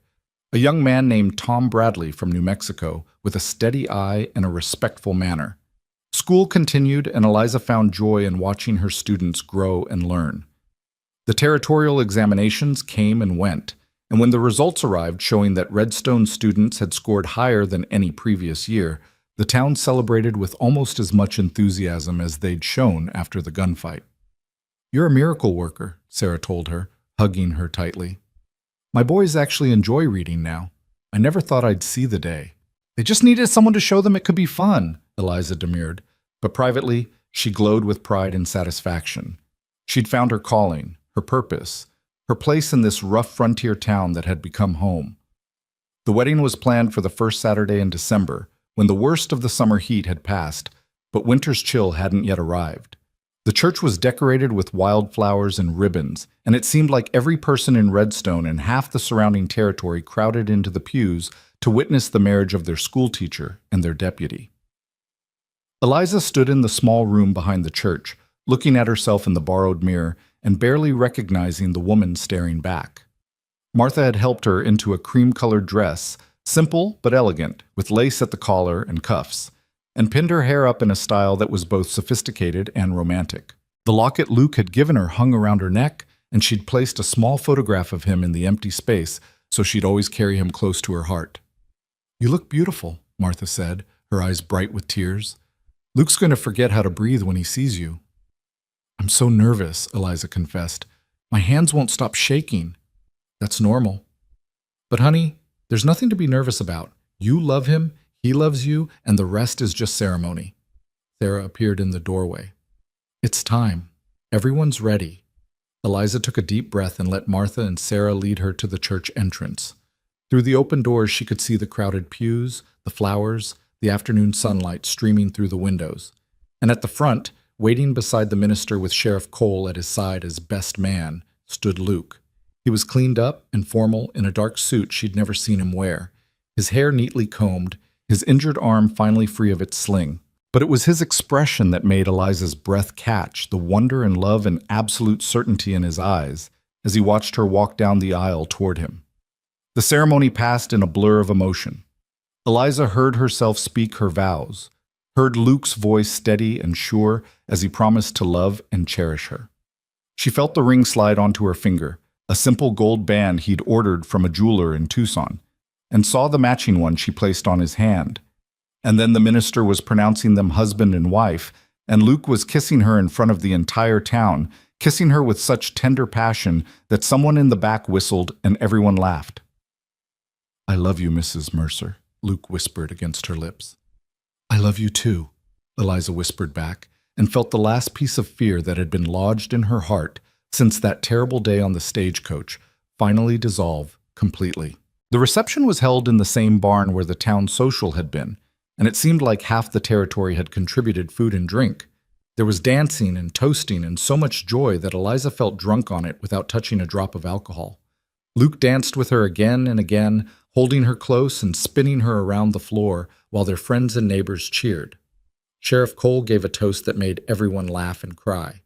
A young man named Tom Bradley from New Mexico with a steady eye and a respectful manner. School continued, and Eliza found joy in watching her students grow and learn. The territorial examinations came and went, and when the results arrived showing that Redstone students had scored higher than any previous year, the town celebrated with almost as much enthusiasm as they'd shown after the gunfight. You're a miracle worker, Sarah told her, hugging her tightly. My boys actually enjoy reading now. I never thought I'd see the day. They just needed someone to show them it could be fun, Eliza demurred, but privately, she glowed with pride and satisfaction. She'd found her calling, her purpose, her place in this rough frontier town that had become home. The wedding was planned for the first Saturday in December, when the worst of the summer heat had passed, but winter's chill hadn't yet arrived. The church was decorated with wildflowers and ribbons, and it seemed like every person in Redstone and half the surrounding territory crowded into the pews to witness the marriage of their schoolteacher and their deputy. Eliza stood in the small room behind the church, looking at herself in the borrowed mirror and barely recognizing the woman staring back. Martha had helped her into a cream-colored dress, simple but elegant, with lace at the collar and cuffs, and pinned her hair up in a style that was both sophisticated and romantic. The locket Luke had given her hung around her neck, and she'd placed a small photograph of him in the empty space so she'd always carry him close to her heart. "You look beautiful," Martha said, her eyes bright with tears. "Luke's going to forget how to breathe when he sees you." "I'm so nervous," Eliza confessed. "My hands won't stop shaking." "That's normal." "But honey, there's nothing to be nervous about. You love him, he loves you, and the rest is just ceremony." Sarah appeared in the doorway. "It's time. Everyone's ready." Eliza took a deep breath and let Martha and Sarah lead her to the church entrance. Through the open doors she could see the crowded pews, the flowers, the afternoon sunlight streaming through the windows. And at the front, waiting beside the minister with Sheriff Cole at his side as best man, stood Luke. He was cleaned up and formal in a dark suit she'd never seen him wear, his hair neatly combed, his injured arm finally free of its sling. But it was his expression that made Eliza's breath catch, the wonder and love and absolute certainty in his eyes, as he watched her walk down the aisle toward him. The ceremony passed in a blur of emotion. Eliza heard herself speak her vows, heard Luke's voice steady and sure as he promised to love and cherish her. She felt the ring slide onto her finger, a simple gold band he'd ordered from a jeweler in Tucson, and saw the matching one she placed on his hand. And then the minister was pronouncing them husband and wife, and Luke was kissing her in front of the entire town, kissing her with such tender passion that someone in the back whistled and everyone laughed. "I love you, Mrs. Mercer," Luke whispered against her lips. "I love you too," Eliza whispered back, and felt the last piece of fear that had been lodged in her heart since that terrible day on the stagecoach finally dissolve completely. The reception was held in the same barn where the town social had been, and it seemed like half the territory had contributed food and drink. There was dancing and toasting and so much joy that Eliza felt drunk on it without touching a drop of alcohol. Luke danced with her again and again, holding her close and spinning her around the floor while their friends and neighbors cheered. Sheriff Cole gave a toast that made everyone laugh and cry.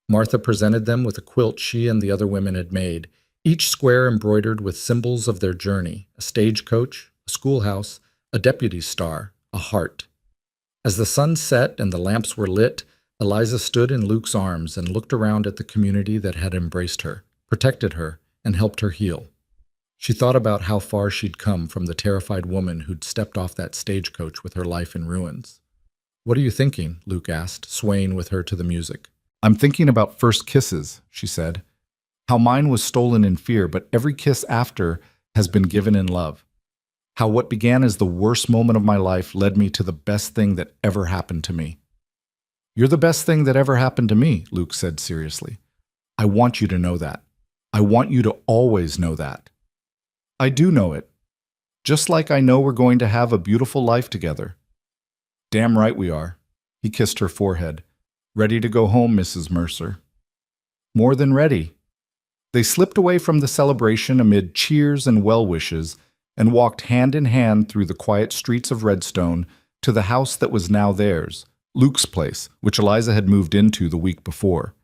Martha presented them with a quilt she and the other women had made, each square embroidered with symbols of their journey, a stagecoach, a schoolhouse, a deputy's star, a heart. As the sun set and the lamps were lit, Eliza stood in Luke's arms and looked around at the community that had embraced her, protected her, and helped her heal. She thought about how far she'd come from the terrified woman who'd stepped off that stagecoach with her life in ruins. "What are you thinking?" Luke asked, swaying with her to the music. "I'm thinking about first kisses," she said. "How mine was stolen in fear, but every kiss after has been given in love. How what began as the worst moment of my life led me to the best thing that ever happened to me." "You're the best thing that ever happened to me," Luke said seriously. "I want you to know that. I want you to always know that." "I do know it. Just like I know we're going to have a beautiful life together." "Damn right we are." He kissed her forehead. "Ready to go home, Mrs. Mercer?" "More than ready." They slipped away from the celebration amid cheers and well-wishes and walked hand in hand through the quiet streets of Redstone to the house that was now theirs, Luke's place, which Eliza had moved into the week before.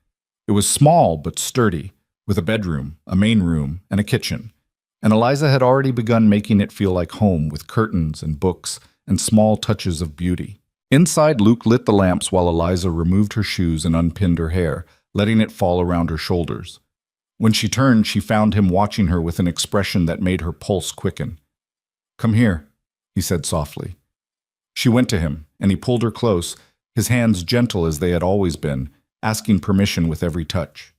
It was small but sturdy, with a bedroom, a main room, and a kitchen, and Eliza had already begun making it feel like home with curtains and books and small touches of beauty. Inside, Luke lit the lamps while Eliza removed her shoes and unpinned her hair, letting it fall around her shoulders. When she turned, she found him watching her with an expression that made her pulse quicken. "Come here," he said softly. She went to him, and he pulled her close, his hands gentle as they had always been, asking permission with every touch.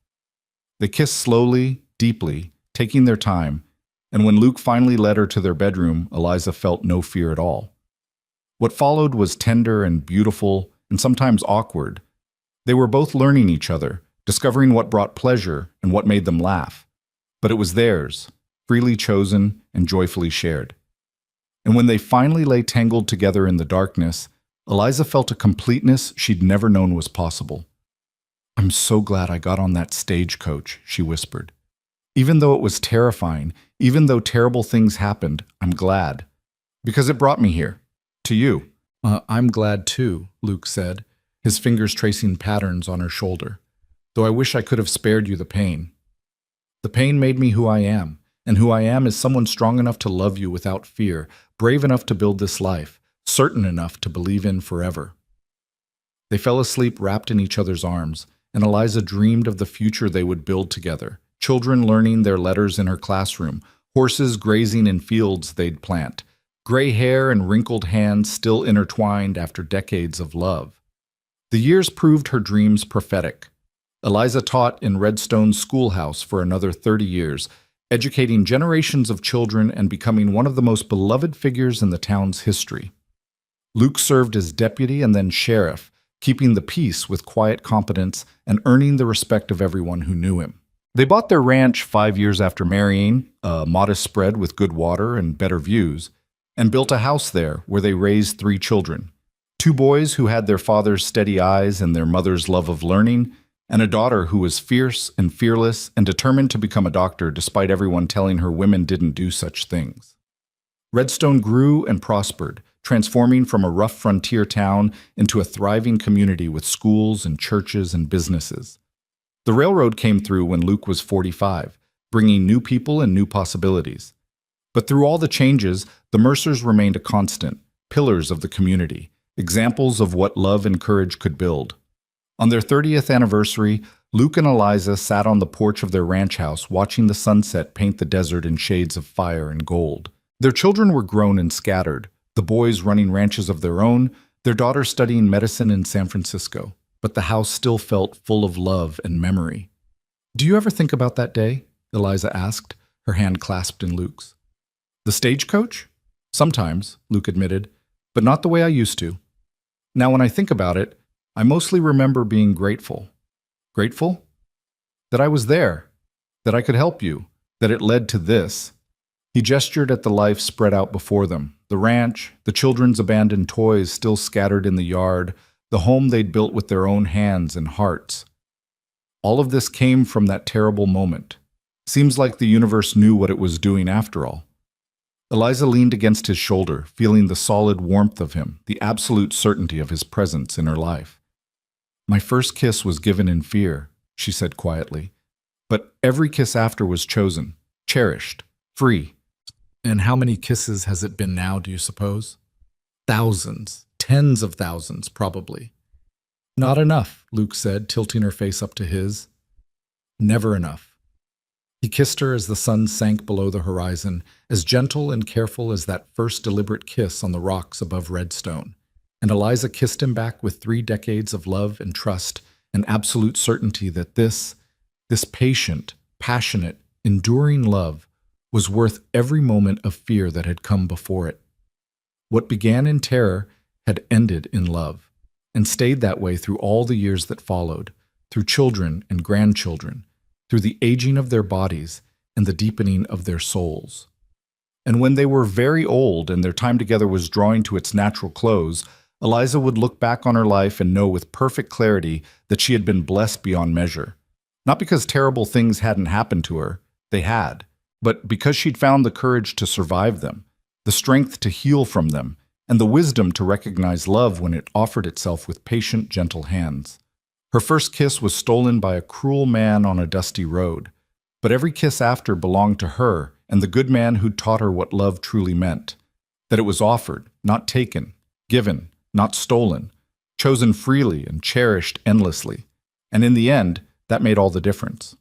They kissed slowly, deeply, taking their time, and when Luke finally led her to their bedroom, Eliza felt no fear at all. What followed was tender and beautiful, and sometimes awkward. They were both learning each other, discovering what brought pleasure and what made them laugh. But it was theirs, freely chosen and joyfully shared. And when they finally lay tangled together in the darkness, Eliza felt a completeness she'd never known was possible. "I'm so glad I got on that stagecoach," she whispered. "Even though it was terrifying, even though terrible things happened, I'm glad. Because it brought me here. To you." I'm glad too," Luke said, his fingers tracing patterns on her shoulder. "Though I wish I could have spared you the pain. The pain made me who I am, and who I am is someone strong enough to love you without fear, brave enough to build this life, certain enough to believe in forever." They fell asleep wrapped in each other's arms, and Eliza dreamed of the future they would build together, children learning their letters in her classroom, horses grazing in fields they'd plant, gray hair and wrinkled hands still intertwined after decades of love. The years proved her dreams prophetic. Eliza taught in Redstone's schoolhouse for another 30 years, educating generations of children and becoming one of the most beloved figures in the town's history. Luke served as deputy and then sheriff, keeping the peace with quiet competence and earning the respect of everyone who knew him. They bought their ranch 5 years after marrying, a modest spread with good water and better views, and built a house there where they raised 3 children. 2 boys who had their father's steady eyes and their mother's love of learning, and a daughter who was fierce and fearless and determined to become a doctor despite everyone telling her women didn't do such things. Redstone grew and prospered, transforming from a rough frontier town into a thriving community with schools and churches and businesses. The railroad came through when Luke was 45, bringing new people and new possibilities. But through all the changes, the Mercers remained a constant, pillars of the community, examples of what love and courage could build. On their 30th anniversary, Luke and Eliza sat on the porch of their ranch house watching the sunset paint the desert in shades of fire and gold. Their children were grown and scattered, the boys running ranches of their own, their daughter studying medicine in San Francisco. But the house still felt full of love and memory. "Do you ever think about that day?" Eliza asked, her hand clasped in Luke's. "The stagecoach? Sometimes," Luke admitted, "but not the way I used to. Now when I think about it, I mostly remember being grateful." "Grateful?" "That I was there, that I could help you, that it led to this." He gestured at the life spread out before them, the ranch, the children's abandoned toys still scattered in the yard, the home they'd built with their own hands and hearts. All of this came from that terrible moment. Seems like the universe knew what it was doing after all. Eliza leaned against his shoulder, feeling the solid warmth of him, the absolute certainty of his presence in her life. "My first kiss was given in fear," she said quietly. "But every kiss after was chosen, cherished, free." "And how many kisses has it been now, do you suppose?" "Thousands. Tens of thousands, probably." "Not enough," Luke said, tilting her face up to his. "Never enough." He kissed her as the sun sank below the horizon, as gentle and careful as that first deliberate kiss on the rocks above Redstone. And Eliza kissed him back with 3 decades of love and trust and absolute certainty that this patient, passionate, enduring love was worth every moment of fear that had come before it. What began in terror had ended in love, and stayed that way through all the years that followed, through children and grandchildren, through the aging of their bodies and the deepening of their souls. And when they were very old and their time together was drawing to its natural close, Eliza would look back on her life and know with perfect clarity that she had been blessed beyond measure. Not because terrible things hadn't happened to her, they had, but because she'd found the courage to survive them, the strength to heal from them, and the wisdom to recognize love when it offered itself with patient, gentle hands. Her first kiss was stolen by a cruel man on a dusty road, but every kiss after belonged to her and the good man who'd taught her what love truly meant, that it was offered, not taken, given, not stolen, chosen freely and cherished endlessly. And in the end, that made all the difference.